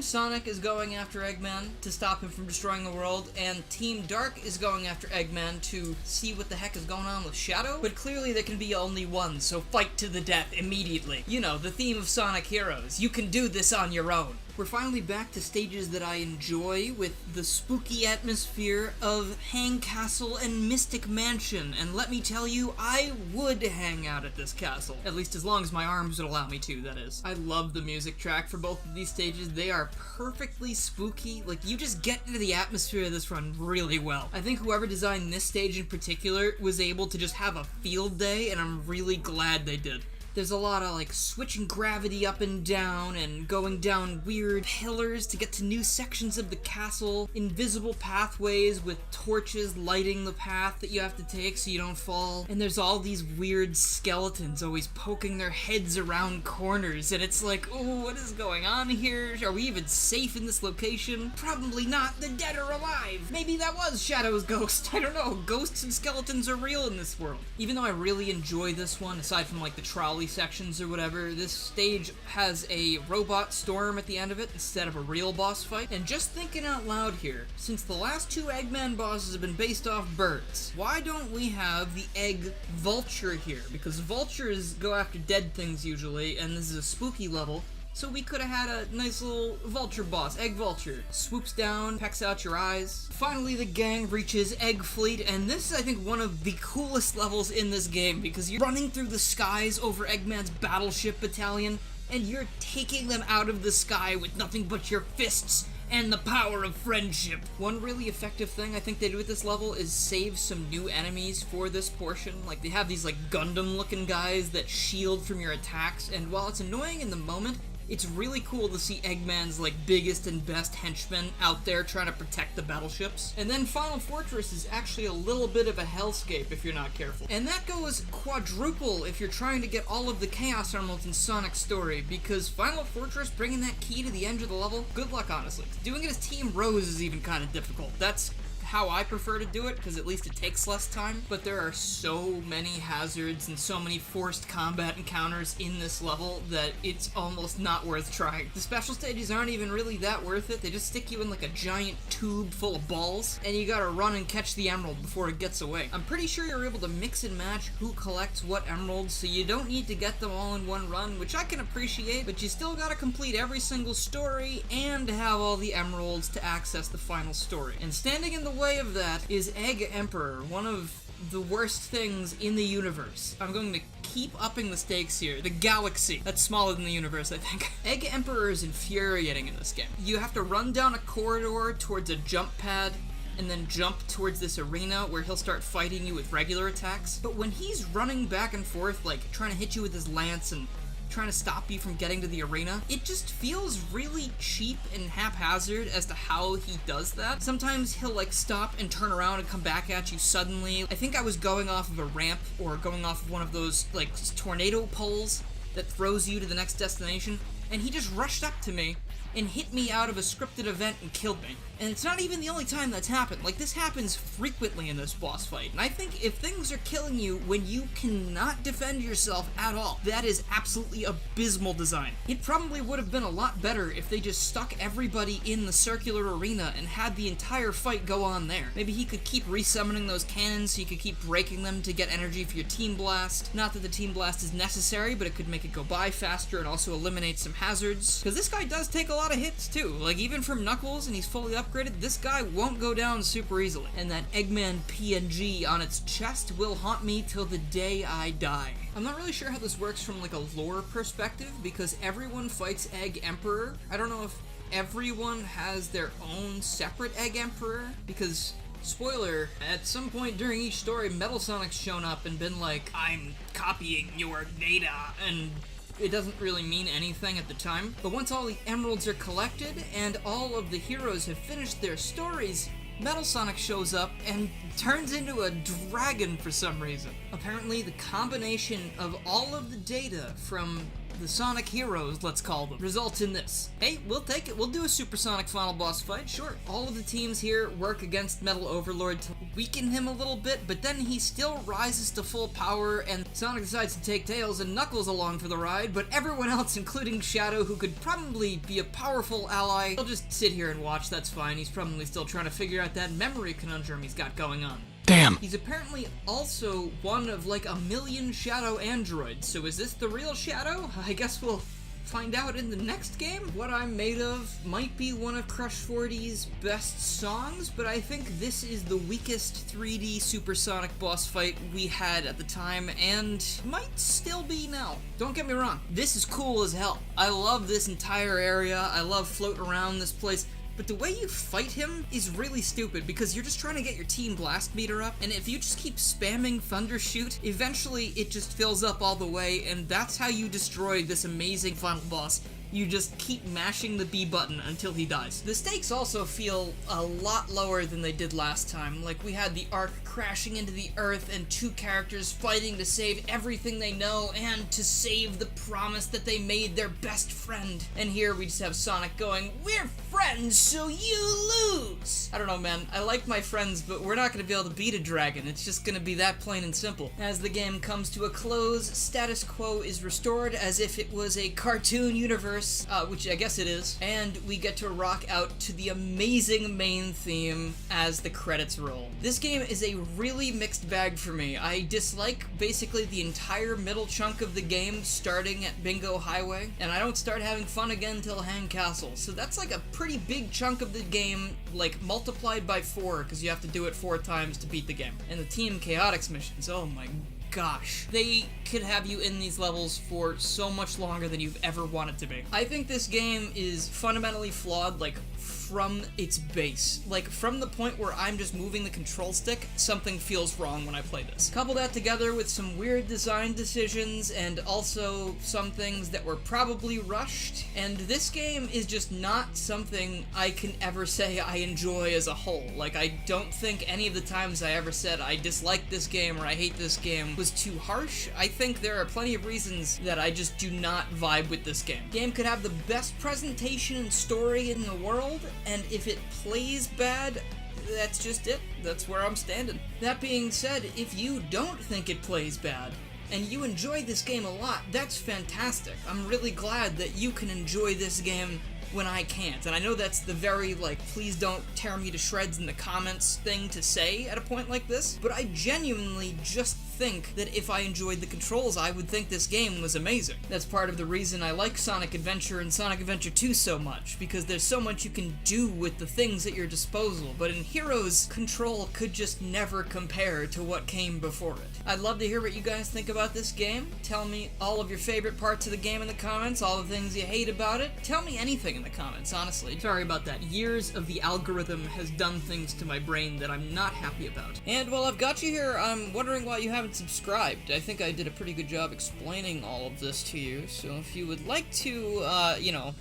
[SPEAKER 1] Sonic is going after Eggman to stop him from destroying the world, and Team Dark is going after Eggman to see what the heck is going on with Shadow, but clearly there can be only one, so fight to the death immediately. You know, the theme of Sonic Heroes. You can do this on your own. We're finally back to stages that I enjoy, with the spooky atmosphere of Hang Castle and Mystic Mansion, and let me tell you, I would hang out at this castle. At least as long as my arms would allow me to, that is. I love the music track for both of these stages. They are perfectly spooky. Like, you just get into the atmosphere of this run really well. I think whoever designed this stage in particular was able to just have a field day, and I'm really glad they did. There's a lot of, like, switching gravity up and down and going down weird pillars to get to new sections of the castle, invisible pathways with torches lighting the path that you have to take so you don't fall, and there's all these weird skeletons always poking their heads around corners, and it's like, oh, what is going on here? Are we even safe in this location? Probably not. The dead are alive. Maybe that was Shadow's ghost. I don't know. Ghosts and skeletons are real in this world. Even though I really enjoy this one, aside from, like, the trolley sections or whatever, this stage has a robot storm at the end of it instead of a real boss fight. And just thinking out loud here, since the last two Eggman bosses have been based off birds, why don't we have the egg vulture here? Because vultures go after dead things usually, and this is a spooky level, so we could have had a nice little vulture boss. Egg Vulture swoops down, pecks out your eyes. Finally, the gang reaches Egg Fleet, and this is, I think, one of the coolest levels in this game, because you're running through the skies over Eggman's battleship battalion, and you're taking them out of the sky with nothing but your fists and the power of friendship. One really effective thing I think they do with this level is save some new enemies for this portion. Like, they have these, like, Gundam-looking guys that shield from your attacks, and while it's annoying in the moment, it's really cool to see Eggman's, like, biggest and best henchmen out there trying to protect the battleships. And then Final Fortress is actually a little bit of a hellscape if you're not careful. And that goes quadruple if you're trying to get all of the Chaos Emeralds in Sonic's story, because Final Fortress, bringing that key to the end of the level, good luck, honestly. Doing it as Team Rose is even kind of difficult. That's how I prefer to do it, because at least it takes less time, but there are so many hazards and so many forced combat encounters in this level that it's almost not worth trying. The special stages aren't even really that worth it. They just stick you in like a giant tube full of balls, and you gotta run and catch the emerald before it gets away. I'm pretty sure you're able to mix and match who collects what emeralds, so you don't need to get them all in one run, which I can appreciate, but you still gotta complete every single story and have all the emeralds to access the final story. And standing in the way of that is Egg Emperor, one of the worst things in the universe. I'm going to keep upping the stakes here. The galaxy. That's smaller than the universe, I think. Egg Emperor is infuriating in this game. You have to run down a corridor towards a jump pad, and then jump towards this arena where he'll start fighting you with regular attacks. But when he's running back and forth, like trying to hit you with his lance and trying to stop you from getting to the arena, it just feels really cheap and haphazard as to how he does that. Sometimes he'll like stop and turn around and come back at you suddenly. I think I was going off of a ramp or going off of one of those like tornado poles that throws you to the next destination, and he just rushed up to me and hit me out of a scripted event and killed me. And it's not even the only time that's happened. Like, this happens frequently in this boss fight. And I think if things are killing you when you cannot defend yourself at all, that is absolutely abysmal design. It probably would have been a lot better if they just stuck everybody in the circular arena and had the entire fight go on there. Maybe he could keep resummoning those cannons so you could keep breaking them to get energy for your Team Blast. Not that the Team Blast is necessary, but it could make it go by faster and also eliminate some hazards. Because this guy does take a lot of hits too. Like, even from Knuckles, and he's fully upgraded, this guy won't go down super easily. And that Eggman PNG on its chest will haunt me till the day I die. I'm not really sure how this works from like a lore perspective, because everyone fights Egg Emperor. I don't know if everyone has their own separate Egg Emperor, because spoiler, at some point during each story, Metal Sonic's shown up and been like, I'm copying your data, and it doesn't really mean anything at the time. But once all the emeralds are collected and all of the heroes have finished their stories, Metal Sonic shows up and turns into a dragon for some reason. Apparently the combination of all of the data from the Sonic heroes, let's call them, results in this. Hey, we'll take it. We'll do a supersonic final boss fight, sure. All of the teams here work against Metal Overlord to weaken him a little bit, but then he still rises to full power, and Sonic decides to take Tails and Knuckles along for the ride, but everyone else, including Shadow, who could probably be a powerful ally, he'll just sit here and watch, that's fine. He's probably still trying to figure out that memory conundrum he's got going on.
[SPEAKER 7] Damn.
[SPEAKER 1] He's apparently also one of like 1 million Shadow androids, so is this the real Shadow? I guess we'll find out in the next game. What I'm Made Of might be one of Crush 40's best songs, but I think this is the weakest 3D supersonic boss fight we had at the time, and might still be now. Don't get me wrong, this is cool as hell. I love this entire area, I love floating around this place. But the way you fight him is really stupid, because you're just trying to get your Team Blast meter up, and if you just keep spamming Thunder Shoot, eventually it just fills up all the way, and that's how you destroy this amazing final boss. You just keep mashing the B button until he dies. The stakes also feel a lot lower than they did last time. Like, we had the Ark crashing into the Earth and 2 characters fighting to save everything they know and to save the promise that they made their best friend. And here we just have Sonic going, we're friends, so you lose! I don't know, man. I like my friends, but we're not gonna be able to beat a dragon. It's just gonna be that plain and simple. As the game comes to a close, status quo is restored as if it was a cartoon universe, which I guess it is, and we get to rock out to the amazing main theme as the credits roll. This game is a really mixed bag for me. I dislike basically the entire middle chunk of the game starting at Bingo Highway, and I don't start having fun again until Hang Castle, so that's like a pretty big chunk of the game, like multiplied by 4, because you have to do it 4 times to beat the game. And the Team Chaotix missions, oh my gosh. They could have you in these levels for so much longer than you've ever wanted to be. I think this game is fundamentally flawed, like, from its base. Like, from the point where I'm just moving the control stick, something feels wrong when I play this. Couple that together with some weird design decisions and also some things that were probably rushed, and this game is just not something I can ever say I enjoy as a whole. Like, I don't think any of the times I ever said I dislike this game or I hate this game was too harsh. I think there are plenty of reasons that I just do not vibe with this game. Game could have the best presentation and story in the world, and if it plays bad, that's just it. That's where I'm standing. That being said, if you don't think it plays bad, and you enjoy this game a lot, that's fantastic. I'm really glad that you can enjoy this game when I can't. And I know that's the very, like, please don't tear me to shreds in the comments thing to say at a point like this, but I genuinely just think that if I enjoyed the controls, I would think this game was amazing. That's part of the reason I like Sonic Adventure and Sonic Adventure 2 so much, because there's so much you can do with the things at your disposal, but in Heroes, control could just never compare to what came before it. I'd love to hear what you guys think about this game. Tell me all of your favorite parts of the game in the comments, all the things you hate about it. Tell me anything in the comments, honestly. Sorry about that. Years of the algorithm has done things to my brain that I'm not happy about. And while I've got you here, I'm wondering why you haven't subscribed. I think I did a pretty good job explaining all of this to you, so if you would like to,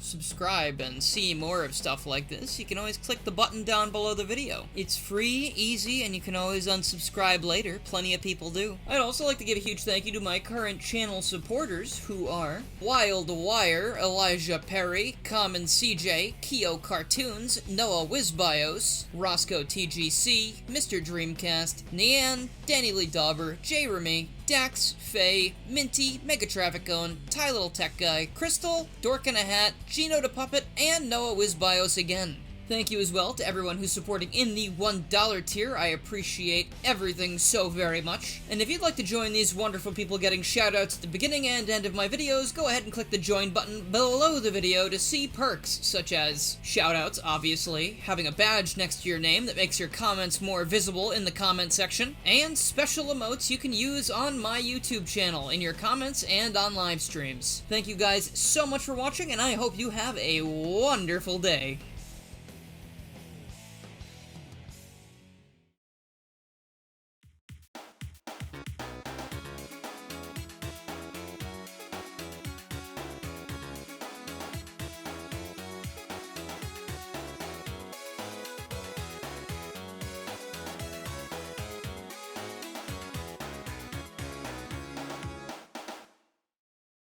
[SPEAKER 1] subscribe and see more of stuff like this, you can always click the button down below the video. It's free, easy, and you can always unsubscribe later. Plenty of people do. I'd also like to give a huge thank you to my current channel supporters, who are Wild Wire, Elijah Perry, Common CJ, Keo Cartoons, Noah Wizbios, Roscoe TGC, Mr. Dreamcast, Nian, Danny Lee Dauber, J. Remy, Dax, Faye, Minty, Megatrafficone, Ty Little Tech Guy, Crystal, Dork in a Hat, Gino the Puppet, and Noah Wizbios again. Thank you as well to everyone who's supporting in the $1 tier. I appreciate everything so very much. And if you'd like to join these wonderful people getting shoutouts at the beginning and end of my videos, go ahead and click the join button below the video to see perks, such as shoutouts, obviously, having a badge next to your name that makes your comments more visible in the comment section, and special emotes you can use on my YouTube channel, in your comments and on live streams. Thank you guys so much for watching, and I hope you have a wonderful day.